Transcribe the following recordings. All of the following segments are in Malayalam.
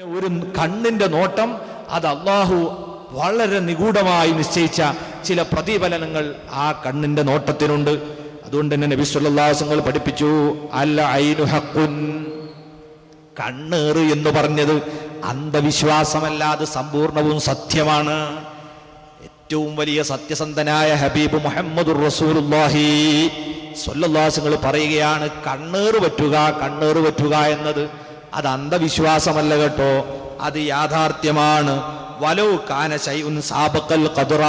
ഒരു കണ്ണിന്റെ നോട്ടം അത് അള്ളാഹു വളരെ നിഗൂഢമായി നിശ്ചയിച്ച ചില പ്രതിഫലനങ്ങൾ ആ കണ്ണിന്റെ നോട്ടത്തിനുണ്ട്. അതുകൊണ്ട് തന്നെ നബി സല്ലല്ലാഹു അലൈഹി വസല്ലം പഠിപ്പിച്ചു, അൽ ഐനു ഹഖുൻ, കണ്ണേറ് എന്ന് പറഞ്ഞത് അന്ധവിശ്വാസമല്ലാതെ സമ്പൂർണവും സത്യമാണ്. ഏറ്റവും വലിയ സത്യസന്ധനായ ഹബീബ് മുഹമ്മദുർ റസൂലുള്ളാഹി സ്വല്ലല്ലാഹു അലൈഹി വസല്ലം പറയുകയാണ്, കണ്ണേറ് പറ്റുക എന്നത് അത് അന്ധവിശ്വാസമല്ല കേട്ടോ, അത് യാഥാർത്ഥ്യമാണ്. വലൗ കാന ശൈഉൻ സാബഖൽ ഖദ്റ,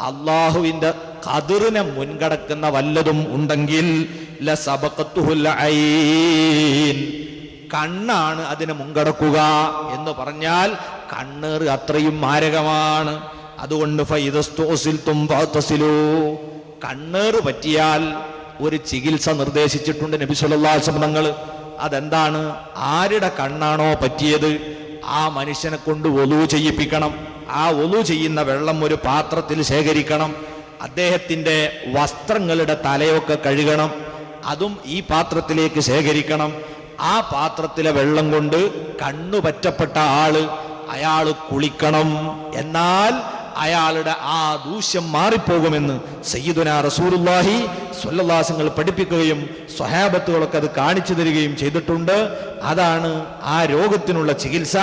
അല്ലാഹുവിന്റെ ഖദ്റിനെ മുൻകടക്കുന്ന വല്ലതും ഉണ്ടെങ്കിൽ ലസബഖത്തുൽ ഐൻ, കണ്ണാണ് അതിനെ മുൻകടക്കുക എന്ന് പറഞ്ഞാൽ കണ്ണേറ് അത്രയും മാരകമാണ്. അതുകൊണ്ട് ഫൈദസ്തുസിൽതും ഫഅതസിലൂ, കണ്ണേറ് പറ്റിയാൽ ഒരു ചികിത്സ നിർദ്ദേശിച്ചിട്ടുണ്ട് നബി സല്ലല്ലാഹു അലൈഹി വസല്ലം തങ്ങൾ. അതെന്താണ്? ആരുടെ കണ്ണാണോ പറ്റിയത് ആ മനുഷ്യനെ കൊണ്ട് വൊളു ചെയ്യിപ്പിക്കണം. ആ വൊളു ചെയ്യുന്ന വെള്ളം ഒരു പാത്രത്തിൽ ശേഖരിക്കണം. അദ്ദേഹത്തിന്റെ വസ്ത്രങ്ങളുടെ തലയൊക്കെ കഴുകണം, അതും ഈ പാത്രത്തിലേക്ക് ശേഖരിക്കണം. ആ പാത്രത്തിലെ വെള്ളം കൊണ്ട് കണ്ണു പറ്റപ്പെട്ട അയാള് കുളിക്കണം. എന്നാൽ അയാളുടെ ആ ദൂഷ്യം മാറിപ്പോകുമെന്ന് സയ്യിദുനാ റസൂലുള്ളാഹി സ്വല്ലല്ലാഹു അലൈഹി വസല്ലം പഠിപ്പിക്കുകയും സ്വഹാബത്തുകളൊക്കെ അത് കാണിച്ചു തരികയും ചെയ്തിട്ടുണ്ട്. അതാണ് ആ രോഗത്തിനുള്ള ചികിത്സ.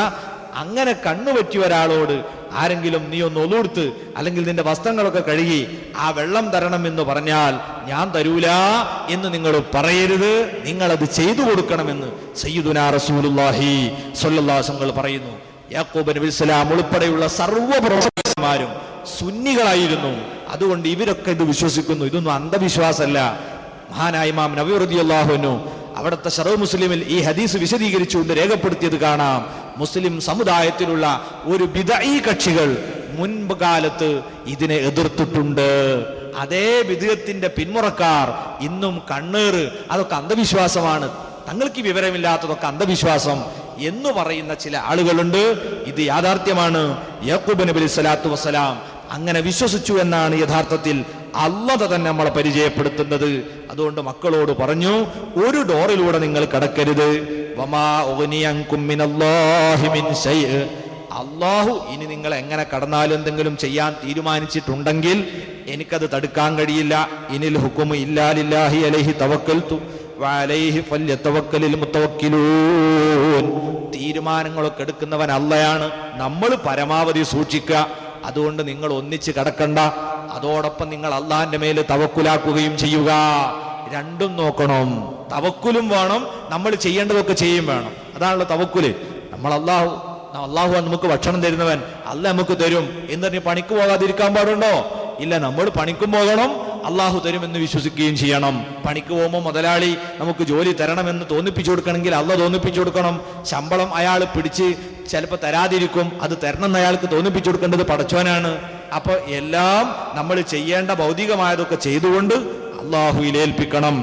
അങ്ങനെ കണ്ണുപറ്റിയ ഒരാളോട് ആരെങ്കിലും നീ ഒന്ന് ഒളുർത്ത് അല്ലെങ്കിൽ നിന്റെ വസ്ത്രങ്ങളൊക്കെ കഴുകി ആ വെള്ളം തരണം എന്ന് പറഞ്ഞാൽ ഞാൻ തരൂല എന്ന് നിങ്ങൾ പറയരുത്, നിങ്ങളത് ചെയ്തു കൊടുക്കണമെന്ന് സയ്യിദുനാ റസൂലുള്ളാഹി സ്വല്ലല്ലാഹു അലൈഹി വസല്ലം പറയുന്നു. യാക്കൂബ് നബി അലൈഹിസ്സലാം ഉൾപ്പെടെയുള്ള സർവ്വ പ്രവാചകന്മാരും സുന്നികളായിരുന്നു. അതുകൊണ്ട് ഇവരൊക്കെ ഇത് വിശ്വസിക്കുന്നു. ഇതൊന്നും അന്ധവിശ്വാസമല്ല. മഹാനായ ഇമാം നവവി റളിയല്ലാഹു അൻഹു അവിടുത്തെ ശറഹ് മുസ്ലിമിൽ ഈ ഹദീസ് വിശദീകരിച്ചുകൊണ്ട് രേഖപ്പെടുത്തിയത് കാണാം. മുസ്ലിം സമുദായത്തിലുള്ള ഒരു ബിദ്ഈ കക്ഷികൾ മുൻപ് കാലത്ത് ഇതിനെ എതിർത്തിട്ടുണ്ട്. അതേ ബിദ്അത്തിന്റെ പിന്മുറക്കാർ ഇന്നും കണ്ണേറ് അതൊക്കെ അന്ധവിശ്വാസമാണ്, തങ്ങൾക്ക് വിവരമില്ലാത്തതൊക്കെ അന്ധവിശ്വാസം എന്ന് പറയുന്ന ചില ആളുകളുണ്ട്. ഇത് യാഥാർത്ഥ്യമാണ്. യാക്കൂബ് നബി അലൈഹി സ്വലാത്തു വസ്സലാം അങ്ങനെ വിശ്വസിച്ചു എന്നാണ് യഥാർത്ഥത്തിൽ അല്ലാഹു തന്നെ നമ്മളെ പരിചയപ്പെടുത്തുന്നത്. അതുകൊണ്ട് മക്കളോട് പറഞ്ഞു, ഒരു ഡോറിലൂടെ നിങ്ങൾ കടക്കരുത്. വമാ ഉഗ്നിയൻകും മിനല്ലാഹി മിൻ ശൈഅ, അല്ലാഹു ഇനി നിങ്ങൾ എങ്ങനെ കടന്നാലും എന്തെങ്കിലും ചെയ്യാൻ തീരുമാനിച്ചിട്ടുണ്ടെങ്കിൽ എനിക്കത് തടുക്കാൻ കഴിയില്ല. ഇനിൽ ഹുക്മു ഇല്ലാ ലില്ലാഹി അലൈഹി തവക്കൽതു വഅലൈഹി ഫല്യതവക്കലിൽ മുതവക്കിലൂൻ. തീരുമാനങ്ങളൊക്കെ എടുക്കുന്നവൻ അള്ളയാണ്, നമ്മൾ പരമാവധി സൂക്ഷിക്കുക. അതുകൊണ്ട് നിങ്ങൾ ഒന്നിച്ച് കടക്കണ്ട, അതോടൊപ്പം നിങ്ങൾ അള്ളാഹിന്റെ മേല് തവക്കുലാക്കുകയും ചെയ്യുക. രണ്ടും നോക്കണം. തവക്കുലും വേണം, നമ്മൾ ചെയ്യേണ്ടതൊക്കെ ചെയ്യും വേണം. അതാണല്ലോ തവക്കുല്. നമ്മൾ അള്ളാഹു നമുക്ക് ഭക്ഷണം തരുന്നവൻ, അള്ളാഹ് നമുക്ക് തരും എന്ന് പറഞ്ഞ് പണിക്ക് പോകാതിരിക്കാൻ പാടുണ്ടോ? ഇല്ല, നമ്മൾ പണിക്കും പോകണം, അള്ളാഹു തരുമെന്ന് വിശ്വസിക്കുകയും ചെയ്യണം. പണിക്ക് പോകുമ്പോൾ മുതലാളി നമുക്ക് ജോലി തരണമെന്ന് തോന്നിപ്പിച്ചു കൊടുക്കണമെങ്കിൽ അള്ളാഹ് തോന്നിപ്പിച്ചു കൊടുക്കണം. ശമ്പളം അയാൾ പിടിച്ച് ചിലപ്പോൾ തരാതിരിക്കും, അത് തരണമെന്ന് അയാൾക്ക് തോന്നിപ്പിച്ചു കൊടുക്കേണ്ടത് പടച്ചോനാണ്. അപ്പൊ എല്ലാം നമ്മൾ ചെയ്യേണ്ട ഭൗതികമായതൊക്കെ ചെയ്തുകൊണ്ട് അള്ളാഹുവിൽ ഏൽപ്പിക്കണം.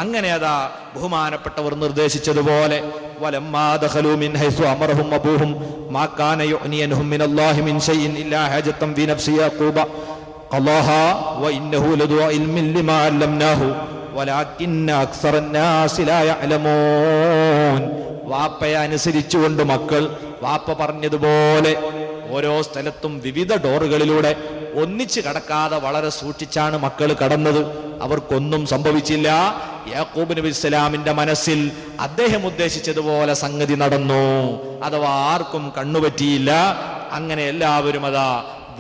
അങ്ങനെ അതാ ബഹുമാനപ്പെട്ടവർ നിർദ്ദേശിച്ചതുപോലെ വലമ്മാ ദഖലൂ മിൻ ഹൈസു അമറഹും അബൂഹും മാ കാന യുഅനിയൻഹും മിനല്ലാഹി മിൻ ശൈഇൻ ഇല്ലാ ഹജതൻ ഫീ നഫ്സി യാഖൂബ ഖല്ലാഹാ വഇന്നഹു ലദു ഇൽമിൻ ലിമാ അല്ലംനാഹു വലാകിന്ന അക്സറന്നാസി ലാ യഅലമൂൻ. വാപ്പയെ അനുസരിച്ചുകൊണ്ട് മക്കൾ വാപ്പ പറഞ്ഞതുപോലെ ഓരോ സ്ഥലത്തും വിവിധ ഡോറുകളിലൂടെ ഒന്നിച്ച് കടക്കാതെ വളരെ സൂക്ഷിച്ചാണ് മക്കൾ കടന്നത്. അവർക്കൊന്നും സംഭവിച്ചില്ല. യാക്കൂബ് നബി ഇസ്ലാമിന്റെ മനസ്സിൽ അദ്ദേഹം ഉദ്ദേശിച്ചതുപോലെ സംഗതി നടന്നു. അഥവാ ആർക്കും കണ്ണുപറ്റിയില്ല. അങ്ങനെ എല്ലാവരും അതാ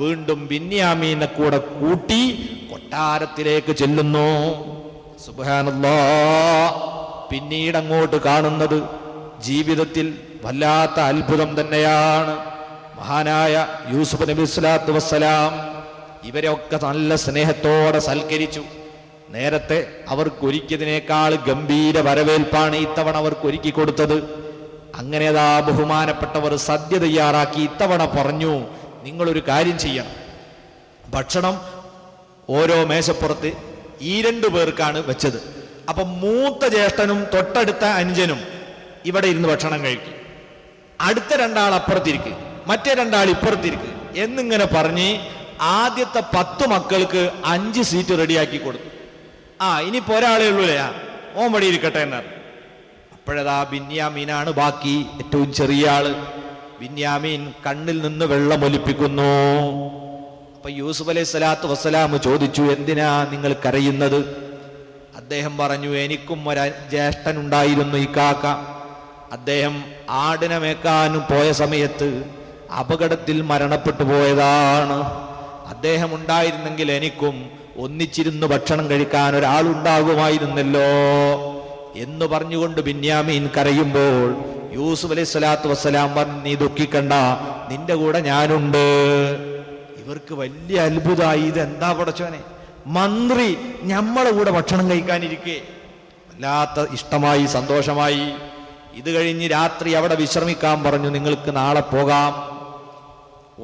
വീണ്ടും ബിന്യാമീനെ കൂടെ കൂട്ടി കൊട്ടാരത്തിലേക്ക് ചെല്ലുന്നു. സുബ്ഹാനല്ലാഹ്. പിന്നീട് അങ്ങോട്ട് കാണുന്നത് ജീവിതത്തിൽ വല്ലാത്ത അത്ഭുതം തന്നെയാണ്. മഹാനായ യൂസുഫ് നബി സ്വല്ലല്ലാഹു വസ്സലാം ഇവരെയൊക്കെ നല്ല സ്നേഹത്തോടെ സൽക്കരിച്ചു. നേരത്തെ അവർക്ക് ഒരുക്കിയതിനേക്കാൾ ഗംഭീര വരവേൽപ്പാണ് ഇത്തവണ അവർക്ക് ഒരുക്കി കൊടുത്തത്. അങ്ങനെ അതാ ബഹുമാനപ്പെട്ടവർ സദ്യ തയ്യാറാക്കി. ഇത്തവണ പറഞ്ഞു, നിങ്ങളൊരു കാര്യം ചെയ്യണം. ഭക്ഷണം ഓരോ മേശപ്പുറത്ത് ഈ 2 പേർക്കാണ് വെച്ചത്. അപ്പൊ മൂത്ത ജ്യേഷ്ഠനും തൊട്ടടുത്ത അനുജനും ഇവിടെ ഇരുന്ന് ഭക്ഷണം കഴിക്കും. അടുത്ത 2 ആൾ അപ്പുറത്തിരിക്ക്, മറ്റേ 2 ആൾ ഇപ്പുറത്തിരിക്ക് എന്നിങ്ങനെ പറഞ്ഞ് ആദ്യത്തെ 10 മക്കൾക്ക് 5 സീറ്റ് റെഡിയാക്കി കൊടുത്തു. ഇനിയിപ്പോ ഒരാളേ ഉള്ളൂല്ലേ, ഓൻ വടി ഇരിക്കട്ടെ എന്നാണ്. അപ്പോഴതാ ബിന്യാമീനാണ് ബാക്കി, ഏറ്റവും ചെറിയ ആള്. ബിന്യാമീൻ കണ്ണിൽ നിന്ന് വെള്ളമൊലിപ്പിക്കുന്നു. അപ്പൊ യൂസുഫ് അലൈഹി സ്വലാത്തു വസ്സലാം ചോദിച്ചു, എന്തിനാ നിങ്ങൾ കരയുന്നത്? അദ്ദേഹം പറഞ്ഞു, എനിക്കും ഒരു ജ്യേഷ്ഠൻ ഉണ്ടായിരുന്നു, ഇക്കാക്ക. അദ്ദേഹം ആടിനെ മേക്കാൻ പോയ സമയത്ത് അപകടത്തിൽ മരണപ്പെട്ടു പോയതാണ്. അദ്ദേഹം ഉണ്ടായിരുന്നെങ്കിൽ എനിക്കും ഒന്നിച്ചിരുന്ന് ഭക്ഷണം കഴിക്കാൻ ഒരാളുണ്ടാകുമായിരുന്നല്ലോ എന്ന് പറഞ്ഞുകൊണ്ട് ബിന്യാമീൻ കരയുമ്പോൾ യൂസുഫ് അലൈഹി സ്വലാത്തു വസ്സലാം പറഞ്ഞു, നീ ദുഃഖിക്കണ്ട, നിന്റെ കൂടെ ഞാനുണ്ട്. ഇവർക്ക് വലിയ അത്ഭുതമായി. ഇതെന്താ പടച്ചോനെ, മന്ത്രി നമ്മളെ കൂടെ ഭക്ഷണം കഴിക്കാനിരിക്കെ വല്ലാത്ത ഇഷ്ടമായി, സന്തോഷമായി. ഇത് കഴിഞ്ഞ് രാത്രി അവിടെ വിശ്രമിക്കാൻ പറഞ്ഞു, നിങ്ങൾക്ക് നാളെ പോകാം.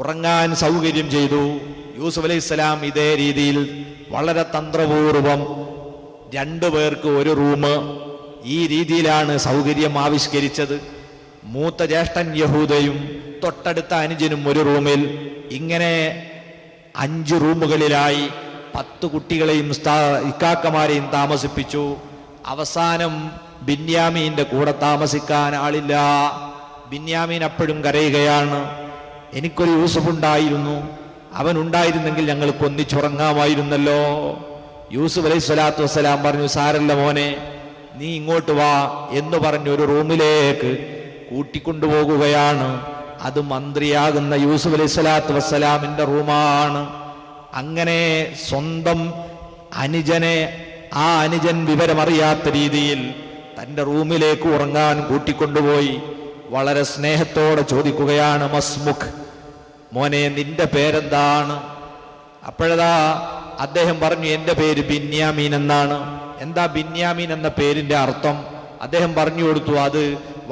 ഉറങ്ങാൻ സൗകര്യം ചെയ്തു. യൂസുഫ് അലൈഹി സ്വലാം ഇതേ രീതിയിൽ വളരെ തന്ത്രപൂർവം 2 പേർക്ക് ഒരു റൂം, ഈ രീതിയിലാണ് സൗകര്യം ആവിഷ്കരിച്ചത്. മൂത്ത ജ്യേഷ്ഠൻ യഹൂദയും തൊട്ടടുത്ത അനുജനും ഒരു റൂമിൽ. ഇങ്ങനെ 5 റൂമുകളിലായി 10 കുട്ടികളെയും ഇക്കാക്കമാരെയും താമസിപ്പിച്ചു. അവസാനം ബിന്യാമീന്റെ കൂടെ താമസിക്കാൻ ആളില്ല. ബിന്യാമീൻ അപ്പോഴും കരയുകയാണ്, എനിക്കൊരു യൂസുഫ് ഉണ്ടായിരുന്നു, അവൻ ഉണ്ടായിരുന്നെങ്കിൽ ഞങ്ങൾക്ക് ഒന്നിച്ചുറങ്ങാമായിരുന്നല്ലോ. യൂസുഫ് അലൈഹി സ്വലാത്തു വസ്സലാം പറഞ്ഞു, സാരല്ല മോനെ, നീ ഇങ്ങോട്ട് വാ എന്ന് പറഞ്ഞ് ഒരു റൂമിലേക്ക് കൂട്ടിക്കൊണ്ടുപോകുകയാണ്. അത് മന്ത്രിയാകുന്ന യൂസുഫ് അലൈഹി സ്വലാത്തു വസ്സലാമിന്റെ റൂമാണ്. അങ്ങനെ സ്വന്തം അനുജനെ, ആ അനുജൻ വിവരമറിയാത്ത രീതിയിൽ തൻ്റെ റൂമിലേക്ക് ഉറങ്ങാൻ കൂട്ടിക്കൊണ്ടുപോയി വളരെ സ്നേഹത്തോടെ ചോദിക്കുകയാണ്, മസ്മുഖ്, മോനെ നിന്റെ പേരെന്താണ്? അപ്പോഴതാ അദ്ദേഹം പറഞ്ഞു, എൻ്റെ പേര് ബിന്യാമീൻ എന്നാണ്. എന്താ ബിന്യാമീൻ എന്ന പേരിന്റെ അർത്ഥം? അദ്ദേഹം പറഞ്ഞു കൊടുത്തു, അത്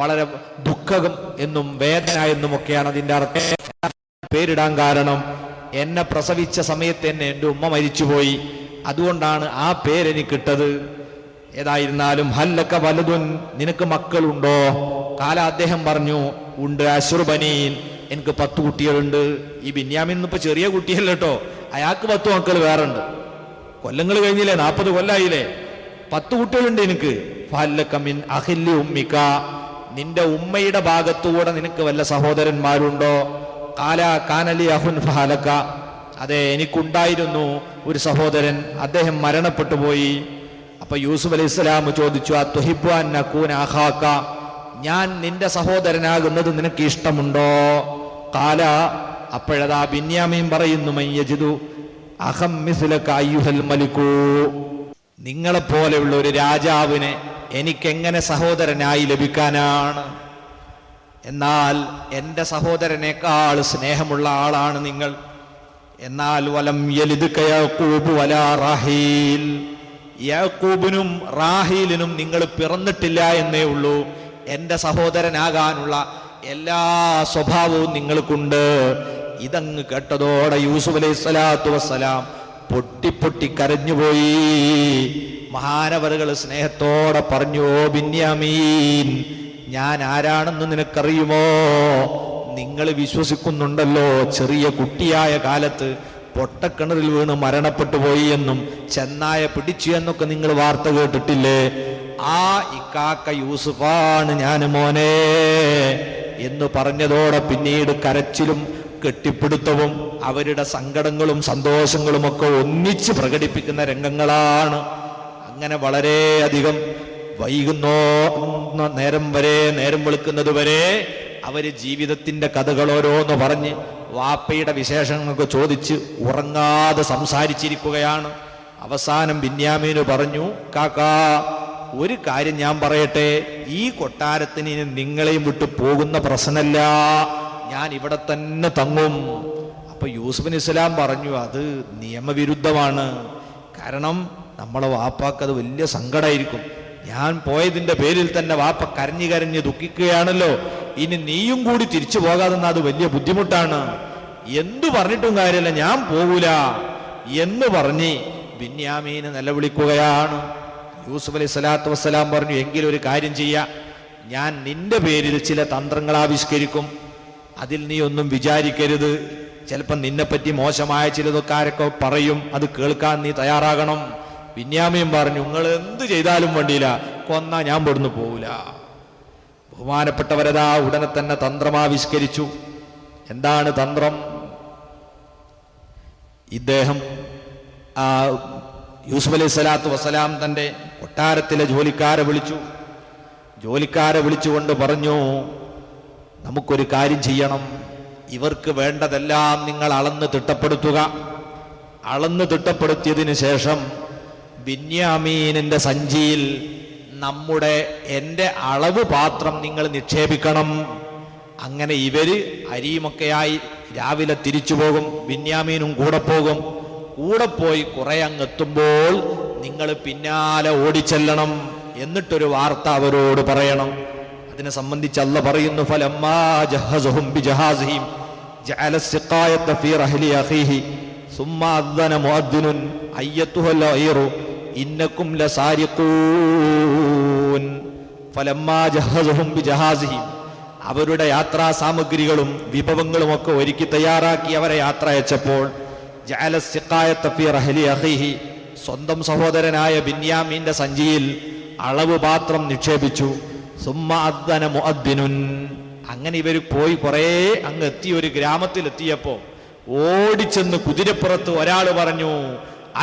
വളരെ ദുഃഖം എന്നും വേദന എന്നും ഒക്കെയാണ് അതിൻ്റെ അർത്ഥം. പേരിടാൻ കാരണം എന്നെ പ്രസവിച്ച സമയത്ത് തന്നെ എൻ്റെ ഉമ്മ മരിച്ചുപോയി, അതുകൊണ്ടാണ് ആ പേരെനിക്കിട്ടത്. ഏതായിരുന്നാലും ഹല്ലക വലതുൻ, നിനക്ക് മക്കളുണ്ടോ? കാല അദ്ദേഹം പറഞ്ഞു, ഉണ്ട്. അശ്റുബനീൻ, എനിക്ക് 10 കുട്ടികളുണ്ട്. ഈ ബിന്യാമീൻ ഇപ്പൊ ചെറിയ കുട്ടിയല്ല കേട്ടോ, അയാൾക്ക് 10 മക്കൾ വേറെ ഉണ്ട്. കൊല്ലങ്ങൾ കഴിഞ്ഞില്ലേ, 40 കൊല്ലായില്ലേ, 10 കുട്ടികളുണ്ട് എനിക്ക്. ഫഹല്ലക മിൻ അഖില്ലി ഉമ്മിക, നിന്റെ ഉമ്മയുടെ ഭാഗത്തുകൂടെ നിനക്ക് വല്ല സഹോദരന്മാരുണ്ടോ? കാല കാനലി അഹുൻ ഫഹലക, അതെ എനിക്കുണ്ടായിരുന്നു ഒരു സഹോദരൻ, അദ്ദേഹം മരണപ്പെട്ടു പോയി. അപ്പൊ യൂസുഫ് അലൈഹി സ്വലാം ചോദിച്ചു, അത്വഹിബ്ബു അൻ അകൂന അഖാക, ഞാൻ നിന്റെ സഹോദരനാകുന്നത് നിനക്ക് ഇഷ്ടമുണ്ടോ? കാല, അപ്പോഴതാ ബിന്യാമീൻ പറയുന്നു, മയ്യജിദു അഖം മിസ്ലക അയ്യുഹൽ മലികൂ, നിങ്ങളെപ്പോലെയുള്ള ഒരു രാജാവിനെ എനിക്കെങ്ങനെ സഹോദരനായി ലഭിക്കാനാണ്? എന്നാൽ എൻ്റെ സഹോദരനേക്കാൾ സ്നേഹമുള്ള ആളാണ് നിങ്ങൾ. എന്നാൽ വലം യലിദ്ക യാഖൂബ് വലാ റാഹീൽ, യാക്കൂബിനും റാഹീലിനും നിങ്ങൾ പിറന്നിട്ടില്ല എന്നേ ഉള്ളൂ. എൻ്റെ സഹോദരനാകാനുള്ള എല്ലാ സ്വഭാവവും നിങ്ങൾക്കുണ്ട്. ഇതങ്ങ് കേട്ടതോടെ യൂസുഫ് അലൈഹി സ്വലാത്തു വസ്സലാം പൊട്ടി കരഞ്ഞുപോയി. മഹാനവറുകൾ സ്നേഹത്തോടെ പറഞ്ഞു, ഓ ബിന്യാമീൻ, ഞാൻ ആരാണെന്ന് നിനക്കറിയുമോ? നിങ്ങൾ വിശ്വസിക്കുന്നുണ്ടല്ലോ ചെറിയ കുട്ടിയായ കാലത്ത് പൊട്ടക്കിണറിൽ വീണ് മരണപ്പെട്ടു പോയി എന്നും ചെന്നായ പിടിച്ചു എന്നൊക്കെ നിങ്ങൾ വാർത്ത കേട്ടിട്ടില്ലേ? ആ ഇക്കാക്ക യൂസുഫാണ് ഞാൻ മോനെ എന്ന് പറഞ്ഞതോടെ പിന്നീട് കരച്ചിലും കെട്ടിപ്പിടുത്തവും അവരുടെ സങ്കടങ്ങളും സന്തോഷങ്ങളും ഒക്കെ ഒന്നിച്ച് പ്രകടിപ്പിക്കുന്ന രംഗങ്ങളാണ്. അങ്ങനെ വളരെയധികം വൈകുന്നോ നേരം വെളുക്കുന്നത് വരെ അവര് ജീവിതത്തിന്റെ കഥകൾ ഓരോന്ന് പറഞ്ഞ് വാപ്പയുടെ വിശേഷങ്ങളൊക്കെ ചോദിച്ച് ഉറങ്ങാതെ സംസാരിച്ചിരിക്കുകയാണ്. അവസാനം ബിന്യാമീന് പറഞ്ഞു, കാക്കാ ഒരു കാര്യം ഞാൻ പറയട്ടെ, ഈ കൊട്ടാരത്തിന് നിങ്ങളെയും വിട്ടു പോകുന്ന പ്രശ്നമല്ല, ഞാൻ ഇവിടെ തന്നെ തങ്ങും. അപ്പൊ യൂസുഫ് അലൈഹി സ്വലാം പറഞ്ഞു, അത് നിയമവിരുദ്ധമാണ്. കാരണം നമ്മളെ വാപ്പാക്കത് വലിയ സങ്കടമായിരിക്കും. ഞാൻ പോയതിന്റെ പേരിൽ തന്നെ വാപ്പ കരഞ്ഞു ദുഃഖിക്കുകയാണല്ലോ, ഇനി നീയും കൂടി തിരിച്ചു പോകാതെ അത് വലിയ ബുദ്ധിമുട്ടാണ്. എന്തു പറഞ്ഞിട്ടും കാര്യമില്ല, ഞാൻ പോകൂല എന്ന് പറഞ്ഞ് ബിന്യാമീന് നിലവിളിക്കുകയാണ്. യൂസുഫ് അലൈഹി സ്വലാത്തു വസ്സലാം പറഞ്ഞു, എങ്കിലും ഒരു കാര്യം ചെയ്യാം, ഞാൻ നിന്റെ പേരിൽ ചില തന്ത്രങ്ങൾ ആവിഷ്കരിക്കും, അതിൽ നീ ഒന്നും വിചാരിക്കരുത്. ചിലപ്പോൾ നിന്നെപ്പറ്റി മോശമായ ചിലതൊക്കെ ആരൊക്കെ പറയും, അത് കേൾക്കാൻ നീ തയ്യാറാകണം. ബിന്യാമീൻ പറഞ്ഞു, നിങ്ങൾ എന്ത് ചെയ്താലും വേണ്ടിയില്ല, കൊന്നാ ഞാൻ പെടുന്നു പോവില്ല. ബഹുമാനപ്പെട്ടവരതാ ഉടനെ തന്നെ തന്ത്രമാവിഷ്കരിച്ചു. എന്താണ് തന്ത്രം? ഇദ്ദേഹം യൂസുഫ് അലൈഹി സ്വലാത്തു വസ്സലാം തൻ്റെ കൊട്ടാരത്തിലെ ജോലിക്കാരെ വിളിച്ചുകൊണ്ട് പറഞ്ഞു, നമുക്കൊരു കാര്യം ചെയ്യണം. ഇവർക്ക് വേണ്ടതെല്ലാം നിങ്ങൾ അളന്ന് തിട്ടപ്പെടുത്തുക. അളന്ന് തിട്ടപ്പെടുത്തിയതിന് ശേഷം ബിന്യാമീനിന്റെ സഞ്ചിയിൽ എൻ്റെ അളവ് പാത്രം നിങ്ങൾ നിക്ഷേപിക്കണം. അങ്ങനെ ഇവര് അരിയുമൊക്കെയായി രാവിലെ തിരിച്ചു പോകും. ബിന്യാമീനും കൂടെ പോകും. കൂടെ പോയി കുറെ അങ്ങെത്തുമ്പോൾ നിങ്ങൾ പിന്നാലെ ഓടിച്ചെല്ലണം. എന്നിട്ടൊരു വാർത്ത അവരോട് പറയണം. അതിനെ സംബന്ധിച്ച് അല്ലാഹ് പറയുന്നു, ഫലമ്മാ ജഹസഹും ബിജഹാസിഹിം ജഅല സിഖായത ഫീ റഹ്ലി അഖീഹി സുമ്മ അദ്ദന മുഅദ്ദിനുൻ അയ്യത്തുഹൽ ഗൈറു ഇന്നകും ലസാരിഖൂൻ. ഫലമ്മാ ജഹസഹും ബിജഹാസിഹിം, അവരുടെ യാത്രാ സാമഗ്രികളും വിഭവങ്ങളും ഒക്കെ ഒരുക്കി തയ്യാറാക്കി അവരെ യാത്ര അയച്ചപ്പോൾ ജഅല സിഖായത ഫീ റഹ്ലി അഖീഹി, സ്വന്തം സഹോദരനായ ബിന്യാമീന്റെ സഞ്ചിയിൽ അളവ് പാത്രം നിക്ഷേപിച്ചു. സുമ്മ അദ്ദന മുഅദ്ദിനുൻ, അങ്ങനെ ഇവർ പോയി കുറേ അങ്ങ് എത്തി. ഒരു ഗ്രാമത്തിലെത്തിയപ്പോ ഓടിച്ചെന്ന് കുതിരപ്പുറത്ത് ഒരാൾ പറഞ്ഞു,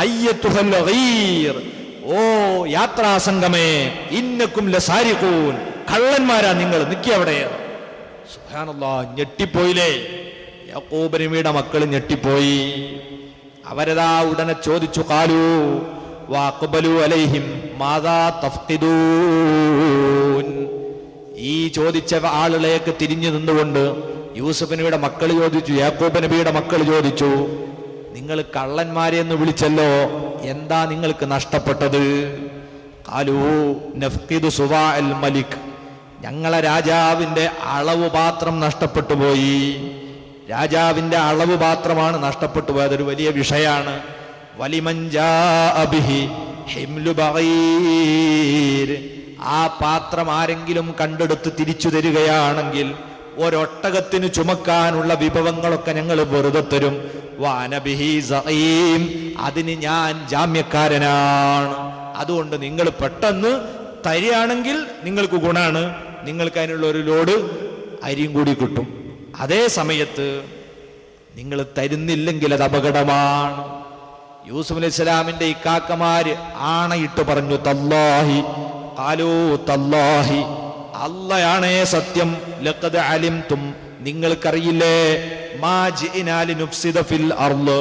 അയ്യത്തുഹൽ ഗൈർ, ഓ യാത്രാസംഗമേ, ഇന്നക്കും ലസാരിഖൂൻ, കള്ളന്മാരാ നിങ്ങൾ, നിക്കി അവിടെ. സുബ്ഹാനല്ലാഹ്, ഞെട്ടിപ്പോയില്ലേ? യാക്കൂബ് നബിയുടെ മക്കൾ ഞെട്ടിപ്പോയി. അവരതാ ഉടനെ ചോദിച്ചു, ഖാലൂ വഅഖ്ബലു അലൈഹിം മാദാ തഫ്ഖിദൂൻ. ഈ ചോദിച്ച ആളുകളേക്ക് തിരിഞ്ഞു നിന്നുകൊണ്ട് യൂസുഫ് നബിയുടെ മക്കൾ ചോദിച്ചു, യാക്കൂബ് നബിയുടെ മക്കൾ ചോദിച്ചു, നിങ്ങൾ കള്ളന്മാരെ എന്ന് വിളിച്ചല്ലോ, എന്താ നിങ്ങൾക്ക് നഷ്ടപ്പെട്ടത്? ഖാലൂ നഫ്ഖിദു സുവാഅൽ മലിക്, ഞങ്ങളെ രാജാവിന്റെ അളവ് പാത്രം നഷ്ടപ്പെട്ടു പോയി. രാജാവിന്റെ അളവ് പാത്രമാണ് നഷ്ടപ്പെട്ടു പോയത്. അതൊരു വലിയ വിഷയാണ്. വലിമൻ ജാഅ ബിഹി ഹിംലു ബഗീർ, ആ പാത്രം ആരെങ്കിലും കണ്ടെടുത്ത് തിരിച്ചു തരികയാണെങ്കിൽ ഒരൊട്ടകത്തിന് ചുമക്കാനുള്ള വിഭവങ്ങളൊക്കെ ഞങ്ങൾ വെറുതെ തരും. വാനബിഹി സഖീം, അതിന് ഞാൻ ജാമ്യക്കാരനാണ്. അതുകൊണ്ട് നിങ്ങൾ പെട്ടെന്ന് തരികയാണെങ്കിൽ നിങ്ങൾക്ക് ഗുണാണ്, നിങ്ങൾക്ക് അതിനുള്ള ഒരു ലോഡ് അരിയും കൂടി കിട്ടും. അതേ സമയത്ത് നിങ്ങൾ തരുന്നില്ലെങ്കിൽ അത് അപകടമാണ്. യൂസുഫ് അലൈഹി സ്വലാമിന്റെ ഇക്കാക്കമാര് ആണയിട്ട് പറഞ്ഞു, തല്ലാഹി, ഖാലൂ തല്ലാഹി, അല്ലാഹയാണേ സത്യം, ലഖദ് അലിംതും, നിങ്ങൾക്കറിയില്ലേ, മാ ജിഇനാ ലിനുഫ്സിദ ഫിൽ അർള്,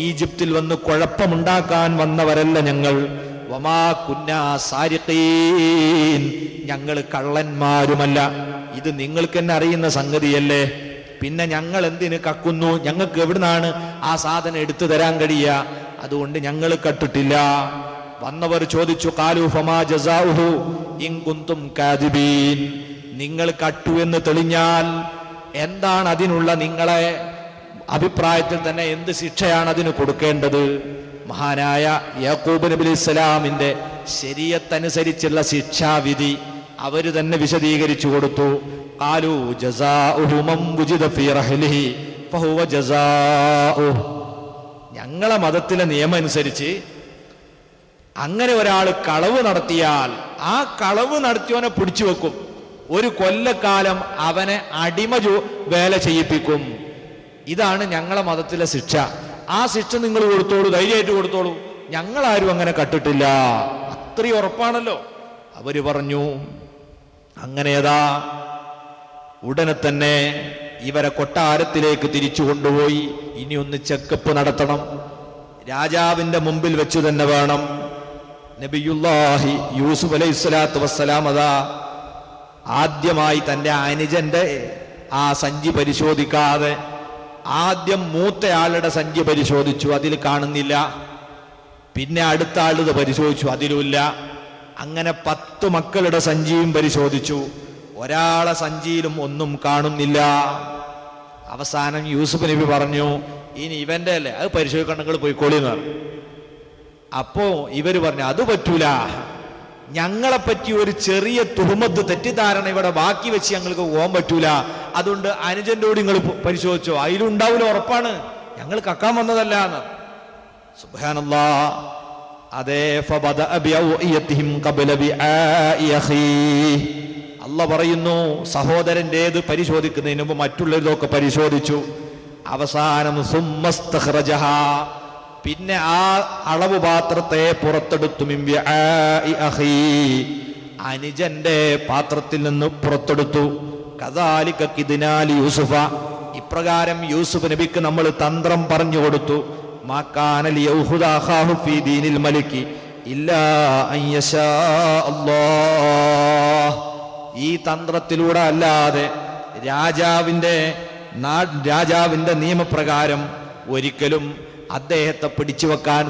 ഈജിപ്തിൽ വന്ന് കുഴപ്പമുണ്ടാക്കാൻ വന്നവരല്ല ഞങ്ങൾ. വമാ കുന്നാ സാരിഖീൻ, ഞങ്ങൾ കള്ളന്മാരുമല്ല. ഇത് നിങ്ങൾക്ക് തന്നെ അറിയുന്ന സംഗതിയല്ലേ, പിന്നെ ഞങ്ങൾ എന്തിന് കക്കുന്നു? ഞങ്ങൾക്ക് എവിടുന്നാണ് ആ സാധനം എടുത്തു തരാൻ കഴിയുക? അതുകൊണ്ട് ഞങ്ങൾ കട്ടിട്ടില്ല. വന്നവർ ചോദിച്ചു, ഖാലൂ ഫമാ ജസാഉഹു ഇൻ കുന്തും കാദിബീൻ, നിങ്ങൾ കട്ടു എന്ന് തെളിഞ്ഞാൽ എന്താണ് അതിനുള്ള നിങ്ങളെ അഭിപ്രായത്തിൽ തന്നെ എന്ത് ശിക്ഷയാണ് അതിന് കൊടുക്കേണ്ടത്? മഹാനായ യാക്കൂബ് നബി അലൈഹി സ്വലാമിന്റെ ശരീഅത്തനുസരിച്ചുള്ള ശിക്ഷാവിധി അവര് തന്നെ വിശദീകരിച്ചു കൊടുത്തു. ഖാലൂ ജസാഉഹു മൻ വുജിദ ഫീ റഹ്ലിഹി ഫഹുവ ജസാഉഹു, ഞങ്ങളെ മതത്തിലെ നിയമം അനുസരിച്ച് അങ്ങനെ ഒരാൾ കളവ് നടത്തിയാൽ ആ കളവ് നടത്തിയവനെ പിടിച്ചു വെക്കും. ഒരു കൊല്ലക്കാലം അവനെ അടിമ വേല ചെയ്യിപ്പിക്കും. ഇതാണ് ഞങ്ങളെ മതത്തിലെ ശിക്ഷ. ആ ശിക്ഷ നിങ്ങൾ കൊടുത്തോളൂ, ധൈര്യമായിട്ട് കൊടുത്തോളൂ, ഞങ്ങളാരും അങ്ങനെ കട്ടിട്ടില്ല. അത്രയും ഉറപ്പാണല്ലോ. അവര് പറഞ്ഞു. അങ്ങനെയതാ ഉടനെ തന്നെ ഇവരെ കൊട്ടാരത്തിലേക്ക് തിരിച്ചു കൊണ്ടുപോയി. ഇനി ഒന്ന് ചെക്കപ്പ് നടത്തണം. രാജാവിന്റെ മുമ്പിൽ വെച്ചു തന്നെ വേണം. നബിയുല്ലാഹി യൂസുഫ് അലൈഹി സ്വലാത്തു വസ്സലാം അതാ ആദ്യമായി തന്റെ അനുജന്റെ ആ സഞ്ചി പരിശോധിക്കാതെ ആദ്യം മൂത്തയാളുടെ സഞ്ചി പരിശോധിച്ചു, അതിൽ കാണുന്നില്ല. പിന്നെ അടുത്ത ആളുടെ പരിശോധിച്ചു, അതിലുമില്ല. അങ്ങനെ 10 മക്കളുടെ സഞ്ചിയും പരിശോധിച്ചു, ഒരാളെ സഞ്ചിയിലും ഒന്നും കാണുന്നില്ല. അവസാനം യൂസുഫ് നബി പറഞ്ഞു, ഇനി ഇവന്റെ അല്ലേ, അത് പരിശോധിക്കണം, നിങ്ങൾ പോയിക്കോളിന്ന് പറഞ്ഞു. അപ്പോ ഇവര് പറഞ്ഞു, അത് പറ്റൂല, ഞങ്ങളെപ്പറ്റി ഒരു ചെറിയ തുഹമത്ത് തെറ്റിദ്ധാരണ ഇവിടെ ബാക്കി വെച്ച് ഞങ്ങൾക്ക് പോകാൻ പറ്റൂല. അതുകൊണ്ട് അനുജന്റെ കൂടി നിങ്ങൾ പരിശോധിച്ചോ, അതിലുണ്ടാവൂല, ഉറപ്പാണ്, ഞങ്ങൾ കക്കാൻ വന്നതല്ല എന്ന്. സുബ്ഹാനല്ലാഹ്. അതേ അല്ല പറയുന്നു സഹോദരൻ്റേത് പരിശോധിക്കുന്നതിന് മുമ്പ് മറ്റുള്ളവരതൊക്കെ പരിശോധിച്ചു. അവസാനം സുമ്മസ്തഖ്റജഹ, പിന്നെ ആ അളവ് പാത്രത്തെ പുറത്തെടുത്തു. മിൻ വിആഇ അഖീ, അനുജന്റെ പാത്രത്തിൽ നിന്ന് പുറത്തെടുത്തു. കദാലിക കിദ്നാ ലി യൂസുഫ, ഇപ്രകാരം യൂസുഫ് നബിക്ക് നമ്മൾ തന്ത്രം പറഞ്ഞു കൊടുത്തു. മാ കാന ലിയഖുദ അഖാഹു ഫീ ദീനിൽ മലികി ഇല്ലാ അൻ യശാ അല്ലാഹ്, ഈ തന്ത്രത്തിലൂടെ അല്ലാതെ രാജാവിന്റെ നിയമപ്രകാരം ഒരിക്കലും അദ്ദേഹത്തെ പിടിച്ചു വെക്കാൻ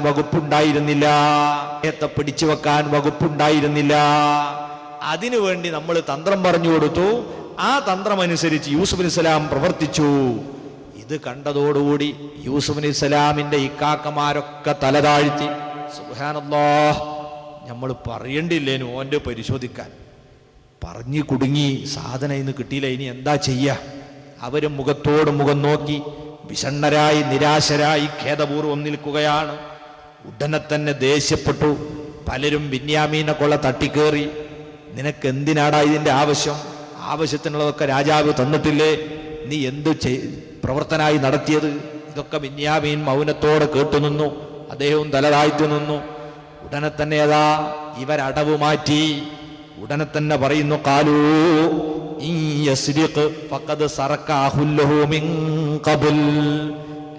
വകുപ്പുണ്ടായിരുന്നില്ല. അതിനുവേണ്ടി നമ്മൾ തന്ത്രം പറഞ്ഞു കൊടുത്തു. ആ തന്ത്രമനുസരിച്ച് യൂസുഫ് അലൈഹിസ്സലാം പ്രവർത്തിച്ചു. ഇത് കണ്ടതോടുകൂടി യൂസുഫ് അലൈഹിസ്സലാമിന്റെ ഇക്കാക്കമാരൊക്കെ തലതാഴ്ത്തി. സുബ്ഹാനല്ലാഹ്, നമ്മൾ പറയണ്ടില്ലേനു ഓൻ്റെ പരിശോധിക്കാൻ. പറഞ്ഞു കുടുങ്ങി, സാധനം ഇന്ന് കിട്ടിയില്ല, ഇനി എന്താ ചെയ്യുക? അവരും മുഖത്തോട് മുഖം നോക്കി വിഷണ്ണരായി നിരാശരായി ഖേദപൂർവം നിൽക്കുകയാണ്. ഉടനെ തന്നെ ദേഷ്യപ്പെട്ടു. പലരും ബിന്യാമീനെ കൊള്ള തട്ടിക്കേറി. നിനക്ക് എന്തിനാടാ ഇതിൻ്റെ ആവശ്യത്തിനുള്ളതൊക്കെ രാജാവ് തന്നിട്ടില്ലേ? നീ എന്ത് പ്രവർത്തനായി നടത്തിയത്? ഇതൊക്കെ ബിന്യാമീൻ മൗനത്തോടെ കേട്ടുനിന്നു. അദ്ദേഹവും തലതാഴ്ത്തി നിന്നു. ഉടനെ തന്നെ ഇവരടവ് മാറ്റി. ഉടനെ തന്നെ പറയുന്നു, ഖാലൂ ഇൻ യസ്രിഖ് ഫഖദ് സറക അഖുൽ ലഹു മിൻ ഖബൽ.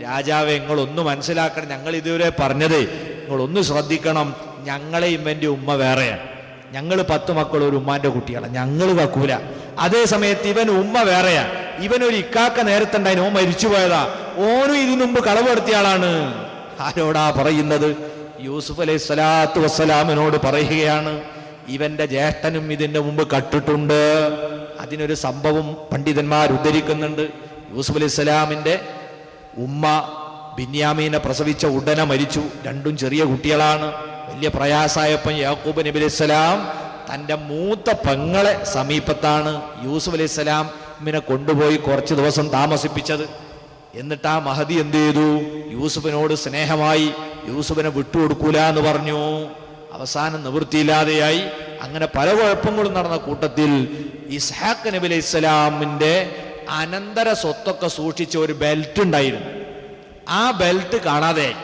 രാജാവേ, നിങ്ങളൊന്ന് മനസ്സിലാക്കണം, ഞങ്ങൾ ഇതുവരെ പറഞ്ഞത് നിങ്ങളൊന്ന് ശ്രദ്ധിക്കണം. ഞങ്ങളെ ഇവൻ്റെ ഉമ്മ വേറെയാണ്. ഞങ്ങൾ 10 മക്കൾ ഒരു ഉമ്മാന്റെ കുട്ടികളാണ്, ഞങ്ങൾ വെക്കൂല. അതേ സമയത്ത് ഇവൻ ഉമ്മ വേറെയാണ്. ഇവനൊരു ഇക്കാക്ക നേരത്തെ ഉണ്ടായി, ഓൻ മരിച്ചുപോയതാ. ഓനും ഇതിനു മുമ്പ് കളവെടുത്തിയ ആളാണ്. ആരോടാ പറയുന്നത്? യൂസുഫ് അലൈഹി സ്വലാത്തു വസ്സലാമിനോട് പറയുകയാണ്. ഇവന്റെ ജ്യേഷ്ഠനും ഇതിന്റെ മുമ്പ് കട്ടിട്ടുണ്ട്. അതിനൊരു സംഭവം പണ്ഡിതന്മാർ ഉദ്ധരിക്കുന്നുണ്ട്. യൂസുഫ് അലൈഹി സ്വലാമിന്റെ ഉമ്മ ബിന്യാമീനെ പ്രസവിച്ച ഉടനെ മരിച്ചു. രണ്ടും ചെറിയ കുട്ടികളാണ്. വലിയ പ്രയാസായപ്പം യാക്കൂബ് നബി അലൈഹി സ്വലാം തൻ്റെ മൂത്ത പെങ്ങളെ സമീപത്താണ് യൂസുഫ് അലൈഹി സ്വലാമിനെ കൊണ്ടുപോയി കുറച്ച് ദിവസം താമസിപ്പിച്ചത്. എന്നിട്ട് ആ മഹദി എന്ത് ചെയ്തു? യൂസുഫിനോട് സ്നേഹമായി യൂസുഫിനെ വിട്ടുകൊടുക്കൂല എന്ന് പറഞ്ഞു. അവസാനം നിവൃത്തിയില്ലാതെയായി. അങ്ങനെ പല കുഴപ്പങ്ങളും നടന്ന കൂട്ടത്തിൽ ഇസ്ഹാഖ് നബി അലൈഹി സ്വലാമിന്റെ അനന്തര സ്വത്തൊക്കെ സൂക്ഷിച്ച ഒരു ബെൽറ്റ് ഉണ്ടായിരുന്നു. ആ ബെൽറ്റ് കാണാതായി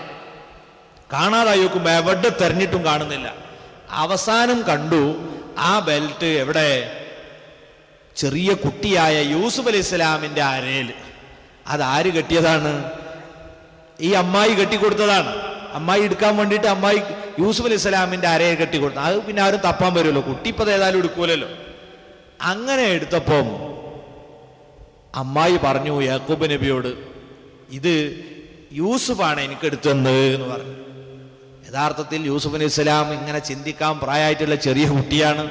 നോക്കുമ്പോ എവിടെ തെരഞ്ഞിട്ടും കാണുന്നില്ല. അവസാനം കണ്ടു ആ ബെൽറ്റ് എവിടെ? ചെറിയ കുട്ടിയായ യൂസുഫ് അലൈഹി സ്വലാമിന്റെ അരയിൽ. അതാര് കെട്ടിയതാണ്? ഈ അമ്മായി കെട്ടിക്കൊടുത്തതാണ്. അമ്മായി എടുക്കാൻ വേണ്ടിയിട്ട് അമ്മായി യൂസുഫ് അലൈഹി സ്വലാമിന്റെ അരയെ കെട്ടിക്കൊടുത്തു. അത് പിന്നെ ആരും തപ്പാൻ വരുമല്ലോ, കുട്ടി ഇപ്പൊ ഏതായാലും എടുക്കൂലല്ലോ. അങ്ങനെ എടുത്തപ്പം അമ്മായി പറഞ്ഞു യാക്കൂബ് നബിയോട്, ഇത് യൂസുഫാണ് എനിക്ക് എടുത്തത് എന്ന് പറഞ്ഞു. യഥാർത്ഥത്തിൽ യൂസുഫ് അലൈഹി സ്വലാം ഇങ്ങനെ ചിന്തിക്കാൻ പ്രായമായിട്ടുള്ള ചെറിയ കുട്ടിയാണ്.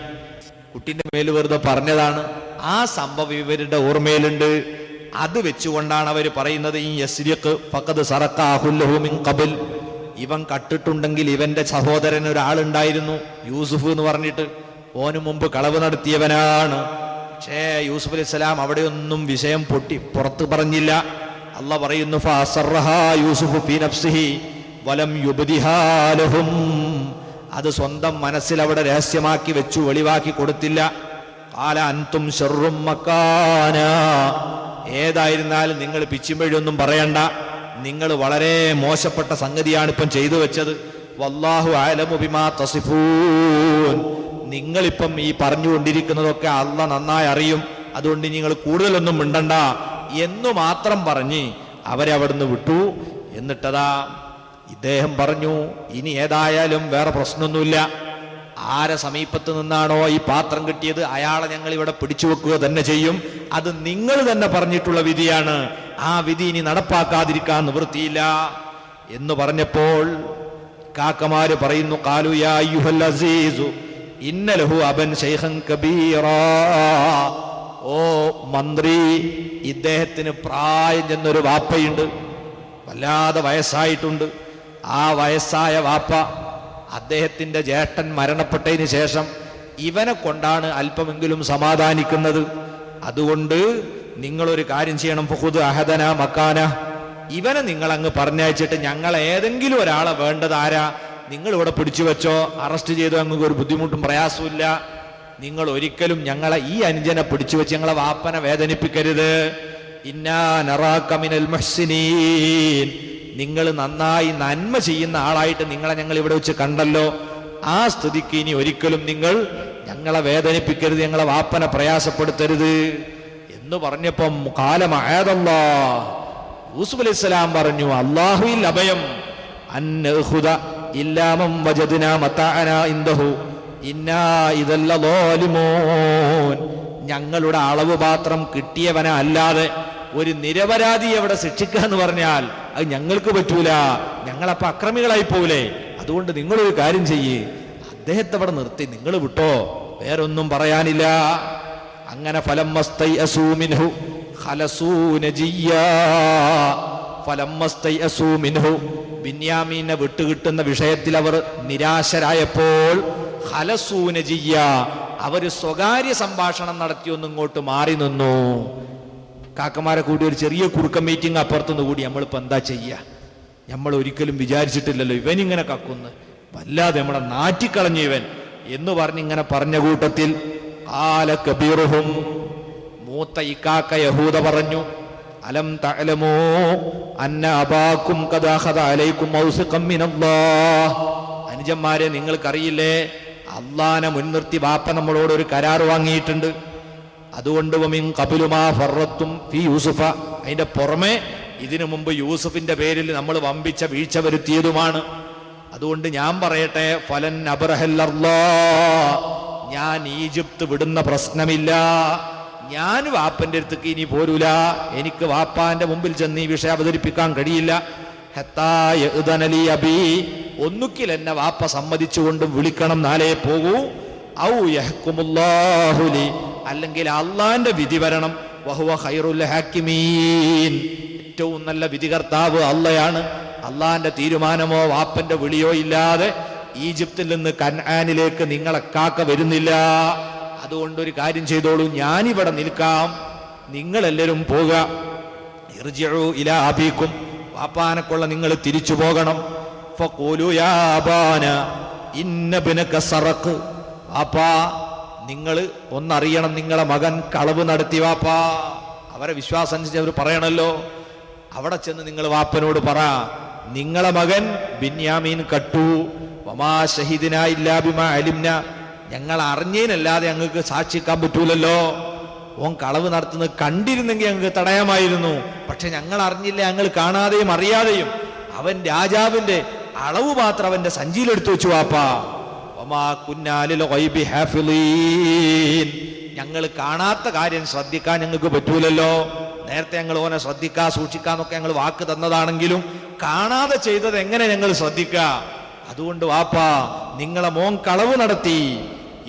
കുട്ടിന്റെ മേൽ വെറുതെ പറഞ്ഞതാണ്. ആ സംഭവം ഇവരുടെ ഓർമ്മയിലുണ്ട്. അത് വെച്ചുകൊണ്ടാണ് അവർ പറയുന്നത് ഈ യസ്രിഖ് ഫഖദ് സറഖ അഖുൽ ലഹു മിൻ ഖബൽ. ഇവൻ കട്ടിട്ടുണ്ടെങ്കിൽ ഇവന്റെ സഹോദരൻ ഒരാളുണ്ടായിരുന്നു യൂസുഫ് എന്ന് പറഞ്ഞിട്ട്, ഓന് മുമ്പ് കളവ് നടത്തിയവനാണ്. പക്ഷേ യൂസുഫ് അലൈഹി സ്വലാം അവിടെയൊന്നും വിഷയം പുറത്തു പറഞ്ഞില്ല. അള്ളാഹ് പറയുന്നു, ഫഅസറഹാ യൂസുഫ് ഫീ നഫ്സിഹി വലം യുബ്ദിഹാ ലഹും. അത് സ്വന്തം മനസ്സിൽ അവിടെ രഹസ്യമാക്കി വെച്ചു, വെളിവാക്കി കൊടുത്തില്ല. ഖാല അൻതും ശർറും മക്കാന. ഏതായിരുന്നാലും നിങ്ങൾ പിച്ചുമ്പഴൊന്നും പറയണ്ട, നിങ്ങൾ വളരെ മോശപ്പെട്ട സംഗതിയാണ് ഇപ്പം ചെയ്തു വെച്ചത്. വല്ലാഹു അഅലമു ബിമാ തസിഫൂൻ. നിങ്ങളിപ്പം ഈ പറഞ്ഞുകൊണ്ടിരിക്കുന്നതൊക്കെ അള്ളാഹ് നന്നായി അറിയും. അതുകൊണ്ട് നിങ്ങൾ കൂടുതലൊന്നും മിണ്ടണ്ട എന്നു മാത്രം പറഞ്ഞ് അവരെ അവിടുന്ന് വിട്ടു. എന്നിട്ടതാ ഇദ്ദേഹം പറഞ്ഞു, ഇനി ഏതായാലും വേറെ പ്രശ്നമൊന്നുമില്ല. ആരെ സമീപത്ത് നിന്നാണോ ഈ പാത്രം കിട്ടിയത് അയാളെ ഞങ്ങൾ ഇവിടെ പിടിച്ചു വെക്കുക തന്നെ ചെയ്യും. അത് നിങ്ങൾ തന്നെ പറഞ്ഞിട്ടുള്ള വിധിയാണ്. ആ വിധി ഇനി നടപ്പാക്കാതിരിക്കാൻ നിവൃത്തിയില്ല എന്ന് പറഞ്ഞപ്പോൾ കാക്കമാര് പറയുന്നു, ഖാലു യാ അയ്യുഹൽ അസീസു ഇന്ന ലഹു അബൻ ശൈഖൻ കബീറാ. ഓ മന്ത്രി, ഇദ്ദേഹത്തിന് പ്രായം ചെന്നൊരു വാപ്പയുണ്ട്, വല്ലാതെ വയസ്സായിട്ടുണ്ട്. ആ വയസ്സായ വാപ്പ അദ്ദേഹത്തിന്റെ ജ്യേഷ്ഠൻ മരണപ്പെട്ടതിന് ശേഷം ഇവനെ കൊണ്ടാണ് അല്പമെങ്കിലും സമാധാനിക്കുന്നത്. അതുകൊണ്ട് നിങ്ങളൊരു കാര്യം ചെയ്യണം, ഫഖുദ് അഹദന മക്കാന. ഇവനെ നിങ്ങൾ അങ്ങ് പറഞ്ഞയച്ചിട്ട് ഞങ്ങൾ ഏതെങ്കിലും ഒരാളെ വേണ്ടത് ആരാ നിങ്ങൾ ഇവിടെ പിടിച്ചു വെച്ചോ, അറസ്റ്റ് ചെയ്തോ, അങ്ങ് ഒരു ബുദ്ധിമുട്ടും പ്രയാസവും ഇല്ല. നിങ്ങൾ ഒരിക്കലും ഞങ്ങളെ ഈ അനുജനെ പിടിച്ചു വെച്ച് ഞങ്ങളെ വാപ്പനെ വേദനിപ്പിക്കരുത്. ഇന്നാ നറാക മിനൽ മുഹ്സിനീൻ, നിങ്ങൾ നന്നായി നന്മ ചെയ്യുന്ന ആളായിട്ട് നിങ്ങളെ ഞങ്ങൾ ഇവിടെ വെച്ച് കണ്ടല്ലോ. ആ സ്ഥിതിക്ക് ഇനി ഒരിക്കലും നിങ്ങൾ ഞങ്ങളെ വേദനിപ്പിക്കരുത്, ഞങ്ങളെ വാപ്പനെ പ്രയാസപ്പെടുത്തരുത് എന്ന് പറഞ്ഞപ്പം കാലമായതല്ലാ, യൂസുഫ് അലൈഹിസ്സലാം പറഞ്ഞു, അല്ലാഹുവിൽ അഭയം, അൻഹുദ ഇല്ലാമം വജദ്നാ മതാഅനാ ഇൻദഹു ഇന്നാ ഇദല്ല ളാലിമൂൻ. ഞങ്ങളുടെ അളവ് പാത്രം കിട്ടിയവനെ അല്ലാതെ ഒരു നിരപരാധി അവിടെ ശിക്ഷിക്കുക എന്ന് പറഞ്ഞാൽ അത് ഞങ്ങൾക്ക് പറ്റൂല, ഞങ്ങളപ്പോ അക്രമികളായി പോവില്ലേ. അതുകൊണ്ട് നിങ്ങളൊരു കാര്യം ചെയ്യേ, അദ്ദേഹത്തെ അവിടെ നിർത്തി നിങ്ങൾ വിട്ടോ, വേറൊന്നും പറയാനില്ല. അങ്ങനെ ഫലമ്മസ്തൈഅസൂ മിൻഹു ഖലസൂ നജിയ്യാ, ഫലമ്മസ്തൈഅസൂ മിൻഹു, ബിന്യാമീനെ വിട്ടുകിട്ടുന്ന വിഷയത്തിൽ അവർ നിരാശരായപ്പോൾ ഖലസൂ നജിയ്യാ, അവർ സ്വകാര്യ സംഭാഷണം നടത്തിയൊന്നും ഇങ്ങോട്ട് മാറി നിന്നു. കാക്കമാരെ കൂടി ഒരു ചെറിയ കുറുക്കം മീറ്റിംഗ് അപ്പുറത്തുനിന്ന് കൂടി നമ്മളിപ്പോൾ എന്താ ചെയ്യുക? നമ്മൾ ഒരിക്കലും വിചാരിച്ചിട്ടില്ലല്ലോ ഇവനിങ്ങനെ കക്കുന്നു, വല്ലാതെ നമ്മളെ നാറ്റിക്കളഞ്ഞു ഇവൻ എന്ന് പറഞ്ഞിങ്ങനെ പറഞ്ഞ കൂട്ടത്തിൽ ഖാല കബീറുഹും, മൂത്ത ഇക്കാക്ക യഹൂദ പറഞ്ഞു, അലം തഅലമൂ അന്ന അബാക്കും ഖദ അഖദ അലൈക്കും മൗസിഖം മിനല്ലാഹ്, അനുജന്മാരെ നിങ്ങൾക്കറിയില്ലേ അള്ളാനെ മുൻനിർത്തി വാപ്പ നമ്മളോട് ഒരു കരാർ വാങ്ങിയിട്ടുണ്ട്. അതുകൊണ്ട് വമിൻ ഖബലു മാ ഫറത്തും ഫീ യൂസുഫ, അതിന്റെ പുറമെ ഇതിനു മുമ്പ് യൂസുഫിന്റെ പേരിൽ നമ്മൾ വമ്പിച്ച വീഴ്ച വരുത്തിയതുമാണ്. അതുകൊണ്ട് ഞാൻ പറയട്ടെ, ഫലൻ അബ്റഹല്ലല്ലാ, ഞാൻ ഈജിപ്ത് വിടുന്ന പ്രശ്നമില്ല, ഞാൻ വാപ്പന്റെ അടുത്തേക്ക് ഇനി പോരൂല, എനിക്ക് വാപ്പാന്റെ മുമ്പിൽ ചെന്ന് ഈ വിഷയം അവതരിപ്പിക്കാൻ കഴിയില്ല. ഹത്താ യഅ്ദനലി അബീ, ഒന്നുകിൽ എന്നെ വാപ്പ സമ്മതിച്ചുകൊണ്ട് വിളിക്കണം, നാലേ പോകൂ. ഔ യഹ്കുമുല്ലാഹു ലി, അല്ലെങ്കിൽ അള്ളാന്റെ വിധി വരണം. വഹുവ ഖൈറുൽ ഹാക്കിമീൻ, ഏറ്റവും നല്ല വിധികർത്താവ് അള്ളയാണ്. അള്ളാന്റെ തീരുമാനമോ വാപ്പന്റെ വിളിയോ ഇല്ലാതെ ഈജിപ്തിൽ നിന്ന് കൻആനിലേക്ക് നിങ്ങളെ കാക്ക വരുന്നില്ല. അതുകൊണ്ടൊരു കാര്യം ചെയ്തോളൂ, ഞാനിവിടെ നിൽക്കാം, നിങ്ങളെല്ലാവരും പോവുക. ഇർജിഉ ഇലാ അബീക്കും, വാപ്പാനെക്കൊള്ള നിങ്ങൾ തിരിച്ചു പോകണം. ഫഖൂലു യാ അബാന ഇന്ന ഇബ്നക സറഖ്, വാപ്പാ നിങ്ങൾ ഒന്നറിയണം, നിങ്ങളെ മകൻ കളവ് നടത്തി വാപ്പാ. അവരെ വിശ്വാസം അനുസരിച്ച് അവർ പറയണല്ലോ. അവിടെ ചെന്ന് നിങ്ങൾ വാപ്പനോട് പറ, നിങ്ങളെ മകൻ ബിന്യാമീൻ കട്ടു. വമാ ശഹീദിനാ ഇല്ലാ ബിമാ അലിംന, ഞങ്ങൾ അറിഞ്ഞതിനല്ലാതെ ഞങ്ങൾക്ക് സാക്ഷിക്കാൻ പറ്റൂലല്ലോ. ഓൻ കളവ് നടത്തുന്നത് കണ്ടിരുന്നെങ്കിൽ ഞങ്ങൾക്ക് തടയാമായിരുന്നു. പക്ഷെ ഞങ്ങൾ അറിഞ്ഞില്ല, ഞങ്ങൾ കാണാതെയും അറിയാതെയും അവൻ രാജാവിന്റെ അളവ് മാത്രം അവന്റെ സഞ്ചിയിലെടുത്തു വെച്ചു വാപ്പാ. വമാ കുന്നാ ലിൽ ഗൈബി ഹാഫിളീൻ, ഞങ്ങൾ കാണാത്ത കാര്യം ശ്രദ്ധിക്കാൻ ഞങ്ങൾക്ക് പറ്റൂലല്ലോ. നേരത്തെ ഞങ്ങൾ ഓനെ ശ്രദ്ധിക്കാ സൂക്ഷിക്കാന്നൊക്കെ ഞങ്ങൾ വാക്ക് തന്നതാണെങ്കിലും കാണാതെ ചെയ്തത് എങ്ങനെ ഞങ്ങൾ ശ്രദ്ധിക്ക? അതുകൊണ്ട് വാപ്പാ, നിങ്ങളെ മോൻ കളവ് നടത്തി,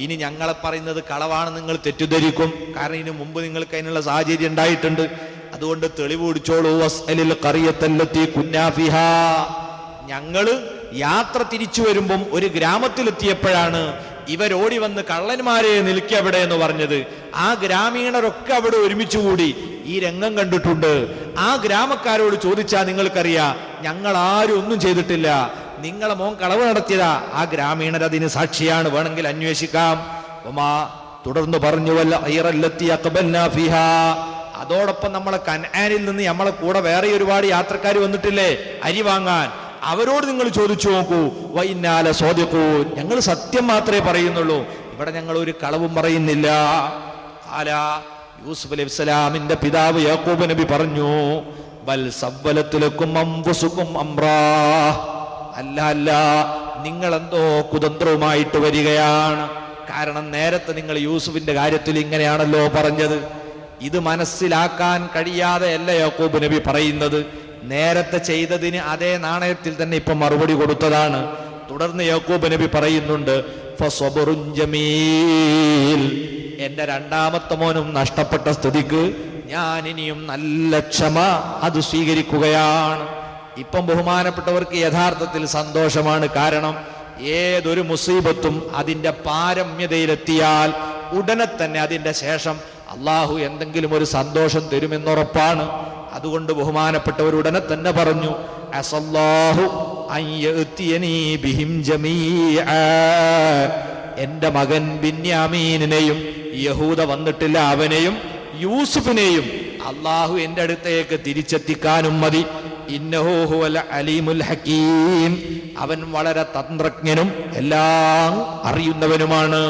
ഇനി ഞങ്ങളെ പറയുന്നത് കളവാണ് നിങ്ങൾ തെറ്റിദ്ധരിക്കും. കാരണം ഇതിനു മുമ്പ് നിങ്ങൾക്ക് അതിനുള്ള സാഹചര്യം ഉണ്ടായിട്ടുണ്ട്. അതുകൊണ്ട് തെളിവ് പിടിച്ചോളൂ. വസ്അലിൽ ഖറിയത്തല്ലത്തി കുന്നാ ഫിഹാ, ഞങ്ങള് യാത്ര തിരിച്ചു വരുമ്പം ഒരു ഗ്രാമത്തിലെത്തിയപ്പോഴാണ് ഇവരോടി വന്ന് കള്ളന്മാരെ നിൽക്കവിടെ എന്ന് പറഞ്ഞത്. ആ ഗ്രാമീണരൊക്കെ അവിടെ ഒരുമിച്ച് കൂടി ഈ രംഗം കണ്ടിട്ടുണ്ട്. ആ ഗ്രാമക്കാരോട് ചോദിച്ചാൽ നിങ്ങൾക്കറിയാം, ഞങ്ങൾ ആരും ഒന്നും ചെയ്തിട്ടില്ല, നിങ്ങളെ മോൻ കളവ് നടത്തിയതാ. ആ ഗ്രാമീണർ അതിന് സാക്ഷിയാണ്, വേണമെങ്കിൽ അന്വേഷിക്കാം. തുടർന്ന് പറഞ്ഞു, വല്ല ഐറല്ലത്തി അഖബൽനാ ഫിഹാ, അതോടൊപ്പം നമ്മളെ കൻആനിൽ നിന്ന് നമ്മളെ കൂടെ വേറെ ഒരുപാട് യാത്രക്കാർ വന്നിട്ടില്ലേ അരി വാങ്ങാൻ, അവരോട് നിങ്ങൾ ചോദിച്ചു നോക്കൂ. വൈന്നാല സ്വാദിഖൂൻ, ഞങ്ങൾ സത്യം മാത്രമേ പറയുന്നുള്ളൂ, ഇവിടെ ഞങ്ങൾ ഒരു കളവും പറയുന്നില്ല. യൂസുഫ് അലൈഹിസ്സലാമിന്റെ പിതാവ് യാക്കൂബ് നബി പറഞ്ഞു, ബൽ സവ്വലത്തുലക്കും അംഫുസുക്കും അംറാ, അല്ല അല്ല, നിങ്ങൾ എന്തോ കുതന്ത്രവുമായിട്ട് വരികയാണ്. കാരണം നേരത്തെ നിങ്ങൾ യൂസുഫിന്റെ കാര്യത്തിൽ ഇങ്ങനെയാണല്ലോ പറഞ്ഞത്. ഇത് മനസ്സിലാക്കാൻ കഴിയാതെ അല്ല യാക്കൂബ് നബി പറയുന്നത്. നേരത്തെ ചെയ്തതിന് അതേ നാണയത്തിൽ തന്നെ ഇപ്പൊ മറുപടി കൊടുത്തതാണ്. തുടർന്ന് യാക്കൂബ് നബി പറയുന്നുണ്ട്, ഫസ്വബ്റുൻ ജമീൽ, എന്റെ രണ്ടാമത്തെ മോനും നഷ്ടപ്പെട്ട സ്ഥിതിക്ക് ഞാൻ ഇനിയും നല്ല ക്ഷമ അത് സ്വീകരിക്കുകയാണ്. ഇപ്പം ബഹുമാനപ്പെട്ടവർക്ക് യഥാർത്ഥത്തിൽ സന്തോഷമാണ്. കാരണം ഏതൊരു മുസീബത്തും അതിന്റെ പാരമ്യതയിലെത്തിയാൽ ഉടനെ തന്നെ അതിന്റെ ശേഷം അള്ളാഹു എന്തെങ്കിലും ഒരു സന്തോഷം തരുമെന്നുറപ്പാണ്. അതുകൊണ്ട് ബഹുമാനപ്പെട്ടവർ ഉടനെ തന്നെ പറഞ്ഞു, അസല്ലാഹു അൻ യഅ്തിയനീ ബിഹിം ജമീഅ, എൻ്റെ മകൻ ബിന്യാമീനെയും യഹൂദ വന്നിട്ടില്ല, അവനെയും യൂസുഫിനെയും അള്ളാഹു എൻ്റെ അടുത്തേക്ക് തിരിച്ചെത്തിക്കാനും മതി. ഇന്നഹു ഹുവൽ അലീമുൽ ഹകീം, അവൻ വളരെ തന്ത്രജ്ഞനും എല്ലാം അറിയുന്നവനുമാണ്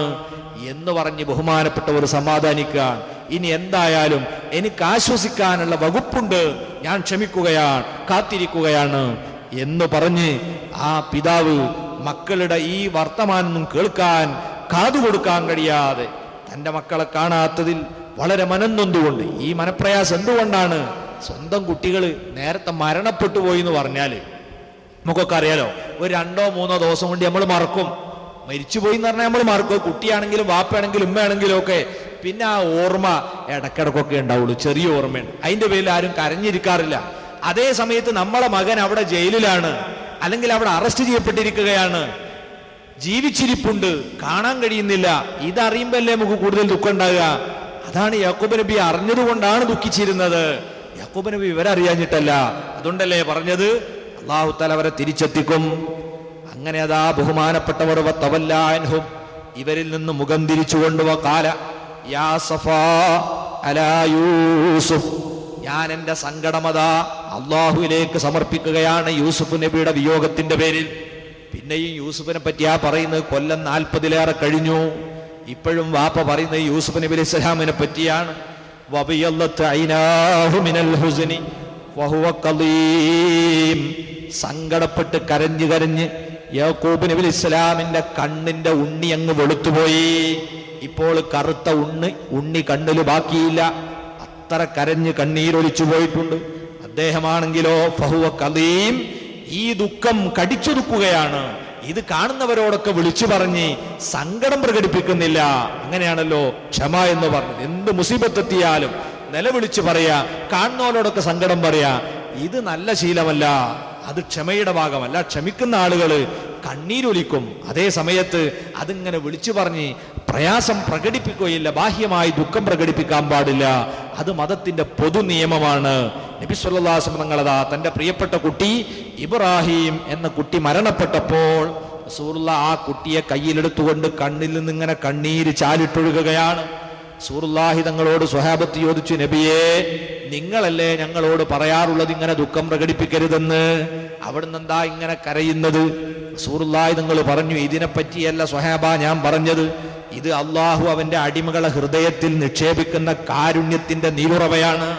എന്ന് പറഞ്ഞ് ബഹുമാനപ്പെട്ടവർ സമാധാനിക്കുകയാണ്. ഇനി എന്തായാലും എനിക്ക് ആശ്വസിക്കാനുള്ള വകുപ്പുണ്ട്, ഞാൻ ക്ഷമിക്കുകയാണ്, കാത്തിരിക്കുകയാണ് എന്ന് പറഞ്ഞ് ആ പിതാവ് മക്കളുടെ ഈ വർത്തമാനം കേൾക്കാൻ കാതുകൊടുക്കാൻ കഴിയാതെ തൻ്റെ മക്കളെ കാണാത്തതിൽ വളരെ മനംനൊന്തുകൊണ്ട്, ഈ മനപ്രയാസം എന്തുകൊണ്ടാണ്? സ്വന്തം കുട്ടികൾ നേരത്തെ മരണപ്പെട്ടു പോയി എന്ന് പറഞ്ഞാൽ നമുക്കൊക്കെ അറിയാലോ, ഒരു 2-3 ദിവസം കൊണ്ട് നമ്മൾ മറക്കും. മരിച്ചുപോയി എന്ന് പറഞ്ഞാൽ നമ്മൾ മറക്കും. കുട്ടിയാണെങ്കിലും വാപ്പയാണെങ്കിലും ഉമ്മയാണെങ്കിലും ഒക്കെ പിന്നെ ആ ഓർമ്മ ഇടക്കിടക്കൊക്കെ ഉണ്ടാവുള്ളൂ, ചെറിയ ഓർമ്മയാണ്. അതിൻ്റെ പേരിൽ ആരും കരഞ്ഞിരിക്കാറില്ല. അതേ സമയത്ത് നമ്മളെ മകൻ അവിടെ ജയിലിലാണ്, അല്ലെങ്കിൽ അവിടെ അറസ്റ്റ് ചെയ്യപ്പെട്ടിരിക്കുകയാണ്, ജീവിച്ചിരിപ്പുണ്ട്, കാണാൻ കഴിയുന്നില്ല. ഇതറിയുമ്പോ അല്ലേ നമുക്ക് കൂടുതൽ ദുഃഖം ഉണ്ടാകുക. അതാണ് യാക്കൂബ് നബി അറിഞ്ഞതുകൊണ്ടാണ് ദുഃഖിച്ചിരുന്നത്. യാക്കൂബ് നബി ഇവരറിയാഞ്ഞിട്ടല്ല. അതുകൊണ്ടല്ലേ പറഞ്ഞത് അല്ലാഹു തആല അവരെ തിരിച്ചെത്തിക്കും. അങ്ങനെ അതാ ബഹുമാനപ്പെട്ടവർ വതവല്ലാൻഹും, ഇവരിൽ നിന്ന് മുഖം തിരിച്ചുകൊണ്ട് വഖാല യാ സഫാ അലാ യൂസുഫ്, ഞാൻ എൻ്റെ സങ്കടമതാ അള്ളാഹുവിലേക്ക് സമർപ്പിക്കുകയാണ് യൂസുഫ് നബിയുടെ വിയോഗത്തിന്റെ പേരിൽ. പിന്നെയും യൂസുഫിനെ പറ്റിയാ പറയുന്നത്, കൊല്ലം 40-ലേറെ കഴിഞ്ഞു. ഇപ്പോഴും വാപ്പ പറയുന്നത് യൂസുഫ് നബി അലൈഹി സ്വലാമിനെ പറ്റിയാണ്. വബിയല്ലത്ത് ഐനാഹു മിനൽ ഹുസ്നി വഹുവ ഖദീം, സങ്കടപ്പെട്ട് കരഞ്ഞ് കരഞ്ഞ് യാക്കൂബ് നബി അലൈഹി സ്വലാമിന്റെ കണ്ണിന്റെ ഉണ്ണി അങ്ങ് വെളുത്തുപോയി. ഇപ്പോൾ കറുത്ത ഉണ്ണി കണ്ണിൽ ബാക്കിയില്ല. അത്ര കരഞ്ഞ് കണ്ണീരൊലിച്ചു പോയിട്ടുണ്ട്. അദ്ദേഹമാണെങ്കിലോ ഫഹുവ ഖദീം, ഈ ദുഃഖം കടിച്ചൊതുക്കുകയാണ്. ഇത് കാണുന്നവരോടൊക്കെ വിളിച്ചു പറഞ്ഞ് സങ്കടം പ്രകടിപ്പിക്കുന്നില്ല. അങ്ങനെയാണല്ലോ ക്ഷമ എന്ന് പറഞ്ഞത്. എന്ത് മുസീബത്തെത്തിയാലും നിലവിളിച്ചു പറയാ, കാണുന്നവരോടൊക്കെ സങ്കടം പറയാ. ഇത് നല്ല ശീലമല്ല, അത് ക്ഷമയുടെ ഭാഗമല്ല. ക്ഷമിക്കുന്ന ആളുകൾ കണ്ണീരൊലിക്കും. അതേ സമയത്ത് അതിങ്ങനെ വിളിച്ചു പറഞ്ഞ് പ്രയാസം പ്രകടിപ്പിക്കുകയില്ല, ബാഹ്യമായി ദുഃഖം പ്രകടിപ്പിക്കാൻ പാടില്ല. അത് മതത്തിന്റെ പൊതു നിയമമാണ്. നബി സല്ലല്ലാഹു അലൈഹി വസല്ലം തങ്ങളതാ തന്റെ പ്രിയപ്പെട്ട കുട്ടി ഇബ്രാഹിം എന്ന കുട്ടി മരണപ്പെട്ടപ്പോൾ റസൂലുള്ളാഹി ആ കുട്ടിയെ കയ്യിലെടുത്തുകൊണ്ട് കണ്ണിൽ നിന്ന് ഇങ്ങനെ കണ്ണീര് ചാലിട്ടൊഴുകുകയാണ്. റസൂലുള്ളാഹി തങ്ങളോട് സ്വഹാബത്ത് ചോദിച്ചു, നബിയേ, നിങ്ങളല്ലേ ഞങ്ങളോട് പറയാറുള്ളത് ഇങ്ങനെ ദുഃഖം പ്രകടിപ്പിക്കരുതെന്ന്, അവിടുന്ന് എന്താ ഇങ്ങനെ കരയുന്നത്? റസൂലുള്ളാഹി തങ്ങൾ പറഞ്ഞു, ഇതിനെപ്പറ്റിയല്ല സ്വഹാബ ഞാൻ പറഞ്ഞത്, ഇത് അള്ളാഹു അവന്റെ അടിമകളെ ഹൃദയത്തിൽ നിക്ഷേപിക്കുന്ന കാരുണ്യത്തിന്റെ നീരുറവയാണ്.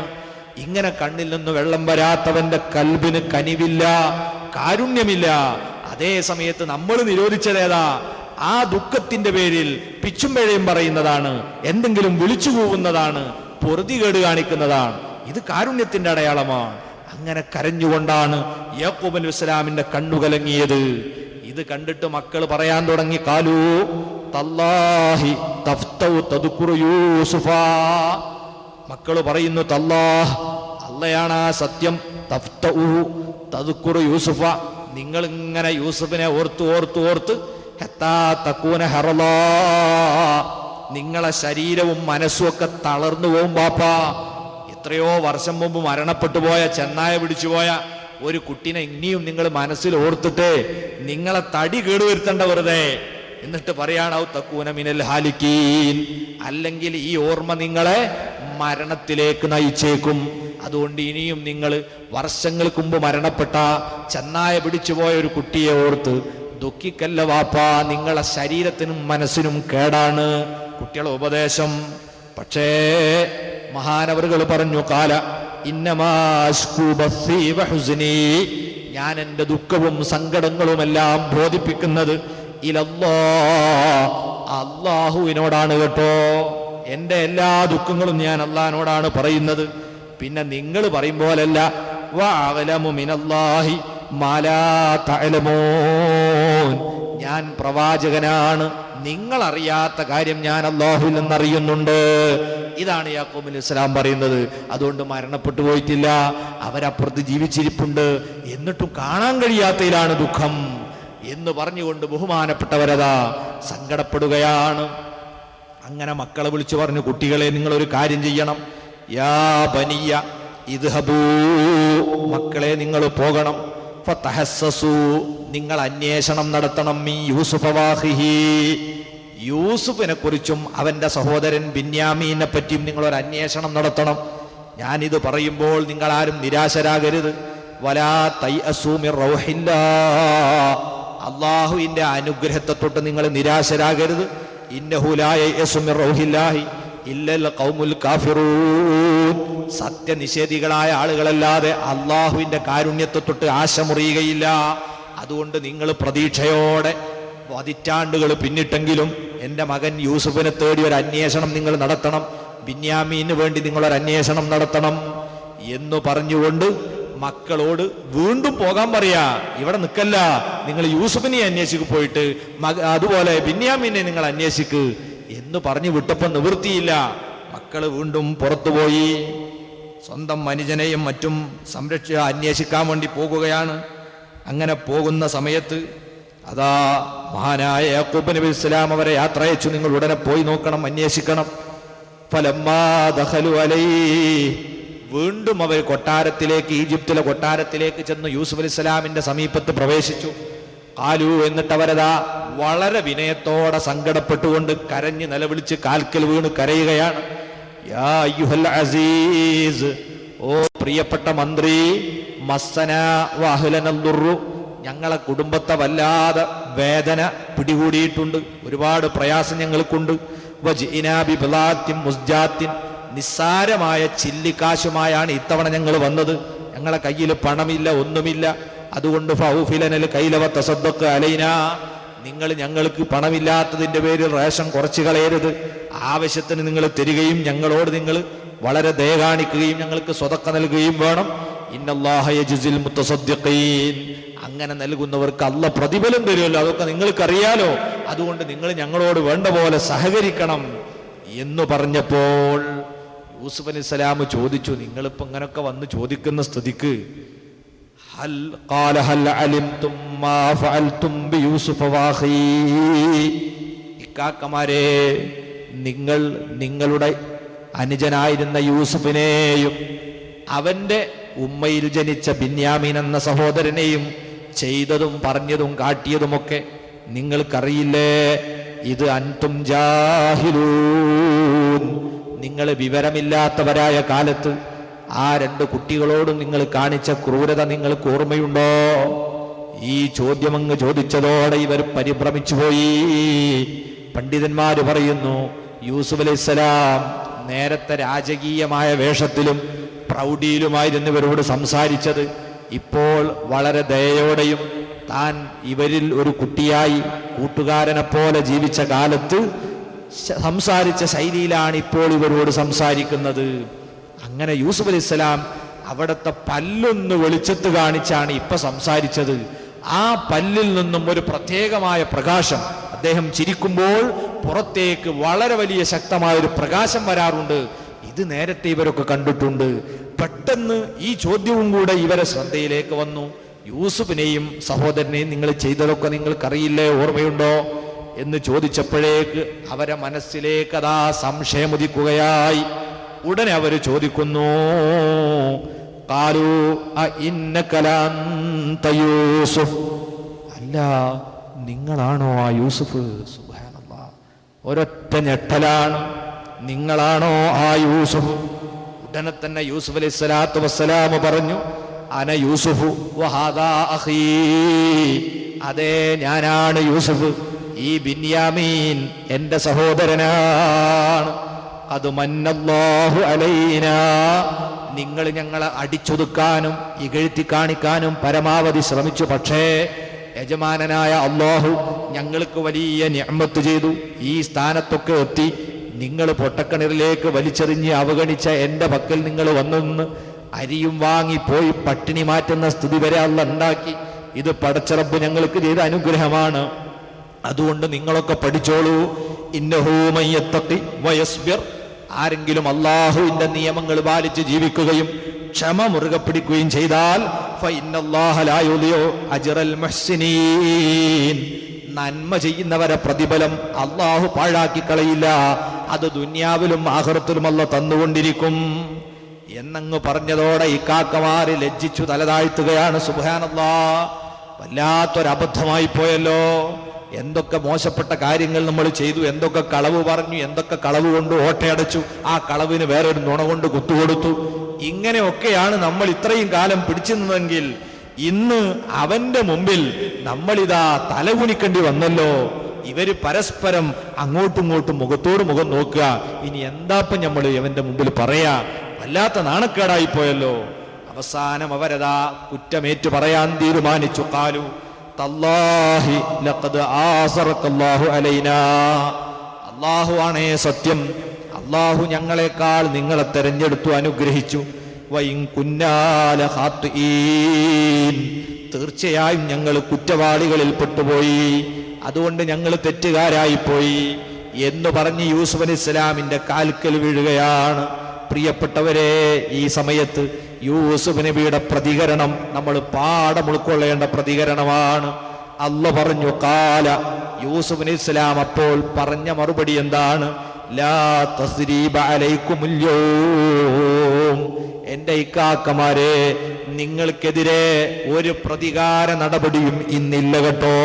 ഇങ്ങനെ കണ്ണിൽ നിന്ന് വെള്ളം വരാത്തവന്റെ കൽബിന് കനിവില്ല, കാരുണ്യമില്ല. അതേ സമയത്ത് നമ്മൾ നിരോധിച്ചതേതാ? ആ ദുഃഖത്തിന്റെ പേരിൽ പിച്ചും പിഴയും പറയുന്നതാണ്, എന്തെങ്കിലും വിളിച്ചു കൂവുന്നതാണ്, പൊറുതികേട് കാണിക്കുന്നതാണ്. ഇത് കാരുണ്യത്തിന്റെ അടയാളമാണ്. അങ്ങനെ കരഞ്ഞുകൊണ്ടാണ് യാക്കൂബ് അലൈഹി സ്വലാമിന്റെ കണ്ണുകലങ്ങിയത്. ഇത് കണ്ടിട്ട് മക്കൾ പറയാൻ തുടങ്ങി, കാലൂ തല്ലാഹി തഫ്തൗ തദ്കുറു യൂസുഫ. മക്കൾ പറയുന്നു, തല്ലാഹ്, അള്ളയാണ് ആ സത്യം, തഫ്തൗ തദ്കുറു യൂസുഫ, നിങ്ങൾ ഇങ്ങനെ യൂസുഫിനെ ഓർത്ത് ഓർത്ത് ഓർത്ത് ഹത്താ തകൂന ഹറലാ, നിങ്ങളെ ശരീരവും മനസ്സും ഒക്കെ തളർന്നു പോവും ബാപ്പാ. എത്രയോ വർഷം മുമ്പ് മരണപ്പെട്ടു പോയ, ചെന്നായ പിടിച്ചു പോയ ഒരു കുട്ടീനെ ഇനിയും നിങ്ങൾ മനസ്സിൽ ഓർത്തിട്ട് നിങ്ങളെ തടി കേടുവരുത്തേണ്ട വെറുതെ. എന്നിട്ട് പറയാണ് ഔ തകൂന മിനൽ ഹാലിക്കീൻ, അല്ലെങ്കിൽ ഈ ഓർമ്മ നിങ്ങളെ മരണത്തിലേക്ക് നയിച്ചേക്കും. അതുകൊണ്ട് ഇനിയും നിങ്ങൾ വർഷങ്ങൾക്ക് മുമ്പ് മരണപ്പെട്ട ചെന്നായ പിടിച്ചുപോയ ഒരു കുട്ടിയെ ഓർത്ത് ദുഃഖിക്കല്ല വാപ്പാ, നിങ്ങളെ ശരീരത്തിനും മനസ്സിനും കേടാണ്. കുട്ടികളെ ഉപദേശം. പക്ഷേ മഹാനവറുകൾ പറഞ്ഞു, കാല ഇന്നമാഷ്കൂ ബസ്സി വഹുസ്നി, ഞാൻ എൻ്റെ ദുഃഖവും സങ്കടങ്ങളുമെല്ലാം ബോധിപ്പിക്കുന്നത് ഇലല്ലാഹ്, അല്ലാഹുവിനോടാണ് കേട്ടോ. എൻ്റെ എല്ലാ ദുഃഖങ്ങളും ഞാൻ അല്ലാഹുവിനോടാണ് പറയുന്നത്. പിന്നെ നിങ്ങൾ പറയും പോലല്ല, വഅലമു മിനല്ലാഹി മാ ലാ തഅലമൂൻ, ഞാൻ പ്രവാചകനാണ്, നിങ്ങൾ അറിയാത്ത കാര്യം ഞാൻ അല്ലാഹുവിൽ നിന്നറിയുന്നുണ്ട്. ഇതാണ് യാക്കൂബ് അലൈഹി സ്വലാം പറയുന്നത്. അതുകൊണ്ട് മരണപ്പെട്ടു പോയിട്ടില്ല, അവരപ്പുറത്ത് ജീവിച്ചിരിപ്പുണ്ട്, എന്നിട്ടും കാണാൻ കഴിയാത്തതിലാണ് ദുഃഖം എന്ന് പറഞ്ഞുകൊണ്ട് ബഹുമാനപ്പെട്ടവരതാ സങ്കടപ്പെടുകയാണ്. അങ്ങനെ മക്കളെ വിളിച്ചു പറഞ്ഞു, കുട്ടികളെ നിങ്ങളൊരു കാര്യം ചെയ്യണം. യാ ബനിയ ഇദ്ഹബൂ, മക്കളെ നിങ്ങൾ പോകണം. ഫതഹസ്സസൂ, നിങ്ങൾ അന്വേഷണം നടത്തണം. മീ യൂസുഫ വാഹിഹി, യൂസുഫിനെ കുറിച്ചും അവന്റെ സഹോദരൻ ബിന്യാമീനെ പറ്റിയും നിങ്ങളൊരു അന്വേഷണം നടത്തണം. ഞാനിത് പറയുമ്പോൾ നിങ്ങളാരും നിരാശരാകരുത്. വലാ തൈഅസൂ മിർ റൗഹില്ലാഹ്, അള്ളാഹുവിന്റെ അനുഗ്രഹത്തെ തൊട്ട് നിങ്ങൾ നിരാശരാകരുത്. ഇന്നഹു ലാ യയഅസു മിർ റൗഹില്ലാഹി ഇല്ലൽ ഖൗമുൽ കാഫിറൂൻ, സത്യനിഷേധികളായ ആളുകളല്ലാതെ അള്ളാഹുവിന്റെ കാരുണ്യത്തെ തൊട്ട് ആശ മുറിയുകയില്ല. അതുകൊണ്ട് നിങ്ങൾ പ്രതീക്ഷയോടെ, പതിറ്റാണ്ടുകൾ പിന്നിട്ടെങ്കിലും എൻ്റെ മകൻ യൂസുഫിനെ തേടി ഒരു അന്വേഷണം നിങ്ങൾ നടത്തണം, ബിന്യാമീന് വേണ്ടി നിങ്ങളൊരു അന്വേഷണം നടത്തണം എന്ന് പറഞ്ഞുകൊണ്ട് മക്കളോട് വീണ്ടും പോകാൻ പറയാ. ഇവിടെ നിൽക്കല്ല, നിങ്ങൾ യൂസുഫിനെ അന്വേഷിക്ക് പോയിട്ട് അതുപോലെ ബിന്യാമീനെ നിങ്ങൾ അന്വേഷിക്ക് എന്ന് പറഞ്ഞു വിട്ടപ്പോൾ നിവൃത്തിയില്ല. മക്കള് വീണ്ടും പുറത്തുപോയി സ്വന്തം അനുജനെയും മറ്റും അന്വേഷിക്കാൻ വേണ്ടി പോകുകയാണ്. അങ്ങനെ പോകുന്ന സമയത്ത് അതാ മഹാനായ യാക്കൂബ് നബി ഇസ്ലാം അവരെ യാത്ര അയച്ചു, നിങ്ങൾ ഉടനെ പോയി നോക്കണം, അന്വേഷിക്കണം. ഫലമ്മാ ദഖലു അലൈഹി, വീണ്ടും അവർ കൊട്ടാരത്തിലേക്ക്, ഈജിപ്തിലെ കൊട്ടാരത്തിലേക്ക് ചെന്ന് യൂസുഫ് അലൈഹി സ്വലാമിന്റെ സമീപത്ത് പ്രവേശിച്ചു. കാലു, എന്നിട്ട് അവരതാ വളരെ വിനയത്തോടെ സങ്കടപ്പെട്ടുകൊണ്ട് കരഞ്ഞ് നിലവിളിച്ച് കാൽക്കൽ വീണ് കരയുകയാണ്. യാ അയ്യുഹൽ അസീസ്, ഓ പ്രിയപ്പെട്ട മന്ത്രി, മസ്സന വഅഹ്ലന ദുർറു, ഞങ്ങളെ കുടുംബത്തെ വല്ലാതെ വേദന പിടികൂടിയിട്ടുണ്ട്, ഒരുപാട് പ്രയാസം ഞങ്ങൾക്കുണ്ട്. വജിഇനാ ബിബിളാത്തിൻ മുസ്ജാത്തിൻ, നിസ്സാരമായ ചില്ലിക്കാശുമായാണ് ഇത്തവണ ഞങ്ങൾ വന്നത്. ഞങ്ങളെ കയ്യിൽ പണമില്ല, ഒന്നുമില്ല. അതുകൊണ്ട് ഫൗഫിലനൽ കൈലവ തസദ്ദഖ് അലൈനാ, നിങ്ങൾ ഞങ്ങൾക്ക് പണമില്ലാത്തതിൻ്റെ പേരിൽ റേഷൻ കുറച്ച് കളയരുത്. ആവശ്യത്തിന് നിങ്ങൾ തരികയും ഞങ്ങളോട് നിങ്ങൾ വളരെ ദയ കാണിക്കുകയും ഞങ്ങൾക്ക് സ്വതക്ക നൽകുകയും വേണം. ഇന്നല്ലാഹ യജ്സിൽ മുത്തസദ്ദിഖീൻ, അങ്ങനെ നൽകുന്നവർക്ക് അല്ലാഹ് പ്രതിഫലം തരുമല്ലോ, അതൊക്കെ നിങ്ങൾക്കറിയാലോ. അതുകൊണ്ട് നിങ്ങൾ ഞങ്ങളോട് വേണ്ട പോലെ സഹകരിക്കണം എന്ന് പറഞ്ഞപ്പോൾ യൂസുഫ് അലൈഹി സ്വലാം ചോദിച്ചു, നിങ്ങളിപ്പോ ഇങ്ങനൊക്കെ വന്ന് ചോദിക്കുന്ന സ്ഥിതിക്ക് ഹൽ ഖാല ഹൽ അലിംതും മാ ഫഅൽതും ബിയൂസുഫ വാഖി, ഇക്കാക്കമാരെ, നിങ്ങൾ നിങ്ങളുടെ അനുജനായിരുന്ന യൂസുഫിനെയും അവന്റെ ഉമ്മയിൽ ജനിച്ച ബിന്യാമീൻ എന്ന സഹോദരനെയും ചെയ്തതും പറഞ്ഞതും കാട്ടിയതുമൊക്കെ നിങ്ങൾക്കറിയില്ലേ? ഇത് അൻതും ജാഹിലൂൻ, നിങ്ങൾ വിവരമില്ലാത്തവരായ കാലത്ത് ആ രണ്ട് കുട്ടികളോടും നിങ്ങൾ കാണിച്ച ക്രൂരത നിങ്ങൾക്ക് ഓർമ്മയുണ്ടോ? ഈ ചോദ്യം അങ്ങ് ചോദിച്ചതോടെ ഇവർ പരിഭ്രമിച്ചു പോയി. പണ്ഡിതന്മാര് പറയുന്നു, യൂസുഫ് അലൈഹിസ്സലാം നേരത്തെ രാജകീയമായ വേഷത്തിലും പ്രൗഢിയിലുമായിരുന്നു ഇവരോട് സംസാരിച്ചത്. ഇപ്പോൾ വളരെ ദയയോടെയും താൻ ഇവരിൽ ഒരു കുട്ടിയായി കൂട്ടുകാരനെ പോലെ ജീവിച്ച കാലത്ത് സംസാരിച്ച ശൈലിയിലാണ് ഇപ്പോൾ ഇവരോട് സംസാരിക്കുന്നത്. അങ്ങനെ യൂസുഫ് അലൈഹിസ്സലാം അവിടുത്തെ പല്ലൊന്ന് വെളിച്ചത്ത് കാണിച്ചാണ് ഇപ്പൊ സംസാരിച്ചത്. ആ പല്ലിൽ നിന്നും ഒരു പ്രത്യേകമായ പ്രകാശം, അദ്ദേഹം ചിരിക്കുമ്പോൾ പുറത്തേക്ക് വളരെ വലിയ ശക്തമായ ഒരു പ്രകാശം വരാറുണ്ട്. ഇത് നേരത്തെ ഇവരൊക്കെ കണ്ടിട്ടുണ്ട്. പെട്ടെന്ന് ഈ ചോദ്യവും കൂടെ ഇവരെ ശ്രദ്ധയിലേക്ക് വന്നു. യൂസുഫിനെയും സഹോദരനെയും നിങ്ങൾ ചെയ്തതൊക്കെ നിങ്ങൾക്കറിയില്ലേ, ഓർമ്മയുണ്ടോ എന്ന് ചോദിച്ചപ്പോഴേക്ക് അവരെ മനസ്സിലേക്ക് അതാ സംശയമുദിക്കുകയായി. ഉടനെ അവര് ചോദിക്കുന്നു, ഖാലൂ അഇന്നക ലഅൻത യൂസുഫ്, അല്ല നിങ്ങളാണോ ആ യൂസുഫ്? സുബ്ഹാനല്ലാഹ്, ഒരൊറ്റ ഞെട്ടലാണ്, നിങ്ങളാണോ ആ യൂസുഫ്? ഉടനെ തന്നെ യൂസുഫ് അലൈഹി സ്വലാത്തു വസ്സലാം പറഞ്ഞു, അന യൂസുഫ് വഹാദാ അഖീ, അതെ ഞാനാണ് യൂസുഫ്, ഈ ബിന്യാമീൻ എന്റെ സഹോദരനാണ്. അത് മന്നല്ലാഹു അലൈനാ, നിങ്ങൾ ഞങ്ങളെ അടിച്ചൊതുക്കാനും ഇകഴ്ത്തി കാണിക്കാനും പരമാവധി ശ്രമിച്ചു. പക്ഷേ യജമാനനായ അല്ലാഹു ഞങ്ങൾക്ക് വലിയ നിഅമത്ത് ചെയ്തു. ഈ സ്ഥാനത്തൊക്കെ എത്തി നിങ്ങൾ പൊട്ടക്കിണറിലേക്ക് വലിച്ചെറിഞ്ഞ് അവഗണിച്ച എൻ്റെ പക്കൽ നിങ്ങൾ വന്നു അരിയും വാങ്ങി പോയി പട്ടിണി മാറ്റുന്ന സ്ഥിതി വരെ അല്ലാഹ് ഉണ്ടാക്കി. ഇത് പടച്ച റബ്ബ് ഞങ്ങൾക്ക് ചെയ്ത അനുഗ്രഹമാണ്. അതുകൊണ്ട് നിങ്ങളൊക്കെ പഠിച്ചോളൂ, ഇന്നഹു മൻ യത്തഖി വയസ്ബിർ, ആരെങ്കിലും അല്ലാഹുവിന്റെ നിയമങ്ങൾ പാലിച്ച് ജീവിക്കുകയും ക്ഷമ മുറുകെ പിടിക്കുകയും ചെയ്താൽ ഫഇന്നല്ലാഹ ലാ യുളിഉ അജ്റൽ മുഹ്സിനീൻ, നന്മ ചെയ്യുന്നവരെ പ്രതിഫലം അല്ലാഹു പാഴാക്കി കളയില്ല. അത് ദുനിയാവിലും ആഖിറത്തിലും അല്ലാഹ് തന്നുകൊണ്ടിരിക്കും എന്നങ്ങ് പറഞ്ഞതോടെ ഇക്കാക്കമാര് ലജ്ജിച്ചു തലതാഴ്ത്തുകയാണ്. സുബ്ഹാനല്ലാഹ്, വല്ലാത്തൊരബദ്ധമായി പോയല്ലോ. എന്തൊക്കെ മോശപ്പെട്ട കാര്യങ്ങൾ നമ്മൾ ചെയ്തു, എന്തൊക്കെ കളവ് പറഞ്ഞു, എന്തൊക്കെ കളവ് കൊണ്ട് ഓട്ടയടച്ചു, ആ കളവിന് വേറൊരു നുണ കൊണ്ട് കുത്തുകൊടുത്തു. ഇങ്ങനെയൊക്കെയാണ് നമ്മൾ ഇത്രയും കാലം പിടിച്ചു നിന്നെങ്കിൽ ഇന്ന് അവന്റെ മുമ്പിൽ നമ്മളിതാ തലകുനിക്കേണ്ടി വന്നല്ലോ. ഇവര് പരസ്പരം അങ്ങോട്ടും ഇങ്ങോട്ടും മുഖത്തോട് മുഖം നോക്കുക. ഇനി എന്താപ്പം നമ്മൾ ഇവന്റെ മുമ്പിൽ പറയാ? വല്ലാത്ത നാണക്കേടായി പോയല്ലോ. അവസാനം അവരതാ കുറ്റമേറ്റു പറയാൻ തീരുമാനിച്ചു. ഖാലു തല്ലാഹി ലഖദ് ആസറക്കല്ലാഹു അലൈനാ. അല്ലാഹു ആണേ സത്യം, അല്ലാഹു ഞങ്ങളെക്കാൾ നിങ്ങളെ തെരഞ്ഞെടുത്തു, അനുഗ്രഹിച്ചു. വഇൻ കുന്നാ ലഖാതിഈൻ, തീർച്ചയായും ഞങ്ങൾ കുറ്റവാളികളിൽ പെട്ടുപോയി, അതുകൊണ്ട് ഞങ്ങൾ തെറ്റുകാരായിപ്പോയി എന്ന് പറഞ്ഞ് യൂസുഫ് അലൈഹിസ്സലാമിന്റെ കാൽക്കൽ വീഴുകയാണ്. പ്രിയപ്പെട്ടവരെ, ഈ സമയത്ത് യൂസുഫ് നബിയുടെ പ്രതികരണം നമ്മൾ പാഠം ഉൾക്കൊള്ളേണ്ട പ്രതികരണമാണ്. അല്ലാഹു പറഞ്ഞു ഖാല, യൂസുഫ് അലൈഹിസ്സലാം അപ്പോൾ പറഞ്ഞ മറുപടി എന്താണ്? ലാ തസ്രീബ അലൈക്കുമുൽ യൗം, എന്റെ ഇക്കാക്കമാരെ, നിങ്ങൾക്കെതിരെ ഒരു പ്രതികാര നടപടിയും ഇന്നില്ല കേട്ടോ.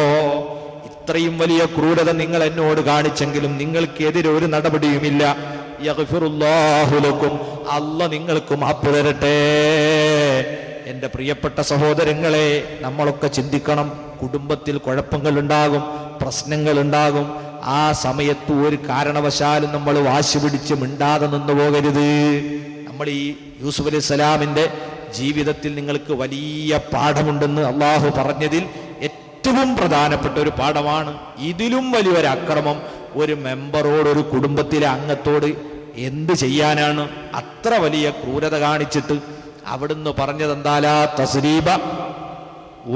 ഇത്രയും വലിയ ക്രൂരത നിങ്ങൾ എന്നോട് കാണിച്ചെങ്കിലും നിങ്ങൾക്കെതിരെ ഒരു നടപടിയുമില്ല. യഗ്ഫിറുല്ലാഹു ലക്കും, അല്ലാഹു നിങ്ങൾക്ക് മാപ്പ് തരട്ടെ. എൻ്റെ പ്രിയപ്പെട്ട സഹോദരങ്ങളെ, നമ്മളൊക്കെ ചിന്തിക്കണം. കുടുംബത്തിൽ കുഴപ്പങ്ങൾ ഉണ്ടാകും, പ്രശ്നങ്ങൾ ഉണ്ടാകും. ആ സമയത്ത് ഒരു കാരണവശാലും നമ്മൾ വാശി പിടിച്ച് മിണ്ടാതെ നിന്നു പോകരുത്. നമ്മൾ ഈ യൂസുഫ് അലൈഹിസ്സലാമിന്റെ ജീവിതത്തിൽ നിങ്ങൾക്ക് വലിയ പാഠമുണ്ടെന്ന് അള്ളാഹു പറഞ്ഞതിൽ ഏറ്റവും പ്രധാനപ്പെട്ട ഒരു പാഠമാണ്. ഇതിലും വലിയൊരു അക്രമം ഒരു മെമ്പറോട്, ഒരു കുടുംബത്തിലെ അംഗത്തോട് എന്ത് ചെയ്യാനാണ്? അത്ര വലിയ ക്രൂരത കാണിച്ചിട്ട് അവിടുന്ന് പറഞ്ഞതെന്താലാ തസ്രീബ,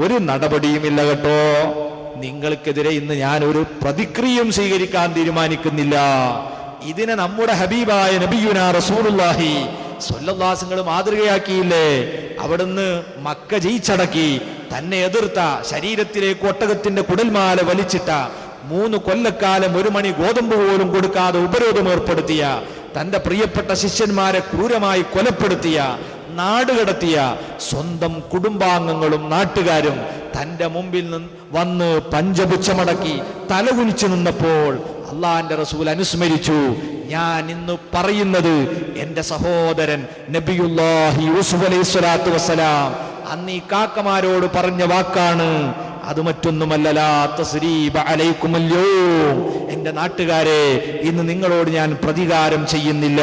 ഒരു നടപടിയുമില്ല കേട്ടോ. നിങ്ങൾക്കെതിരെ ഇന്ന് ഞാൻ ഒരു പ്രതിക്രിയയും സ്വീകരിക്കാൻ തീരുമാനിക്കുന്നില്ല. ഇതിനെ നമ്മുടെ ഹബീബായ നബിയുനാ റസൂലുള്ളാഹി സ്വല്ലല്ലാഹു അലൈഹി വസല്ലം മാതൃകയാക്കിയില്ലേ? അവിടുന്ന് മക്ക ജയിച്ചടക്കി, തന്നെ എതിർത്ത, ശരീരത്തിലേക്ക് ഒട്ടകത്തിന്റെ കുടൽമാല വലിച്ചിട്ട, 3 കൊല്ലക്കാലം 1 മണി ഗോതമ്പ് പോലും കൊടുക്കാതെ ഉപരോധം ഏർപ്പെടുത്തിയ, തന്റെ പ്രിയപ്പെട്ട ശിഷ്യന്മാരെ ക്രൂരമായി കൊലപ്പെടുത്തിയ, നാടുകടത്തിയ സ്വന്തം കുടുംബാംഗങ്ങളും നാട്ടുകാരും തന്റെ മുമ്പിൽ നിന്ന് വന്ന് പഞ്ചപുച്ഛമടക്കി തലകുനിച്ചു നിന്നപ്പോൾ അള്ളാന്റെ റസൂൽ അനുസ്മരിച്ചു, ഞാൻ ഇന്ന് പറയുന്നത് എൻ്റെ സഹോദരൻ നബിയുല്ലാഹി യൂസുഫ് അലൈഹിസ്സലാത്തു വസ്സലാം അന്ന് ഈ കാക്കമാരോട് പറഞ്ഞ വാക്കാണ്. അത് മറ്റൊന്നുമല്ല, ലാ തസ്രീബ അലൈക്കുമുൽ യൗം, എൻ്റെ നാട്ടുകാരെ, ഇന്ന് നിങ്ങളോട് ഞാൻ പ്രതികാരം ചെയ്യുന്നില്ല.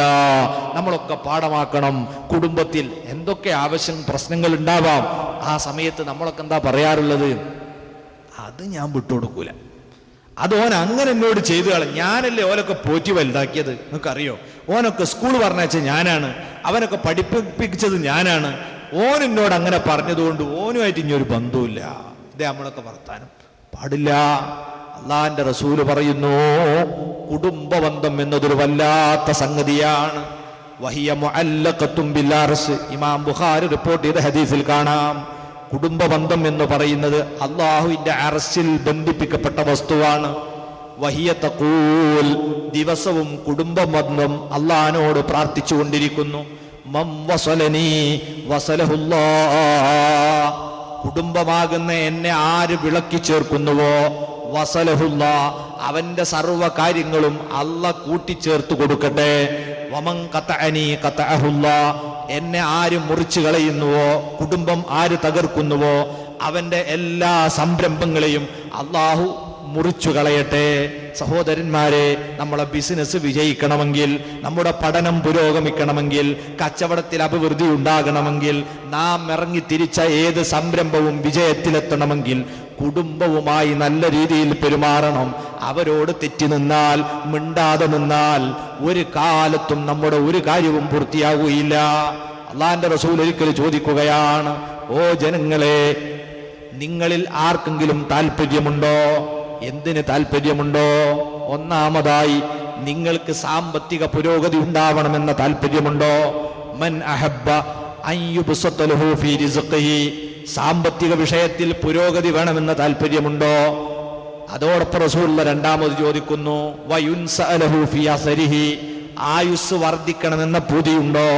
നമ്മളൊക്കെ പാഠമാക്കണം. കുടുംബത്തിൽ എന്തൊക്കെ ആവശ്യം പ്രശ്നങ്ങൾ ഉണ്ടാവാം, ആ സമയത്ത് നമ്മളൊക്കെ എന്താ പറയാറുള്ളത്? അത് ഞാൻ വിട്ടുകൊടുക്കൂല, അത് ഓൻ അങ്ങനെ എന്നോട് ചെയ്തു കളഞ്ഞ, ഞാനല്ലേ ഓനൊക്കെ പോറ്റി വലുതാക്കിയത്, നിങ്ങൾക്കറിയോ? ഓനൊക്കെ സ്കൂൾ പറഞ്ഞയച്ച ഞാനാണ്, അവനൊക്കെ പഠിപ്പിച്ചത് ഞാനാണ്, ഓൻ എന്നോട് അങ്ങനെ പറഞ്ഞതുകൊണ്ട് ഓനുമായിട്ട് ഇനി ഒരു ബന്ധവുമില്ല. ഇതേ നമ്മളൊക്കെ വർത്താനം പാടില്ല. അള്ളാന്റെ റസൂല് പറയുന്നു, കുടുംബബന്ധം എന്നതൊരു വല്ലാത്ത സംഗതിയാണ്. വഹിയ മുഅല്ലഖത്തും ബിൽ അർശ്, ഇമാം ബുഖാരി റിപ്പോർട്ട് ചെയ്ത ഹദീസിൽ കാണാം. കുടുംബബന്ധം എന്ന് പറയുന്നത് അള്ളാഹുവിന്റെ അർശിൽ ബന്ധിപ്പിക്കപ്പെട്ട വസ്തുവാണ്. വഹിയ തഖൂൽ, ദിവസവും കുടുംബബന്ധം അള്ളാഹിനോട് പ്രാർത്ഥിച്ചു കൊണ്ടിരിക്കുന്നു. മം വസലനി വസലഹുല്ലാഹ്, കുടുംബമാകുന്ന എന്നെ ആര് വിളക്കി ചേർക്കുന്നുവോ വസലഹുല്ലാഹ്, അവന്റെ സർവ്വ കാര്യങ്ങളും അള്ളാഹ് കൂട്ടിച്ചേർത്ത് കൊടുക്കട്ടെ. വമൻ ഖതഅനി ഖതഅഹുല്ലാഹ്, എന്നെ ആര് മുറിച്ചു കളയുന്നുവോ, കുടുംബം ആര് തകർക്കുന്നുവോ, അവന്റെ എല്ലാ സംരംഭങ്ങളെയും അള്ളാഹു മുറിച്ചു കളയട്ടെ. സഹോദരന്മാരെ, നമ്മളെ ബിസിനസ് വിജയിക്കണമെങ്കിൽ, നമ്മുടെ പഠനം പുരോഗമിക്കണമെങ്കിൽ, കച്ചവടത്തിൽ അഭിവൃദ്ധി ഉണ്ടാകണമെങ്കിൽ, നാം ഇറങ്ങി തിരിച്ച ഏത് സംരംഭവും വിജയത്തിലെത്തണമെങ്കിൽ കുടുംബവുമായി നല്ല രീതിയിൽ പെരുമാറണം. അവരോട് തെറ്റി നിന്നാൽ, മിണ്ടാതെ നിന്നാൽ ഒരു കാലത്തും നമ്മുടെ ഒരു കാര്യവും പൂർത്തിയാകുകയില്ല. അള്ളാന്റെ റസൂൽ ഒരിക്കൽ ചോദിക്കുകയാണ്, ഓ ജനങ്ങളെ, നിങ്ങളിൽ ആർക്കെങ്കിലും താല്പര്യമുണ്ടോ? എന്തിന് താല്പര്യമുണ്ടോ? ഒന്നാമതായി, നിങ്ങൾക്ക് സാമ്പത്തിക പുരോഗതി ഉണ്ടാവണമെന്ന താല്പര്യമുണ്ടോ? മൻ അഹബ്ബ അൻ യുബ്സത ലഹു ഫീ റിസ്ഖിഹി, സാമ്പത്തിക വിഷയത്തിൽ പുരോഗതി വേണമെന്ന താല്പര്യമുണ്ടോ? അതോടൊപ്പം റസൂലുള്ളാഹി രണ്ടാമത് ചോദിക്കുന്നു, വയുൻസഅലഹു ഫീ അസരിഹി, ആയുസ് വർദ്ധിക്കണമെന്ന പൂതിയുണ്ടോ?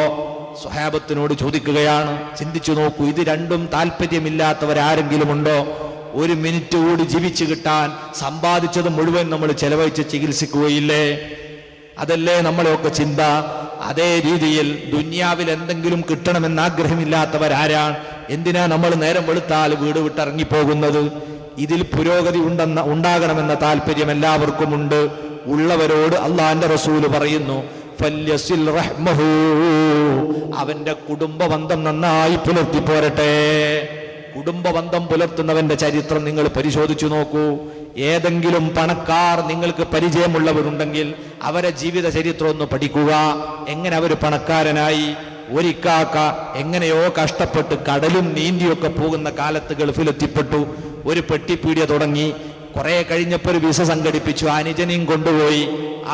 സ്വഹാബത്തിനോട് ചോദിക്കുകയാണ്. ചിന്തിച്ചു നോക്കൂ, ഇത് രണ്ടും താല്പര്യമില്ലാത്തവരാരെങ്കിലും ഉണ്ടോ? ഒരു മിനിറ്റ് കൂടി ജീവിച്ചു കിട്ടാൻ സമ്പാദിച്ചത് മുഴുവൻ നമ്മൾ ചെലവഴിച്ച് ചികിത്സിക്കുകയില്ലേ? അതല്ലേ നമ്മളെയൊക്കെ ചിന്ത. അതേ രീതിയിൽ ദുന്യാവിൽ എന്തെങ്കിലും കിട്ടണമെന്ന് ആഗ്രഹമില്ലാത്തവരാരാണ്? എന്തിനാ നമ്മൾ നേരം വെളുത്താൽ വീട് വിട്ടിറങ്ങിപ്പോകുന്നത്? ഇതിൽ പുരോഗതി ഉണ്ടാകണമെന്ന താല്പര്യം എല്ലാവർക്കും ഉണ്ട്. ഉള്ളവരോട് അള്ളാന്റെ റസൂല് പറയുന്നു, ഫല്യസിൽ റഹ്മഹു, അവന്റെ കുടുംബബന്ധം നന്നായി പുലർത്തി പോരട്ടെ. കുടുംബബന്ധം പുലർത്തുന്നവന്റെ ചരിത്രം നിങ്ങൾ പരിശോധിച്ചു നോക്കൂ. ഏതെങ്കിലും പണക്കാർ നിങ്ങൾക്ക് പരിചയമുള്ളവരുണ്ടെങ്കിൽ അവരെ ജീവിത ചരിത്രം ഒന്ന് പഠിക്കുക. എങ്ങനെ അവർ പണക്കാരനായി? ഒരിക്കാക്ക എങ്ങനെയോ കഷ്ടപ്പെട്ട് കടലും നീന്തിയൊക്കെ പോകുന്ന കാലത്ത് ഗൾഫിലെത്തിപ്പെട്ടു. ഒരു പെട്ടിപ്പീടിയ തുടങ്ങി. കുറെ കഴിഞ്ഞപ്പോൾ ഒരു വിസ സംഘടിപ്പിച്ചു. അനുജനെയും കൊണ്ടുപോയി.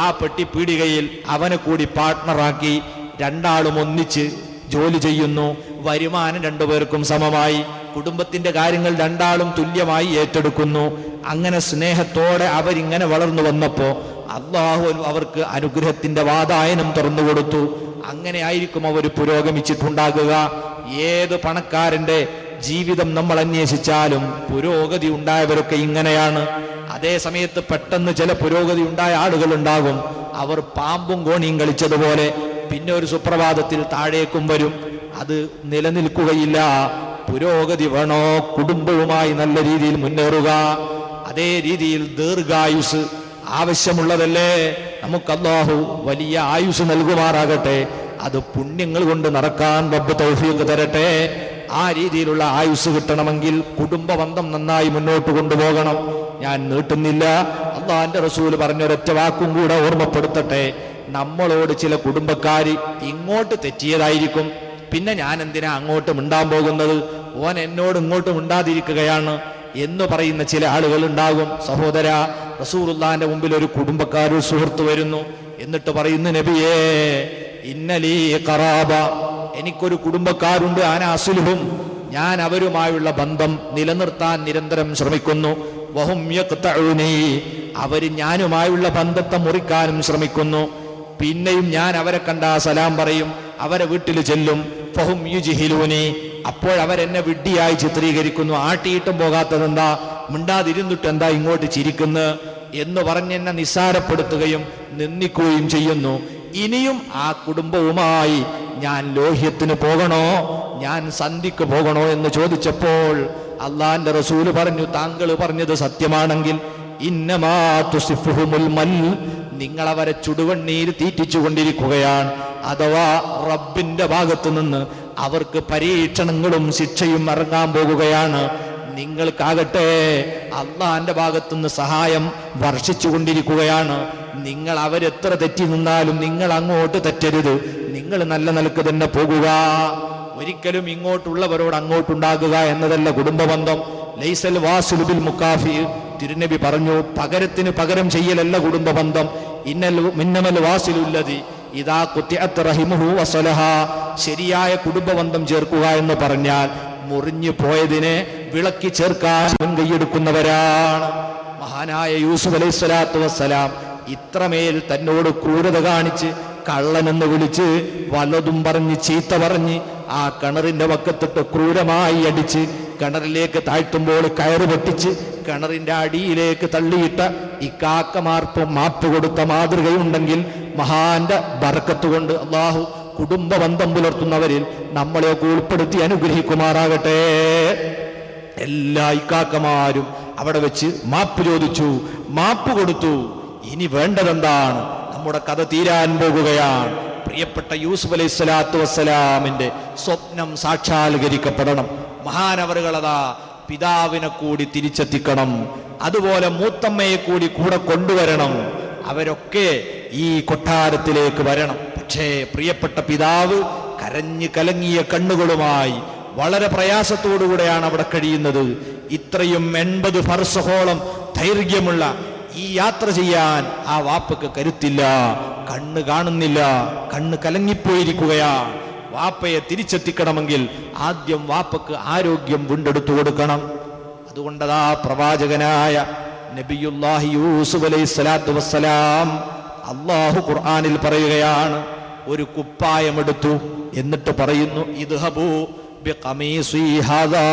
ആ പെട്ടിപ്പീടികയിൽ അവനെ കൂടി പാർട്ട്ണറാക്കി. രണ്ടാളും ഒന്നിച്ച് ജോലി ചെയ്യുന്നു. വരുമാനം രണ്ടുപേർക്കും സമമായി. കുടുംബത്തിന്റെ കാര്യങ്ങൾ രണ്ടാളും തുല്യമായി ഏറ്റെടുക്കുന്നു. അങ്ങനെ സ്നേഹത്തോടെ അവരിങ്ങനെ വളർന്നു വന്നപ്പോ അള്ളാഹു അവർക്ക് അനുഗ്രഹത്തിന്റെ വാതായനം തുറന്നു കൊടുത്തു. അങ്ങനെ ആയിരിക്കും അവർ പുരോഗമിച്ചിട്ടുണ്ടാകുക. ഏത് പണക്കാരന്റെ ജീവിതം നമ്മൾ അന്വേഷിച്ചാലും പുരോഗതി ഉണ്ടായവരൊക്കെ ഇങ്ങനെയാണ്. അതേ സമയത്ത് പെട്ടെന്ന് ചില പുരോഗതി ഉണ്ടായ ആളുകൾ ഉണ്ടാകും. അവർ പാമ്പും കോണിയും കളിച്ചതുപോലെ പിന്നെ ഒരു സുപ്രഭാതത്തിൽ താഴേക്കും വരും. അത് നിലനിൽക്കുകയില്ല. പുരോഗതി വേണോ? കുടുംബവുമായി നല്ല രീതിയിൽ മുന്നേറുക. അതേ രീതിയിൽ ദീർഘായുസ് ആവശ്യമുള്ളതല്ലേ? നമുക്ക് അല്ലാഹു വലിയ ആയുസ് നൽകുമാറാകട്ടെ. അത് പുണ്യങ്ങൾ കൊണ്ട് നടക്കാൻ റബ്ബ് തൗഫീഖ് തരട്ടെ. ആ രീതിയിലുള്ള ആയുസ് കിട്ടണമെങ്കിൽ കുടുംബബന്ധം നന്നായി മുന്നോട്ട് കൊണ്ടുപോകണം. ഞാൻ നീട്ടുന്നില്ല. അള്ളാന്റെ റസൂൽ പറഞ്ഞൊരൊറ്റ വാക്കും കൂടെ ഓർമ്മപ്പെടുത്തട്ടെ. നമ്മളോട് ചില കുടുംബക്കാര് ഇങ്ങോട്ട് തെറ്റിയതായിരിക്കും. പിന്നെ ഞാൻ എന്തിനാ അങ്ങോട്ട് മിണ്ടാൻ പോകുന്നത്? ഓൻ എന്നോട് ഇങ്ങോട്ട് മിണ്ടാതിരിക്കുകയാണ് എന്ന് പറയുന്ന ചില ആളുകൾ ഉണ്ടാകും. സഹോദര, റസൂലുള്ളാന്റെ മുമ്പിൽ ഒരു കുടുംബക്കാർ സുഹൃത്ത് വരുന്നു. എന്നിട്ട് പറയുന്നു, നബിയേ ഇന്നലീ ഖറാബ, എനിക്കൊരു കുടുംബക്കാരുണ്ട്. ആന അസുലുഹും, ഞാൻ അവരുമായുള്ള ബന്ധം നിലനിർത്താൻ നിരന്തരം ശ്രമിക്കുന്നു. വഹും യഖ്തഊനി, അവർ ഞാനുമായുള്ള ബന്ധത്തെ മുറിക്കാനും ശ്രമിക്കുന്നു. പിന്നെയും ഞാൻ അവരെ കണ്ടാ സലാം പറയും, അവരെ വീട്ടിൽ ചെല്ലും. ഫഹും യുജ്ഹിലൂനി, അപ്പോഴവരെന്നെ വിഡ്ഢിയായി ചിത്രീകരിക്കുന്നു. ആട്ടിയിട്ടും പോകാത്തതെന്താ, മിണ്ടാതിരുന്നിട്ട് എന്താ ഇങ്ങോട്ട് ചിരിക്കുന്നു എന്ന് പറഞ്ഞ് എന്നെ നിസ്സാരപ്പെടുത്തുകയും നിന്ദിക്കുകയും ചെയ്യുന്നു. ഇനിയും ആ കുടുംബവുമായി ഞാൻ ലോഹ്യത്തിന് പോകണോ, ഞാൻ സന്ധിക്ക് പോകണോ എന്ന് ചോദിച്ചപ്പോൾ അള്ളാന്റെ റസൂല് പറഞ്ഞു, താങ്കൾ പറഞ്ഞത് സത്യമാണെങ്കിൽ ഇന്നമാ തുസിഫുഹുമുൽ മൽ, നിങ്ങളവരെ ചുടുവണ്ണീര് തീറ്റിച്ചു കൊണ്ടിരിക്കുകയാണ്. അഥവാ റബ്ബിന്റെ ഭാഗത്തു നിന്ന് അവർക്ക് പരീക്ഷണങ്ങളും ശിക്ഷയും ഇറങ്ങാൻ പോകുകയാണ്. നിങ്ങൾക്കാകട്ടെ അള്ളാന്റെ ഭാഗത്തുനിന്ന് സഹായം വർഷിച്ചു കൊണ്ടിരിക്കുകയാണ്. നിങ്ങൾ അവരെത്ര തെറ്റി നിന്നാലും നിങ്ങൾ അങ്ങോട്ട് തെറ്റരുത്. നിങ്ങൾ നല്ല നിലക്ക് തന്നെ പോകുക. ഒരിക്കലും ഇങ്ങോട്ടുള്ളവരോട് അങ്ങോട്ടുണ്ടാകുക എന്നതല്ല കുടുംബബന്ധം. ലൈസൽ വാസിലു ബിൽ മുക്കാഫി, തിരുനബി പറഞ്ഞു, പകരത്തിന് പകരം ചെയ്യലല്ല കുടുംബബന്ധം. മിന്നമൽ വാസിലുല്ലതി ഇദാ ഖുതിഅത് റഹിമുഹു വസലഹ, ശരിയായ കുടുംബബന്ധം ചേർക്കുക എന്ന് പറഞ്ഞാൽ മുറിഞ്ഞു പോയതിനെ വിളക്കി ചേർക്കാൻ മുൻകൈയെടുക്കുന്നവരാണ്. മഹാനായ യൂസുഫ് അലൈഹിസ്സലാത്തു വസ്സലാം ഇത്രമേൽ തന്നോട് ക്രൂരത കാണിച്ച് കള്ളനെന്ന് വിളിച്ച് വല്ലതും പറഞ്ഞ് ചീത്ത പറഞ്ഞ് ആ കിണറിന്റെ വക്കത്തിട്ട് ക്രൂരമായി അടിച്ച് കിണറിലേക്ക് താഴ്ത്തുമ്പോൾ കയറ് പൊട്ടിച്ച് കിണറിന്റെ അടിയിലേക്ക് തള്ളിയിട്ട ഇക്കാക്കമാർപ്പ് മാപ്പ് കൊടുത്ത മാതൃകയുണ്ടെങ്കിൽ മഹാന്റെ ബർക്കത്ത് കൊണ്ട് അല്ലാഹു കുടുംബബന്ധം പുലർത്തുന്നവരിൽ നമ്മളെയൊക്കെ ഉൾപ്പെടുത്തി അനുഗ്രഹിക്കുമാറാകട്ടെ. എല്ലാ ഇക്കാക്കമാരും അവിടെ വെച്ച് മാപ്പ് ചോദിച്ചു, മാപ്പ് കൊടുത്തു. ഇനി വേണ്ടതെന്താണ്? നമ്മുടെ കഥ തീരാൻ പോകുകയാണ്. പ്രിയപ്പെട്ട യൂസുഫ് അലൈഹിസ്സലാത്തു വസ്സലാമിന്റെ സ്വപ്നം സാക്ഷാത്കരിക്കപ്പെടണം. മഹാനവറുകളതാ പിതാവിനെ കൂടി തിരിച്ചെത്തിക്കണം. അതുപോലെ മൂത്തമ്മയെ കൂടി കൂടെ കൊണ്ടുവരണം. അവരൊക്കെ ഈ കൊട്ടാരത്തിലേക്ക് വരണം. പക്ഷേ പ്രിയപ്പെട്ട പിതാവ് കരഞ്ഞു കലങ്ങിയ കണ്ണുകളുമായി വളരെ പ്രയാസത്തോടുകൂടെയാണ് അവിടെ കഴിയുന്നത്. ഇത്രയും 80 ഫർസഹോളം ദൈർഘ്യമുള്ള ഈ യാത്ര ചെയ്യാൻ ആ വാപ്പക്ക് കരുത്തില്ല. കണ്ണ് കാണുന്നില്ല, കണ്ണ് കലങ്ങിപ്പോയിരിക്കുകയാണ്. വാപ്പയെ തിരിച്ചെത്തിക്കണമെങ്കിൽ ആദ്യം വാപ്പക്ക് ആരോഗ്യം വീണ്ടെടുത്തു കൊടുക്കണം. അതുകൊണ്ടതാ പ്രവാചകനായ നബിയുല്ലാഹി യൂസുഫ് അലൈഹിസ്സലാത്തു വസ്സലാം അല്ലാഹു ഖുർആനിൽ പറയുകയാണ്, ഒരു കുപ്പായമെടുത്തു. എന്നിട്ട് പറയുന്നു, ഇദ്ഹബൂ ബിഖമീസി ഹാദാ,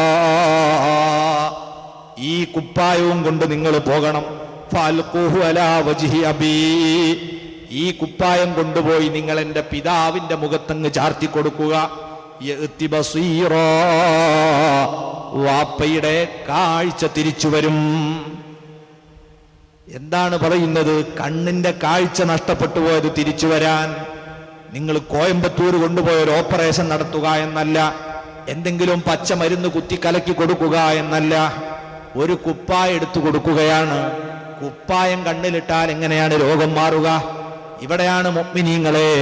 ഈ കുപ്പായവും കൊണ്ട് നിങ്ങൾ പോകണം. ഫൽഖുഹു അലാ വജ്ഹി അബീ, ഈ കുപ്പായം കൊണ്ടുപോയി നിങ്ങൾ എൻ്റെ പിതാവിന്റെ മുഖത്തങ്ങ് ചാർത്തി കൊടുക്കുക. യഅ്തി ബസീറാ, വാപ്പയുടെ കാഴ്ച തിരിച്ചു വരും. എന്താണ് പറയുന്നത്? കണ്ണിന്റെ കാഴ്ച നഷ്ടപ്പെട്ടു പോയത് തിരിച്ചു വരാൻ. നിങ്ങൾ കോയമ്പത്തൂർ കൊണ്ടുപോയ ഒരു ഓപ്പറേഷൻ നടത്തുക എന്നല്ല, എന്തെങ്കിലും പച്ച മരുന്ന് കുത്തിക്കലക്കി കൊടുക്കുക എന്നല്ല, ഒരു കുപ്പായം എടുത്തു കൊടുക്കുകയാണ്. കുപ്പായം കണ്ണിലിട്ടാൽ എങ്ങനെയാണ് രോഗം മാറുക? ഇവിടെയാണ് മുഅ്മിനീങ്ങളെ,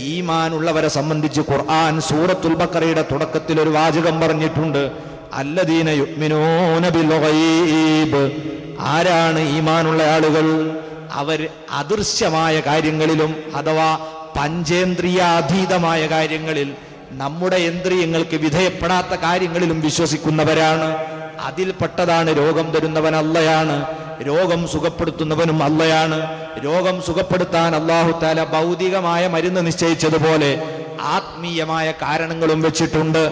ഈമാനുള്ളവരെ സംബന്ധിച്ച് ഖുർആൻ സൂറത്തുൽ ബഖറയുടെ തുടക്കത്തിൽ ഒരു വാചകം പറഞ്ഞിട്ടുണ്ട്. അല്ലദീന യുഅ്മിനൂന ബിൽ ഗൈബ്. ആരാണ് ഈമാനുള്ള ആളുകൾ? അവർ അദൃശ്യമായ കാര്യങ്ങളിലും അഥവാ പഞ്ചേന്ദ്രിയാതീതമായ കാര്യങ്ങളിൽ, നമ്മുടെ ഇന്ദ്രിയങ്ങൾക്ക് വിധേയപ്പെടാത്ത കാര്യങ്ങളിലും വിശ്വസിക്കുന്നവരാണ്. അതിൽപ്പെട്ടതാണ് രോഗം തരുന്നവൻ അള്ളയാണ്, രോഗം സുഖപ്പെടുത്തുന്നവനും അള്ളയാണ്. രോഗം സുഖപ്പെടുത്താൻ അല്ലാഹു തആല ഭൗതികമായ മരുന്ന് നിശ്ചയിച്ചതുപോലെ ആത്മീയമായ കാരണങ്ങളും വെച്ചിട്ടുണ്ട്.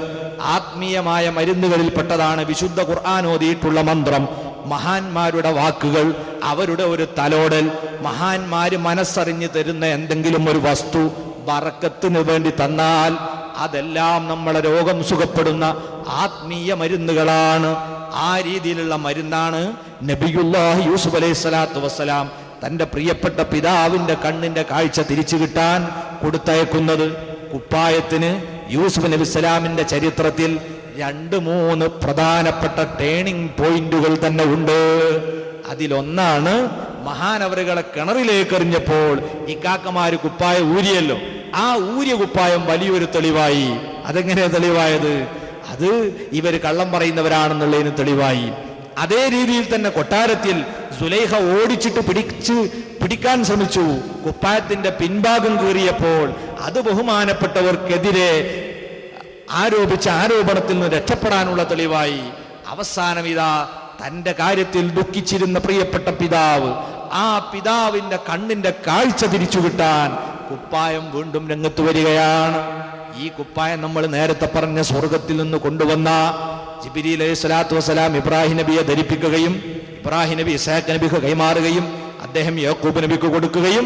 ആത്മീയമായ മരുന്നുകളിൽപ്പെട്ടതാണ് വിശുദ്ധ ഖുർആൻ ഓതിയിട്ടുള്ള മന്ത്രം, മഹാന്മാരുടെ വാക്കുകൾ, അവരുടെ ഒരു തലോടൽ, മഹാന്മാര് മനസ്സറിഞ്ഞ് തരുന്ന എന്തെങ്കിലും ഒരു വസ്തു ബറക്കത്തിന് വേണ്ടി തന്നാൽ അതെല്ലാം നമ്മളെ രോഗം സുഖപ്പെടുന്ന ആത്മീയ മരുന്നുകളാണ്. ആ രീതിയിലുള്ള മരുന്നാണ് നബിയുല്ലാഹി യൂസുഫ് അലൈഹി സ്വലാത്തു വസ്സലാം തൻ്റെ പ്രിയപ്പെട്ട പിതാവിൻ്റെ കണ്ണിൻ്റെ കാഴ്ച തിരിച്ചു കിട്ടാൻ കൊടുത്തയക്കുന്നത്. കുപ്പായത്തിന് യൂസുഫ് നബി സ്വലാമിൻ്റെ ചരിത്രത്തിൽ 2-3 പ്രധാനപ്പെട്ട ടേണിംഗ് പോയിന്റുകൾ തന്നെ ഉണ്ട്. അതിലൊന്നാണ് മഹാനവറുകളെ കിണറിലേക്ക് എറിഞ്ഞപ്പോൾ ഇക്കാക്കമാര് കുപ്പായം ഊരിയല്ലോ, ആ ഊരിയ കുപ്പായം വലിയൊരു തെളിവായി. അതെങ്ങനെയാ തെളിവായത്? അത് ഇവർ കള്ളം പറയുന്നവരാണെന്നുള്ളതിന് തെളിവായി. അതേ രീതിയിൽ തന്നെ കൊട്ടാരത്തിൽ സുലൈഖ ഓടിച്ചിട്ട് പിടിക്കാൻ ശ്രമിച്ചു. കുപ്പായത്തിന്റെ പിൻഭാഗം കീറിയപ്പോൾ അത് ബഹുമാനപ്പെട്ടവർക്കെതിരെ ആരോപിച്ച ആരോപണത്തിൽ നിന്ന് രക്ഷപ്പെടാനുള്ള തെളിവായി. അവസാനം ഇതാ തന്റെ കാര്യത്തിൽ ദുഃഖിച്ചിരുന്ന പ്രിയപ്പെട്ട പിതാവ്, ആ പിതാവിന്റെ കണ്ണിന്റെ കാഴ്ച തിരിച്ചു കിട്ടാൻ കുപ്പായം വീണ്ടും രംഗത്ത് വരികയാണ്. ഈ കുപ്പായം നമ്മൾ നേരത്തെ പറഞ്ഞ സ്വർഗത്തിൽ നിന്ന് കൊണ്ടുവന്ന ജിബ്രീൽ അലൈഹി സ്വലാത്തു വസ്സലാം ഇബ്രാഹിം നബിയെ ധരിപ്പിക്കുകയും ഇബ്രാഹിം നബി ഇസ്ഹാഖ് നബിക്ക് കൈമാറുകയും അദ്ദേഹം യാക്കൂബ് നബിക്ക് കൊടുക്കുകയും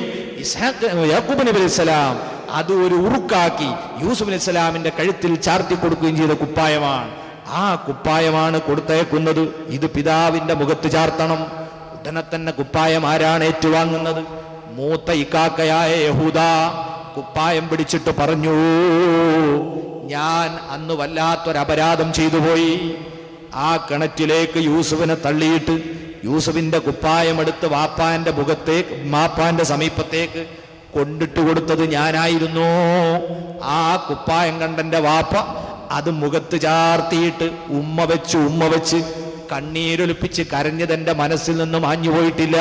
യാക്കൂബ് നബി അലൈഹി സ്വലാം അത് ഒരു ഉറുക്കാക്കി യൂസുഫ് അലൈഹി സ്വലാമിന്റെ കഴുത്തിൽ ചാർത്തി കൊടുക്കുകയും ചെയ്ത കുപ്പായമാണ്. ആ കുപ്പായമാണ് കൊടുത്തയക്കുന്നത്. ഇത് പിതാവിന്റെ മുഖത്ത് ചാർത്തണം. ഉടനെ തന്നെ കുപ്പായം ആരാണ് ഏറ്റുവാങ്ങുന്നത്? മൂത്ത ഇക്കാക്കയായ യഹൂദ കുപ്പായം പിടിച്ചിട്ട് പറഞ്ഞു, ഞാൻ അന്ന് വല്ലാത്തൊരപരാധം ചെയ്തു പോയി. ആ കിണറ്റിലേക്ക് യൂസുഫിനെ തള്ളിയിട്ട് യൂസുഫിന്റെ കുപ്പായം എടുത്ത് വാപ്പാന്റെ മുഖത്തേക്ക് മാപ്പാന്റെ സമീപത്തേക്ക് കൊണ്ടിട്ട് കൊടുത്തത് ഞാനായിരുന്നു. ആ കുപ്പായം കണ്ടെന്റെ വാപ്പ അത് മുഖത്ത് ചാർത്തിയിട്ട് ഉമ്മ വെച്ച് കണ്ണീരൊലിപ്പിച്ച് കരഞ്ഞതെന്റെ മനസ്സിൽ നിന്നും മാഞ്ഞുപോയിട്ടില്ല.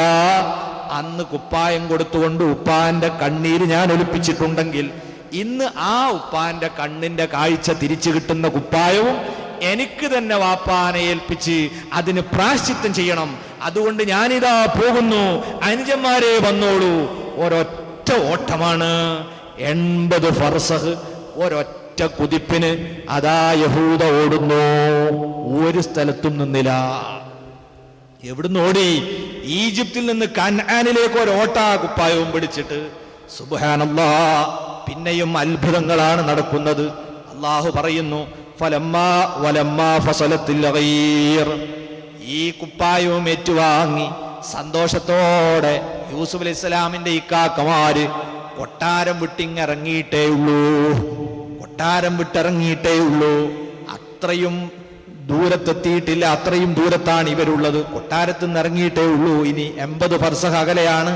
അന്ന് കുപ്പായം കൊടുത്തുകൊണ്ട് ഉപ്പാന്റെ കണ്ണീര് ഞാൻ ഒലിപ്പിച്ചിട്ടുണ്ടെങ്കിൽ ഇന്ന് ആ ഉപ്പാന്റെ കണ്ണിന്റെ കാഴ്ച തിരിച്ചു കിട്ടുന്ന കുപ്പായവും എനിക്ക് തന്നെ വാപ്പാനെ ഏൽപ്പിച്ച് അതിന് പ്രായശ്ചിത്തം ചെയ്യണം. അതുകൊണ്ട് ഞാനിതാ പോകുന്നു, അനുജന്മാരെ വന്നോളൂ. ഒരൊറ്റ ഓട്ടമാണ്, 80 ഫർസഖ്, ഒരൊറ്റ കുതിപ്പിന് അതാ യഹൂദ ഓടുന്നു. ഒരു സ്ഥലത്തും നിന്നില്ല. എവിടുന്ന് ഓടി? ഈജിപ്തിൽ നിന്ന് കൻആനിലേക്ക് ഒരോട്ട കുപ്പായവും പിടിച്ചിട്ട്. സുബ്ഹാനല്ലാഹ്, പിന്നെയും അത്ഭുതങ്ങളാണ് നടക്കുന്നത്. അള്ളാഹു പറയുന്നു, ഫലമ്മാ വലമ്മാ ഫസലത്തിൽ ഗൈർ. ഈ കുപ്പായവും ഏറ്റുവാങ്ങി സന്തോഷത്തോടെ യൂസുഫ് അലൈഹി സ്വലാമിന്റെ ഇക്കാക്കമാര് കൊട്ടാരം വിട്ടിറങ്ങിയിട്ടേ ഉള്ളൂ. അത്രയും ദൂരത്തെത്തിയിട്ടില്ല, അത്രയും ദൂരത്താണ് ഇവരുള്ളത്. കൊട്ടാരത്ത് നിന്ന് ഇറങ്ങിയിട്ടേ ഉള്ളൂ. ഇനി 80 ഫർസഖ് അകലെയാണ്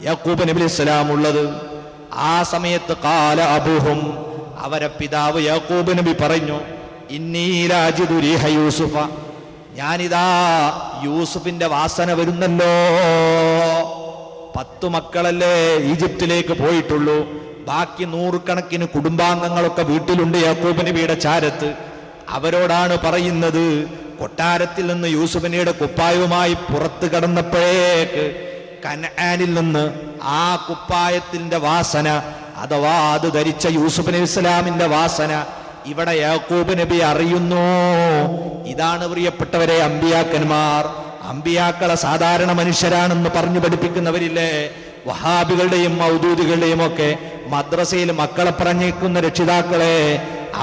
യാക്കൂബ് നബി അലൈഹി സ്വലാം ഉള്ളത്. ആ സമയത്ത് ഖാല അബൂഹും, അവരെ പിതാവ് യാക്കൂബ് നബി പറഞ്ഞു, ഇന്നീ ലാജിദു റീഹ യൂസുഫ, ഞാനിതാ യൂസുഫിന്റെ വാസന വരുന്നല്ലോ. 10 മക്കളല്ലേ ഈജിപ്തിലേക്ക് പോയിട്ടുള്ളൂ, ബാക്കി 100 കണക്കിന് കുടുംബാംഗങ്ങളൊക്കെ വീട്ടിലുണ്ട് യാക്കൂബ് നബിയുടെ ചാരത്ത്. അവരോടാണ് പറയുന്നത്, കൊട്ടാരത്തിൽ നിന്ന് യൂസുഫ് നബിയുടെ കുപ്പായവുമായി പുറത്തു കടന്നപ്പോഴേക്ക് കൻആനിൽ നിന്ന് ആ കുപ്പായത്തിന്റെ വാസന, അഥവാ അത് ധരിച്ച യൂസുഫ് നബി ഇസ്ലാമിന്റെ വാസന ഇവിടെ യാക്കൂബ് നബി അറിയുന്നു. ഇതാണ് പ്രിയപ്പെട്ടവരെ അമ്പിയാക്കന്മാർ. അമ്പിയാക്കളെ സാധാരണ മനുഷ്യരാണെന്ന് പറഞ്ഞു പഠിപ്പിക്കുന്നവരില്ലേ? വഹാബികളുടെയും മൗദൂദികളുടെയും ഒക്കെ മദ്രസയിൽ മക്കളെ പറഞ്ഞേക്കുന്ന രക്ഷിതാക്കളെ,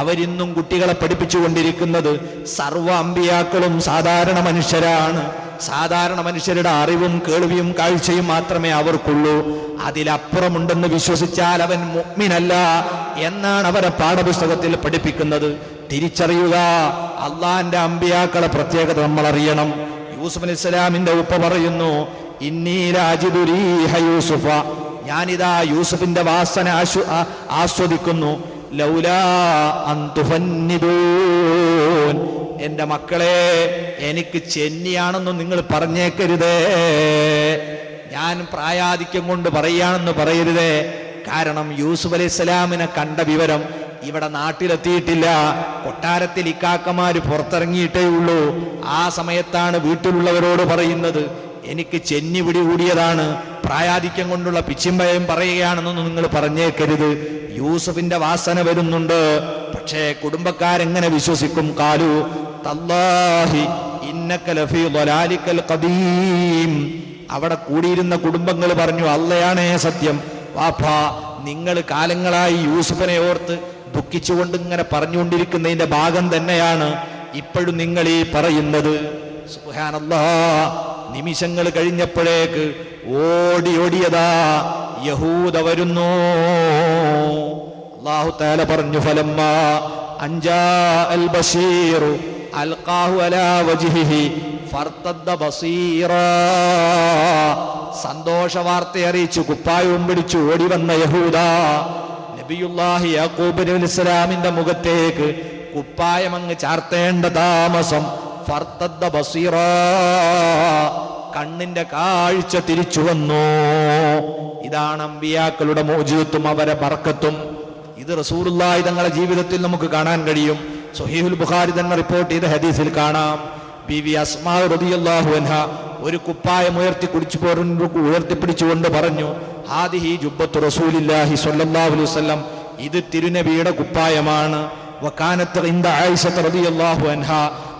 അവരിന്നും കുട്ടികളെ പഠിപ്പിച്ചുകൊണ്ടിരിക്കുന്നത് സർവ്വ അമ്പിയാക്കളും സാധാരണ മനുഷ്യരാണ്. സാധാരണ മനുഷ്യരുടെ അറിവും കേൾവിയും കാഴ്ചയും മാത്രമേ അവർക്കുള്ളൂ. അതിലപ്പുറമുണ്ടെന്ന് വിശ്വസിച്ചാൽ അവൻ മുഅ്മിനല്ല എന്നാണ് അവരെ പാഠപുസ്തകത്തിൽ പഠിപ്പിക്കുന്നത്. തിരിച്ചറിയുക, അള്ളാന്റെ അമ്പിയാക്കളെ പ്രത്യേകത നമ്മൾ അറിയണം. യൂസുഫ് അലൈഹിസ്സലാമിന്റെ ഉപ്പ പറയുന്നു, ഇന്നി ലാജിദു റീഹ യൂസുഫ, ഞാനിതാ യൂസുഫിന്റെ വാസന ആസ്വദിക്കുന്നു. ലൗലാ അൻ തുഫന്നിദൂൻ, എന്റെ മക്കളെ എനിക്ക് ചെന്നിയാണെന്നും നിങ്ങൾ പറഞ്ഞേക്കരുതേ. ഞാൻ പ്രായാധിക്യം കൊണ്ട് പറയാണെന്ന് പറയരുതേ. കാരണം യൂസുഫ് അലൈഹിസ്സലാമിനെ കണ്ട വിവരം ഇവിടെ നാട്ടിലെത്തിയിട്ടില്ല. കൊട്ടാരത്തിൽ ഇക്കാക്കമാര് പുറത്തിറങ്ങിയിട്ടേ ഉള്ളൂ. ആ സമയത്താണ് വീട്ടിലുള്ളവരോട് പറയുന്നത്, എനിക്ക് ചെന്നി പിടികൂടിയതാണ്, പ്രായാധിക്യം കൊണ്ടുള്ള പിച്ചിമ്പയം പറയുകയാണെന്നൊന്നും നിങ്ങൾ പറഞ്ഞേക്കരുത്. യൂസുഫിന്റെ വാസന വരുന്നുണ്ട്. പക്ഷേ കുടുംബക്കാരെങ്ങനെ വിശ്വസിക്കും? കാലു തല്ലാഹി ഇന്നക ലഫീ ളലാലിക്കൽ ഖദീം. അവിടെ കൂടിയിരുന്ന കുടുംബങ്ങൾ പറഞ്ഞു, അള്ളയാണേ സത്യം, വാപ്പാ നിങ്ങൾ കാലങ്ങളായി യൂസുഫിനെ ഓർത്ത് ദുഃഖിച്ചുകൊണ്ട് ഇങ്ങനെ പറഞ്ഞുകൊണ്ടിരിക്കുന്നതിന്റെ ഭാഗം തന്നെയാണ് ഇപ്പോഴും നിങ്ങൾ ഈ പറയുന്നത്. സുബ്ഹാനല്ലാഹ്. നിമിഷങ്ങൾ കഴിഞ്ഞപ്പോഴേക്ക് ഓടിയതാ യഹൂദ വരുന്നു. അല്ലാഹു തആല പറഞ്ഞു, ഫലമ്മാ അൻജാ അൽ ബശീർ അൽഖാഹു അലാ വജ്ഹിഹി ഫർതദ്ദ ബസീറാ. സന്തോഷ വാർത്ത അറിയിച്ചു കുപ്പായവും പിടിച്ചു ഓടി വന്ന യഹൂദ നബിയുല്ലാഹി യാക്കൂബ് അലൈഹിസ്സലാമിന്റെ മുഖത്തേക്ക് കുപ്പായം അങ്ങ് ചാർത്തേണ്ട താമസം ഫർതദ്ദ ബസീറാ, കണ്ണിന്റെ കാഴ്ച തിരിച്ചു വന്നു. ഇതാണ് അമ്പിയാക്കളുടെ മോചിതത്വം, അവരെ ബർക്കത്തും. ഇത് റസൂലുള്ളാഹി തങ്ങളുടെ ജീവിതത്തിൽ നമുക്ക് കാണാൻ കഴിയും. സ്വഹീഹുൽ ബുഖാരി തന്നെ റിപ്പോർട്ട് ചെയ്ത ഹദീസിൽ കാണാം, ബീവി അസ്മാ റളിയല്ലാഹു അൻഹ ഒരു കുപ്പായം ഉയർത്തിപ്പിടിച്ചുകൊണ്ട് പറഞ്ഞു, ഹാദിഹി ജുബ്ബത്തു റസൂലില്ലാഹി സ്വല്ലല്ലാഹു അലൈഹി വസല്ലം, ഇത് തിരുനബിയുടെ കുപ്പായമാണ്. വകാനത്ത് ഇൻദ ആയിഷ റളിയല്ലാഹു അൻഹ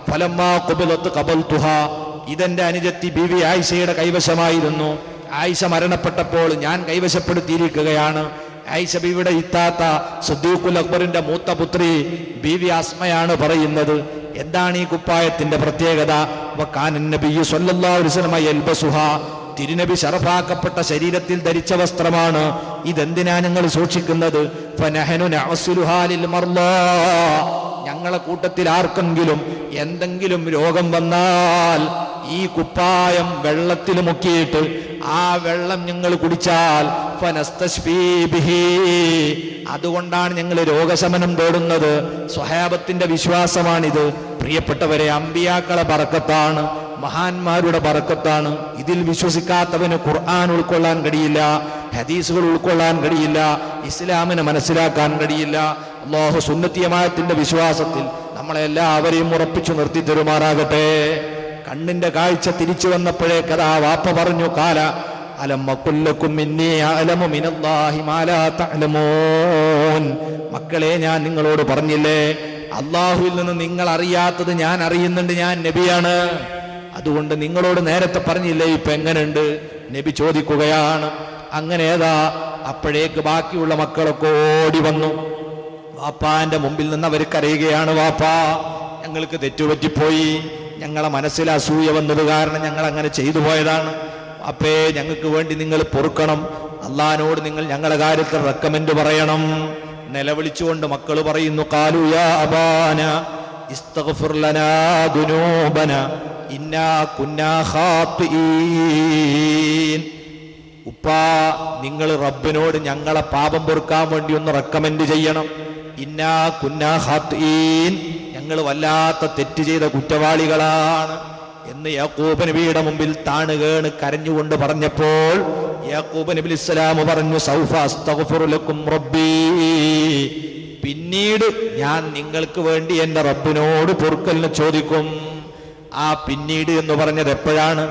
ഫലമ്മാ ഖുബിലത്ത് ഖബൽതുഹാ, ഇതെന്റെ അനുജത്തി ബീവി ആയിഷയുടെ കൈവശമായിരുന്നു. ആയിഷ മരണപ്പെട്ടപ്പോൾ ഞാൻ കൈവശപ്പെടുത്തിയിരിക്കുകയാണ്. ആയിഷ ബീവിയുടെ ഇത്താത്ത സിദ്ദീഖുൽ അക്ബറിന്റെ മൂത്ത പുത്രി ബീവി അസ്മയാണ് പറയുന്നത്. എന്താണ് ഈ കുപ്പായത്തിന്റെ പ്രത്യേകത? വകാനൻ നബിയ്യു സ്വല്ലല്ലാഹു അലൈഹി വസല്ലം യൽബസുഹാ, തിരുനബി ശറഫാക്കപ്പെട്ട ശരീരത്തിൽ ധരിച്ച വസ്ത്രമാണ്. ഇതെന്തിനാ ഞങ്ങൾ സൂക്ഷിക്കുന്നത്? ഫനഹനു നഅസ്ലുഹാ ലിൽ മർളാ, ഞങ്ങളെ കൂട്ടത്തിൽ ആർക്കെങ്കിലും എന്തെങ്കിലും രോഗം വന്നാൽ ഈ കുപ്പായം വെള്ളത്തിൽ മുക്കിയിട്ട് ആ വെള്ളം ഞങ്ങൾ കുടിച്ചാൽ ഫനസ്തശ്ഫീ ബിഹി, അതുകൊണ്ടാണ് ഞങ്ങൾ രോഗശമനം തേടുന്നത്. സ്വഹാബത്തിന്റെ വിശ്വാസമാണിത്. പ്രിയപ്പെട്ടവരെ, അമ്പിയാക്കളെ ബറക്കത്താണ്, മഹാന്മാരുടെ ബറക്കത്താണ്. ഇതിൽ വിശ്വസിക്കാത്തവന് ഖുർആൻ ഉൾക്കൊള്ളാൻ കഴിയില്ല, ഹദീസുകൾ ഉൾക്കൊള്ളാൻ കഴിയില്ല, ഇസ്ലാമിനെ മനസ്സിലാക്കാൻ കഴിയില്ല. അല്ലാഹു സുന്നത്തിയമായത്തിന്റെ വിശ്വാസത്തിൽ നമ്മളെല്ലാവരെയും ഉറപ്പിച്ചു നിർത്തി തരുമാറാകട്ടെ. കണ്ണിന്റെ കാഴ്ച തിരിച്ചു വന്നപ്പോഴേക്കതാ വാപ്പ പറഞ്ഞു, കാല അലം അഖുല്ലകും ഇന്നി അഅലമു മിനല്ലാഹി മാ ലാ തഅലമൂൻ, മക്കളെ ഞാൻ നിങ്ങളോട് പറഞ്ഞില്ലേ, അല്ലാഹുവിൽ നിന്ന് നിങ്ങൾ അറിയാത്തത് ഞാൻ അറിയുന്നുണ്ട്, ഞാൻ നബിയാണ്. അതുകൊണ്ട് നിങ്ങളോട് നേരത്തെ പറഞ്ഞില്ലേ, ഇപ്പൊ എങ്ങനെയുണ്ട്? നബി ചോദിക്കുകയാണ്. അങ്ങനെ ഏതാ അപ്പോഴേക്ക് ബാക്കിയുള്ള മക്കളൊക്കെ ഓടി വന്നു. വാപ്പാന്റെ മുമ്പിൽ നിന്ന് അവർ കരയുകയാണ്, വാപ്പാ ഞങ്ങൾക്ക് തെറ്റുപറ്റിപ്പോയി, ഞങ്ങളെ മനസ്സിൽ അസൂയ വന്നത് കാരണം ഞങ്ങൾ അങ്ങനെ ചെയ്തു പോയതാണ്. അപ്പേ ഞങ്ങൾക്ക് വേണ്ടി നിങ്ങൾ പൊറുക്കണം, അള്ളാഹിനോട് നിങ്ങൾ ഞങ്ങളുടെ കാര്യത്തിൽ റെക്കമെൻഡ് പറയണം. നിലവിളിച്ചുകൊണ്ട് മക്കൾ പറയുന്നു, ഖാലു യാ അബാന ഇസ്തഗ്ഫിർ ലനാ ദുനൂബന ഇന്നാ കുന്നാ ഖാതിഈൻ. ഉപ്പാ, നിങ്ങൾ റബ്ബിനോട് ഞങ്ങളെ പാപം പൊറുക്കാൻ വേണ്ടി ഒന്ന് റെക്കമെൻഡ് ചെയ്യണം. ഇന്നാ കുന്നാ ഖാതിഈൻ, ഞങ്ങൾ വല്ലാത്ത തെറ്റ് ചെയ്ത കുറ്റവാളികളാണ് എന്ന് യാക്കൂബ് നബിയുടെ മുമ്പിൽ താണുകേണ് കരഞ്ഞുകൊണ്ട് പറഞ്ഞപ്പോൾ യാക്കൂബ് നബി അലൈഹിസ്സലാം പറഞ്ഞു, സൗഫ അസ്തഗ്ഫിറു ലക്കും റബ്ബി, പിന്നീട് ഞാൻ നിങ്ങൾക്ക് വേണ്ടി എൻ്റെ റബ്ബിനോട് പൊറുക്കലിന് ചോദിക്കും. ആ പിന്നീട് എന്ന് പറഞ്ഞത് എപ്പോഴാണ്?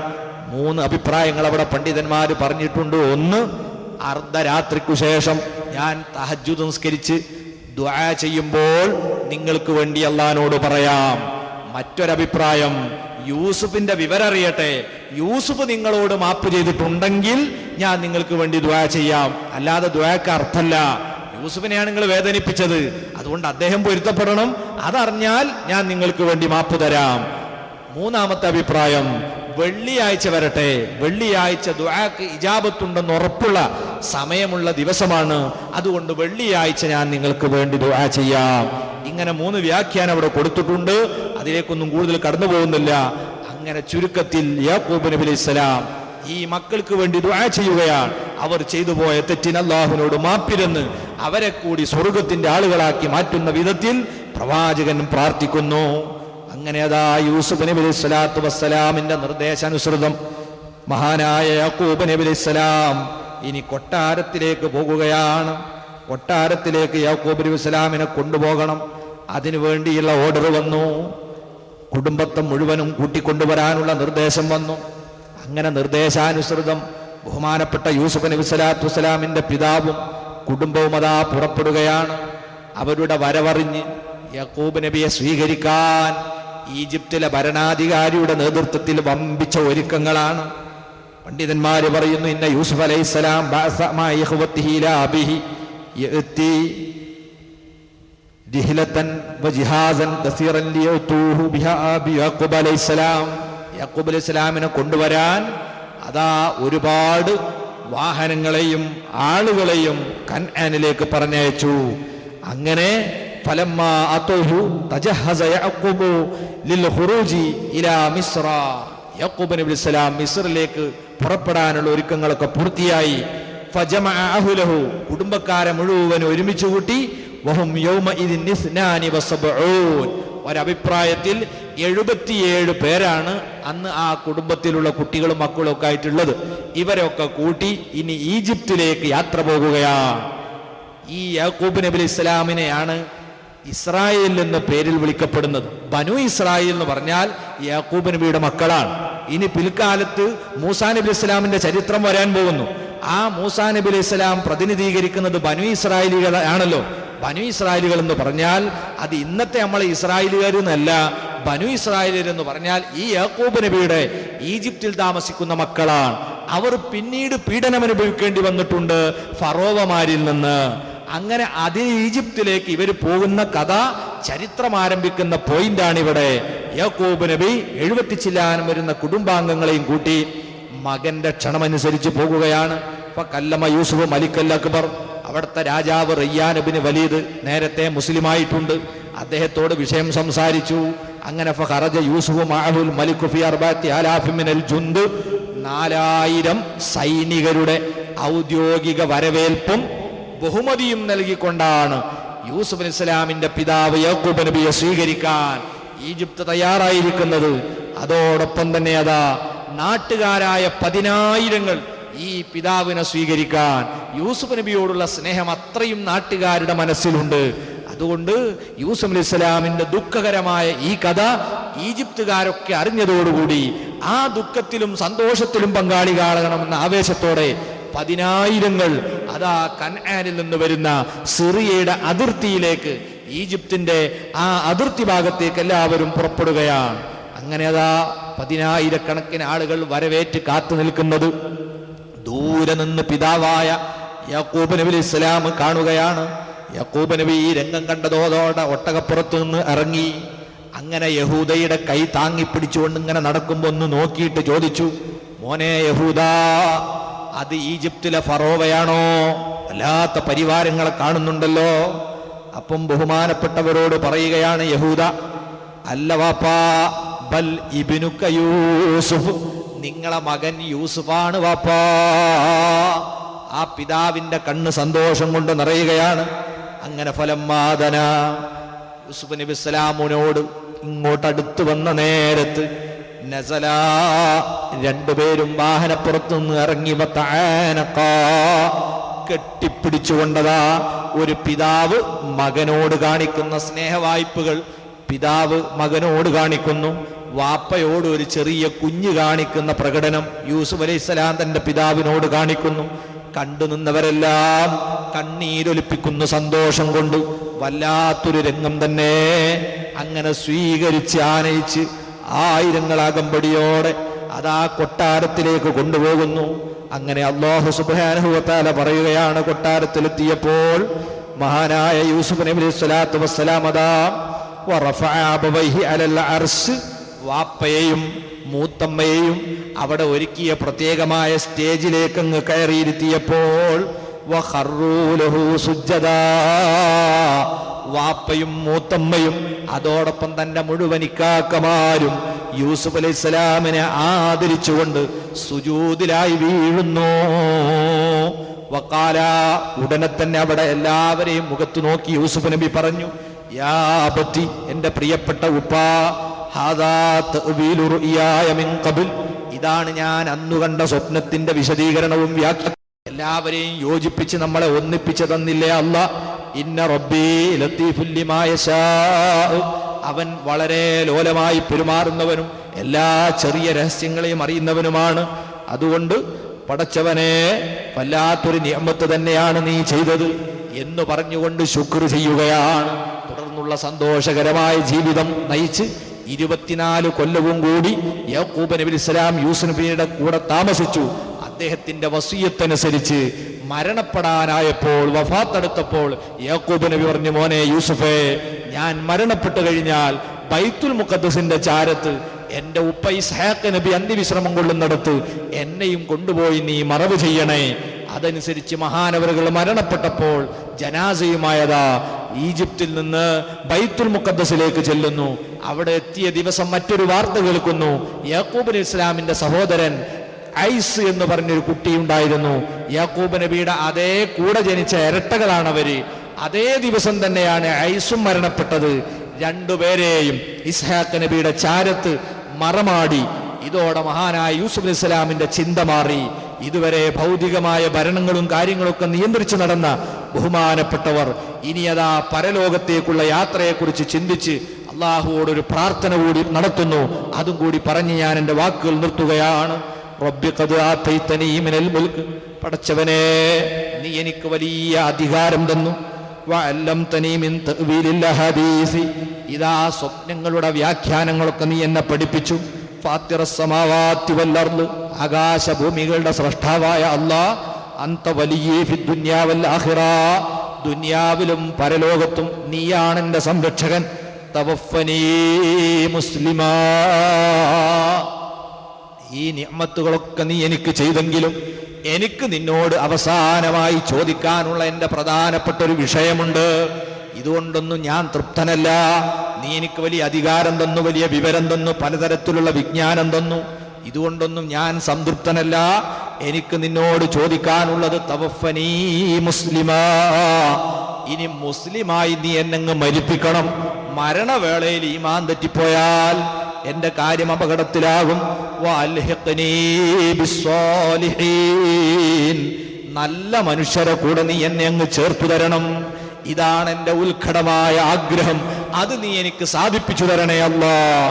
3 അഭിപ്രായങ്ങൾ അവിടെ പണ്ഡിതന്മാർ പറഞ്ഞിട്ടുണ്ട്. ഒന്ന്, അർദ്ധരാത്രിക്കു ശേഷം ഞാൻ തഹജ്ജുദ് നിസ്കരിച്ച് ദുആ ചെയ്യുമ്പോൾ നിങ്ങൾക്ക് വേണ്ടി അള്ളാഹിനോട് പറയാം. മറ്റൊരഭിപ്രായം, യൂസുഫിന്റെ വിവരം അറിയട്ടെ, യൂസുഫ് നിങ്ങളോട് മാപ്പ് ചെയ്തിട്ടുണ്ടെങ്കിൽ ഞാൻ നിങ്ങൾക്ക് വേണ്ടി ദുആ ചെയ്യാം, അല്ലാതെ ദുആക്ക് അർത്ഥമല്ല. യൂസുഫിനെയാണ് നിങ്ങൾ വേദനിപ്പിച്ചത്, അതുകൊണ്ട് അദ്ദേഹം പൊരുത്തപ്പെടണം, അതറിഞ്ഞാൽ ഞാൻ നിങ്ങൾക്ക് വേണ്ടി മാപ്പ് തരാം. മൂന്നാമത്തെ അഭിപ്രായം, വെള്ളിയാഴ്ച വരട്ടെ, വെള്ളിയാഴ്ച ദുആക്ക് ഇജാബത്തുണ്ടെന്ന് ഉറപ്പുള്ള സമയമുള്ള ദിവസമാണ്, അതുകൊണ്ട് വെള്ളിയാഴ്ച ഞാൻ നിങ്ങൾക്ക് വേണ്ടി ദുആ ചെയ്യാം. ഇങ്ങനെ 3 വ്യാഖ്യാനം അവിടെ കൊടുത്തിട്ടുണ്ട്, അതിലേക്കൊന്നും കൂടുതൽ കടന്നു പോകുന്നില്ല. അങ്ങനെ ചുരുക്കത്തിൽ യാക്കൂബ് നബി അലൈഹിസ്സലാം ഈ മക്കൾക്ക് വേണ്ടി ദുആ ചെയ്യുകയാണ്. അവർ ചെയ്തു പോയ തെറ്റിന് അല്ലാഹുവിനോട് മാപ്പിരന്ന് അവരെ കൂടി സ്വർഗത്തിന്റെ ആളുകളാക്കി മാറ്റുന്ന വിധത്തിൽ പ്രവാചകൻ പ്രാർത്ഥിക്കുന്നു. അങ്ങനെ അതാ യൂസുഫ് നബി അലൈഹി സ്വലാത്തു വസ്സലാമിന്റെ നിർദ്ദേശാനുസൃതം മഹാനായ യാക്കൂബ് നബി അലൈഹി സ്വലാം ഇനി കൊട്ടാരത്തിലേക്ക് പോകുകയാണ്. കൊട്ടാരത്തിലേക്ക് യാക്കൂബ് നബി സ്വലാമിനെ കൊണ്ടുപോകണം. അതിനു വേണ്ടിയുള്ള ഓർഡർ വന്നു. കുടുംബത്തെ മുഴുവനും കൂട്ടിക്കൊണ്ടുവരാനുള്ള നിർദ്ദേശം വന്നു. അങ്ങനെ നിർദ്ദേശാനുസൃതം ബഹുമാനപ്പെട്ട യൂസുഫ് നബി സ്വലാത്തു വസ്സലാമിന്റെ പിതാവും കുടുംബവും അതാ പുറപ്പെടുകയാണ്. അവരുടെ വരവറിഞ്ഞ് യാക്കൂബ് നബിയെ സ്വീകരിക്കാൻ ഈജിപ്തിലെ ഭരണാധികാരിയുടെ നേതൃത്വത്തിൽ വമ്പിച്ച ഒരുക്കങ്ങളാണ്. പണ്ഡിതന്മാര് പറയുന്നു, ഇന്ന യൂസുഫ് അലൈഹിസ്സലാം യാക്കൂബ് അലൈഹിസ്സലാമിനെ കൊണ്ടുവരാൻ അതാ ഒരുപാട് വാഹനങ്ങളെയും ആളുകളെയും കൻആനിലേക്ക് പറഞ്ഞയച്ചു. അങ്ങനെ ഫലമ്മാ അതൂഹു തജഹസ യാക്കൂബു ലിൽഖുറൂജി ഇലാ മിസ്ര, യാക്കൂബ് നബി അലൈഹിസ്സലാം മിസ്റിലേക്ക് പുറപ്പെടാനുള്ള ഒരുക്കങ്ങളൊക്കെ പൂർത്തിയായി. ഫജമഅ അഹ്ലഹു, കുടുംബക്കാരെ മുഴുവൻ ഒരുമിച്ച് കൂട്ടി. വഹും യൗമഇദിൻ 72, ഒരഭിപ്രായത്തിൽ 77 പേരാണ് അന്ന് ആ കുടുംബത്തിലുള്ള കുട്ടികളും മക്കളും ഒക്കെ ആയിട്ടുള്ളത്. ഇവരൊക്കെ കൂട്ടി ഇനി ഈജിപ്തിലേക്ക് യാത്ര പോകുകയാണ്. ഈ യാക്കൂബ് നബി അലൈഹി സ്വലാമിനെയാണ് ഇസ്രായേൽ എന്ന പേരിൽ വിളിക്കപ്പെടുന്നത്. ബനു ഇസ്രായേൽ എന്ന് പറഞ്ഞാൽ യാക്കൂബ് നബിയുടെ മക്കളാണ്. ഇനി പിൽക്കാലത്ത് മൂസാ നബി അലൈഹി സ്വലാമിന്റെ ചരിത്രം വരാൻ പോകുന്നു. ആ മൂസാ നബി അലൈഹി സ്വലാം പ്രതിനിധീകരിക്കുന്നത് ബനു ഇസ്രായേലികൾ ആണല്ലോ. ബനു ഇസ്രായേലുകൾ എന്ന് പറഞ്ഞാൽ അത് ഇന്നത്തെ നമ്മളെ ഇസ്രായേലുകാർ എന്നല്ല. ബനു ഇസ്രായേലർ എന്ന് പറഞ്ഞാൽ ഈ യാക്കൂബ് നബിയുടെ ഈജിപ്തിൽ താമസിക്കുന്ന മക്കളാണ്. അവർ പിന്നീട് പീഡനം അനുഭവിക്കേണ്ടി വന്നിട്ടുണ്ട് ഫറോവമാരിൽ നിന്ന്. അങ്ങനെ ഈജിപ്തിലേക്ക് ഇവർ പോകുന്ന കഥ, ചരിത്രം ആരംഭിക്കുന്ന പോയിന്റാണ് ഇവിടെ. യാക്കൂബ് നബി 70 ചില്ലാനം വരുന്ന കുടുംബാംഗങ്ങളെയും കൂട്ടി മകന്റെ ക്ഷണമനുസരിച്ച് പോകുകയാണ്. കല്ലമ യൂസുഫ് മലിക്കൽ അക്ബർ, അവിടുത്തെ രാജാവ് റയ്യാൻ ഇബ്നു വലീദ് നേരത്തെ മുസ്ലിമായിട്ടുണ്ട്. അദ്ദേഹത്തോട് വിഷയം സംസാരിച്ചു. അങ്ങനെ ഫഖറജ യൂസുഫ് മഅഹുൽ മലികു ഫി 4000 മിനൽ ജുന്ദ്, 4000 സൈനികരുടെ ഔദ്യോഗിക വരവേൽപ്പും ബഹുമതിയും നൽകിക്കൊണ്ടാണ് യൂസുഫ് അലൈഹി സ്വലാമിന്റെ പിതാവ് യാക്കൂബ് നബിയെ സ്വീകരിക്കാൻ ഈജിപ്ത് തയ്യാറായിരിക്കുന്നത്. അതോടൊപ്പം തന്നെ അതാ നാട്ടുകാരായ 10,000 ഈ പിതാവിനെ സ്വീകരിക്കാൻ. യൂസുഫ് നബിയോടുള്ള സ്നേഹം അത്രയും നാട്ടുകാരുടെ മനസ്സിലുണ്ട്. അതുകൊണ്ട് യൂസുഫ് അലൈഹി സ്വലാമിന്റെ ദുഃഖകരമായ ഈ കഥ ഈജിപ്തുകാരൊക്കെ അറിഞ്ഞതോടുകൂടി ആ ദുഃഖത്തിലും സന്തോഷത്തിലും പങ്കാളികളാകണമെന്ന ആവേശത്തോടെ 10,000 അതാ കൻആനിൽ നിന്ന് വരുന്ന സിറിയയുടെ അതിർത്തിയിലേക്ക്, ഈജിപ്തിന്റെ ആ അതിർത്തി ഭാഗത്തേക്ക് എല്ലാവരും പുറപ്പെടുകയാണ്. അങ്ങനെ അതാ 10,000 ആളുകൾ വരവേറ്റ് കാത്തു നിൽക്കുന്നത് ദൂരെ നിന്ന് പിതാവായ യാക്കൂബ് നബി അലൈഹി സ്വലാം കാണുകയാണ്. യാക്കൂബ് നബി ഈ രംഗം കണ്ടതോടെ ഒട്ടകപ്പുറത്തു നിന്ന് ഇറങ്ങി. അങ്ങനെ യഹൂദയുടെ കൈ താങ്ങി പിടിച്ചുകൊണ്ട് ഇങ്ങനെ നടക്കുമ്പോൾ ഒന്ന് നോക്കിയിട്ട് ചോദിച്ചു, മോനെ യഹൂദ, അത് ഈജിപ്തിലെ ഫറോവയാണോ? വല്ലാത്ത പരിവാരങ്ങളെ കാണുന്നുണ്ടല്ലോ. അപ്പം ബഹുമാനപ്പെട്ടവരോട് പറയുകയാണ് യഹൂദ, അല്ല വാപ്പാ, ബൽ ഇബ്നുക യൂസുഫ്, നിങ്ങളെ മകൻ യൂസുഫാണ് വാപ്പാ. ആ പിതാവിന്റെ കണ്ണ് സന്തോഷം കൊണ്ട് നിറയുകയാണ്. അങ്ങനെ ഫലമാദന യൂസുഫ് നബി സ്വലാമിനോട് ഇങ്ങോട്ട് അടുത്ത് വന്ന നേരത്ത് നസല, രണ്ടുപേരും വാഹനപ്പുറത്തു നിന്ന് ഇറങ്ങി കെട്ടിപ്പിടിച്ചുകൊണ്ടതാ ഒരു പിതാവ് മകനോട് കാണിക്കുന്ന സ്നേഹവായ്പകൾ പിതാവ് മകനോട് കാണിക്കുന്നു. വാപ്പയോട് ഒരു ചെറിയ കുഞ്ഞ് കാണിക്കുന്ന പ്രകടനം യൂസുഫ് അലൈഹിസ്സലാം തന്റെ പിതാവിനോട് കാണിക്കുന്നു. കണ്ടു നിന്നവരെല്ലാം കണ്ണീരൊലിപ്പിക്കുന്ന സന്തോഷം കൊണ്ട് വല്ലാത്തൊരു രംഗം തന്നെ. അങ്ങനെ സ്വീകരിച്ച് ആനയിച്ച് ആയിരങ്ങൾ അകമ്പടിയോടെ അതാ കൊട്ടാരത്തിലേക്ക് കൊണ്ടുപോകുന്നു. അങ്ങനെ അല്ലാഹു സുബ്ഹാനഹു വ തആല പറയുകയാണ്, കൊട്ടാരത്തിലെത്തിയപ്പോൾ മഹാനായ യൂസുഫ് നബി അലൈഹി സ്വലാത്തു വസ്സലാം അതാ വറഫഅ അബവൈഹി അലൽ അർശ്, വാപ്പയെയും മൂത്തമ്മയെയും അവിടെ ഒരുക്കിയ പ്രത്യേകമായ സ്റ്റേജിലേക്ക് അങ്ങ് കയറിയിരുത്തിയപ്പോൾ വഖറൂ ലഹു സുജ്ജദാ, വാപ്പയും മൂത്തമ്മയും അതോടൊപ്പം തന്റെ മുഴുവൻ ഇക്കാക്കമാരും യൂസുഫ് അലൈഹിസ്സലാമിനെ ആദരിച്ചുകൊണ്ട് സുജൂദിലായി വീഴുന്നു. വഖാല, ഉടനെ തന്നെ അവിടെ എല്ലാവരെയും മുഖത്ത് നോക്കി യൂസുഫ് നബി പറഞ്ഞു, യാ അബതി, എന്റെ പ്രിയപ്പെട്ട ഉപ്പാ, ഹാദാ തഅ്വീലു റുഇയായ മിൻ ഖബൽ, ഇതാണ് ഞാൻ അന്നു കണ്ട സ്വപ്നത്തിന്റെ വിശദീകരണവും വ്യാഖ്യാനവും. എല്ലാവരെയും യോജിപ്പിച്ച് നമ്മളെ ഒന്നിപ്പിച്ച് തന്നില്ലേ അല്ലാഹ്. ഇന്ന റബ്ബീ ലത്തീഫുൽ ലിമാ യശാ, അവൻ വളരെ ലോലമായി പെരുമാറുന്നവനും എല്ലാ ചെറിയ രഹസ്യങ്ങളെയും അറിയുന്നവനുമാണ്. അതുകൊണ്ട് പടച്ചവനെ, വല്ലാത്തൊരു നിഅമത്ത് തന്നെയാണ് നീ ചെയ്തത് എന്ന് പറഞ്ഞുകൊണ്ട് ശുക്ർ ചെയ്യുകയാണ്. തുടർന്നുള്ള സന്തോഷകരമായ ജീവിതം നയിച്ച് 24 കൊല്ലവും കൂടി യാക്കൂബ് നബി അലൈഹിസ്സലാം യൂസുഫ് നബിയുടെ കൂടെ താമസിച്ചു. അദ്ദേഹത്തിന്റെ വസിയത്തനുസരിച്ച് മരണപ്പെടാനായപ്പോൾ, വഫാത്തെടുത്തപ്പോൾ യാക്കൂബ് നബി പറഞ്ഞു, മോനെ യൂസുഫേ, ഞാൻ മരണപ്പെട്ടു കഴിഞ്ഞാൽ ബൈത്തുൽ മുഖദ്ദസിന്റെ ചാരത്ത് എന്റെ ഉപ്പ ഇസ്ഹാഖ് നബി അന്ത്യവിശ്രമം കൊള്ളുന്നിടത്ത് എന്നെയും കൊണ്ടുപോയി നീ മറവ് ചെയ്യണേ. അതനുസരിച്ച് മഹാനവറുകൾ മരണപ്പെട്ടപ്പോൾ ജനാസയുമായതാ ഈജിപ്തിൽ നിന്ന് ബൈത്തുൽ മുഖദ്ദസിലേക്ക് ചെല്ലുന്നു. അവിടെ എത്തിയ ദിവസം മറ്റൊരു വാർത്ത കേൾക്കുന്നു. യാക്കൂബ് അലൈഹി ഇസ്ലാമിന്റെ സഹോദരൻ ഐസ് എന്ന് പറഞ്ഞൊരു കുട്ടിയുണ്ടായിരുന്നു. യാക്കൂബ് നബിയുടെ അതേ കൂടെ ജനിച്ച ഇരട്ടകളാണവര്. അതേ ദിവസം തന്നെയാണ് ഐസും മരണപ്പെട്ടത്. രണ്ടുപേരെയും ഇസ്ഹാഖ് നബിയുടെ ചാരത്ത് മറമാടി. ഇതോടെ മഹാനായ യൂസുഫ് അലൈഹി ഇസ്ലാമിന്റെ ചിന്ത മാറി. ഇതുവരെ ഭൗതികമായ ഭരണങ്ങളും കാര്യങ്ങളൊക്കെ നിയന്ത്രിച്ചു നടന്ന ബഹുമാനപ്പെട്ടവർ ഇനി അതാ പരലോകത്തേക്കുള്ള യാത്രയെക്കുറിച്ച് ചിന്തിച്ച് അള്ളാഹുവോടൊരു പ്രാർത്ഥന കൂടി നടത്തുന്നു. അതും കൂടി പറഞ്ഞ് ഞാൻ എൻ്റെ വാക്കുകൾ നിർത്തുകയാണ്. റബ്ബി ഖദ് ആതൈതനീ മിനൽ മുൽക്ക്, പടച്ചവനെ, നീ എനിക്ക് വലിയ അധികാരം തന്നു. വഅല്ലംതനീ മിൻ തഅ്വീലിൽ ഹദീസ്, ഇതാ സ്വപ്നങ്ങളുടെ വ്യാഖ്യാനങ്ങളൊക്കെ നീ എന്നെ പഠിപ്പിച്ചു. ഫാത്തിറസ് സമാവാതി വൽ അർള്, ആകാശഭൂമികളുടെ സ്രഷ്ടാവായ അല്ലാഹ്, അന്ത വലിയ്യീ ഫിദ് ദുനിയാ വൽ ആഖിറ, ദുനിയാവിലും പരലോകത്തും നീയാണ് എൻ്റെ സംരക്ഷകൻ. തവഫനീ മുസ്ലിമാ, ഈ നിഅമത്തുകളൊക്കെ നീ എനിക്ക് ചെയ്തെങ്കിലും എനിക്ക് നിന്നോട് അവസാനമായി ചോദിക്കാനുള്ള എൻ്റെ പ്രധാനപ്പെട്ട ഒരു വിഷയമുണ്ട്. ഇതുകൊണ്ടൊന്നും ഞാൻ തൃപ്തനല്ല. നീ എനിക്ക് വലിയ അധികാരം തന്നു, വലിയ വിവരം തന്നു, പലതരത്തിലുള്ള വിജ്ഞാനം തന്നു. ഇതുകൊണ്ടൊന്നും ഞാൻ സംതൃപ്തനല്ല. എനിക്ക് നിന്നോട് ചോദിക്കാനുള്ളത് തവഫനീ മുസ്ലിമാ, ഇനി മുസ്ലിമായി നീ എന്നെ മരിപ്പിക്കണം. മരണവേളയിൽ ഈമാൻ തെറ്റിപ്പോയാൽ എന്റെ കാര്യം അപകടത്തിലാകും. വഅൽഹിഖ്നീ ബിസ്സാലിഹീൻ, നല്ല മനുഷ്യരെ കൂടെ നീ എന്നെ അങ്ങ് ചേർത്തു തരണം. ഇതാണ് എൻ്റെ ഉത്കടമായ ആഗ്രഹം. അത് നീ എനിക്ക് സാധിപ്പിച്ചു തരണേ അല്ലാഹ്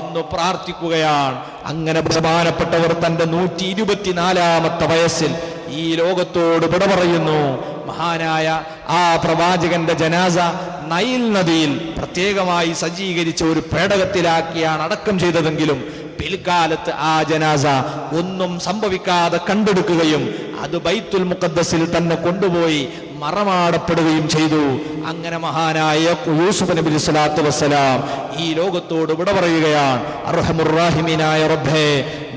എന്ന് പ്രാർത്ഥിക്കുകയാണ്. അങ്ങനെ ബഹുമാനപ്പെട്ടവർ തന്റെ 124ാമത്തെ വയസ്സിൽ ഈ ലോകത്തോട് വിട പറയുന്നു. മഹാനായ ആ പ്രവാചകന്റെ ജനാസ നൈൽ നദിയിൽ പ്രത്യേകമായി സജ്ജീകരിച്ച ഒരു പേടകത്തിലാക്കിയാണ് അടക്കം ചെയ്തതെങ്കിലും പിൽക്കാലത്ത് ആ ജനാസ ഒന്നും സംഭവിക്കാതെ കണ്ടെടുക്കുകയും അത് ബൈത്തുൽ മുഖദ്ദസിൽ തന്നെ കൊണ്ടുപോയി മറമാടപ്പെടുകയും ചെയ്തു. അങ്ങനെ മഹാനായ യൂസുഫ് നബി സ്വല്ലല്ലാഹു വസ്സലാം ഈ ലോകത്തോട് വിട പറയുകയാണ്. അർഹമുർ റഹീമീനായ റബ്ബേ,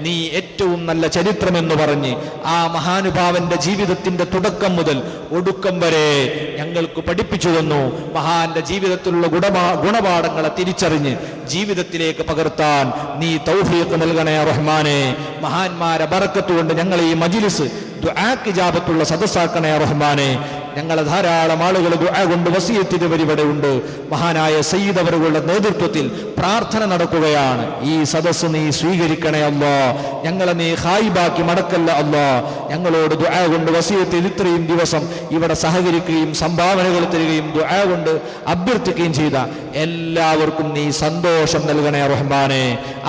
നീ ഏറ്റവും നല്ല ചരിത്രമെന്ന് പറഞ്ഞ് ആ മഹാനുഭാവന്റെ ജീവിതത്തിന്റെ തുടക്കം മുതൽ ഒടുക്കം വരെ ഞങ്ങൾക്ക് പഠിപ്പിച്ചു തന്നു. മഹാന്റെ ജീവിതത്തിലുള്ള ഗുണപാഠങ്ങളെ തിരിച്ചറിഞ്ഞ് ജീവിതത്തിലേക്ക് പകർത്താൻ നീ തൗഫീഖ് നൽകണേ റഹ്മാനെ. മഹാന്മാരെ ബറക്കത്ത് കൊണ്ട് ഞങ്ങൾ ഈ മജ്ലിസ് ദുആക്ക് ഇജാബത്തുള്ള സദസ്സാക്കണേ റഹ്മാനെ. ഞങ്ങളെ ധാരാളം ആളുകൾ ദുആ കൊണ്ട് വസിയത്തിന് ഇവിടെ ഉണ്ട്. മഹാനായ സയ്യിദ് അവരുടെ നേതൃത്വത്തിൽ പ്രാർത്ഥന നടക്കുകയാണ്. ഈ സദസ്സ് നീ സ്വീകരിക്കണേ അല്ലാഹ്. ഞങ്ങളെ നീ ഖായിബാക്കി മടക്കല്ല അല്ലാഹ്. ഞങ്ങളോട് ദുആ കൊണ്ട് വസിയത്തിൽ ഇത്രയും ദിവസം ഇവിടെ സഹകരിക്കുകയും സംഭാവനകൾ തരികയും ദുആ കൊണ്ട് അഭ്യർത്ഥിക്കുകയും ചെയ്ത എല്ലാവർക്കും നീ സന്തോഷം നൽകണേ റഹ്മാനെ.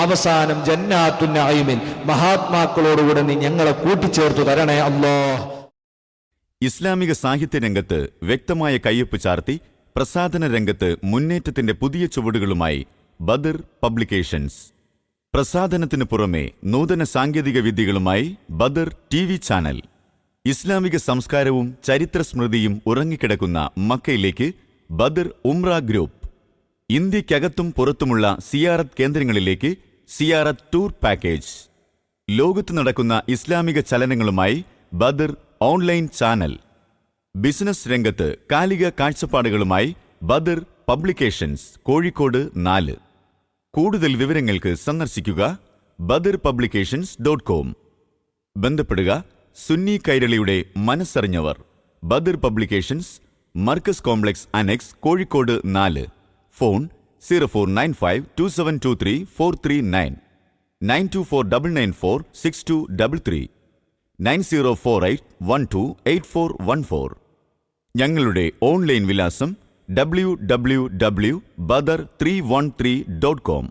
അവസാനം ജന്നാത്തുൻ നഈമിൽ മഹാത്മാക്കളോടുകൂടെ നീ ഞങ്ങളെ കൂട്ടിച്ചേർത്തു തരണേ അല്ലാഹ്. ഇസ്ലാമിക സാഹിത്യ രംഗത്ത് വ്യക്തമായ കയ്യൊപ്പ് ചാർത്തി പ്രസാധന രംഗത്ത് മുന്നേറ്റത്തിന്റെ പുതിയ ചുവടുകളുമായി ബദർ പബ്ലിക്കേഷൻസ്. പ്രസാധനത്തിനു പുറമെ നൂതന സാങ്കേതിക വിദ്യകളുമായി ബദർ TV ചാനൽ. ഇസ്ലാമിക സംസ്കാരവും ചരിത്ര സ്മൃതിയും ഉറങ്ങിക്കിടക്കുന്ന മക്കയിലേക്ക് ബദർ ഉംറ ഗ്രൂപ്പ്. ഇന്ത്യക്കകത്തും പുറത്തുമുള്ള സിയാറത്ത് കേന്ദ്രങ്ങളിലേക്ക് സിയാറത്ത് ടൂർ പാക്കേജ്. ലോകത്ത് നടക്കുന്ന ഇസ്ലാമിക ചലനങ്ങളുമായി ബദർ ഓൺലൈൻ ചാനൽ. ബിസിനസ് രംഗത്ത് കാലിക കാഴ്ചപ്പാടുകളുമായി ബദർ പബ്ലിക്കേഷൻസ്, കോഴിക്കോട് 4. കൂടുതൽ വിവരങ്ങൾക്ക് സന്ദർശിക്കുക BadarPublications.com. ബന്ധപ്പെടുക സുന്നി കൈരളിയുടെ മനസ്സറിഞ്ഞവർ. Badar publications, Markaz complex annex, Kozhikode 4. Phone 04952723 439 9249946233 9048128414. ഞങ്ങളുടെ ഓൺലൈൻ വിലാസം www.badar313.com.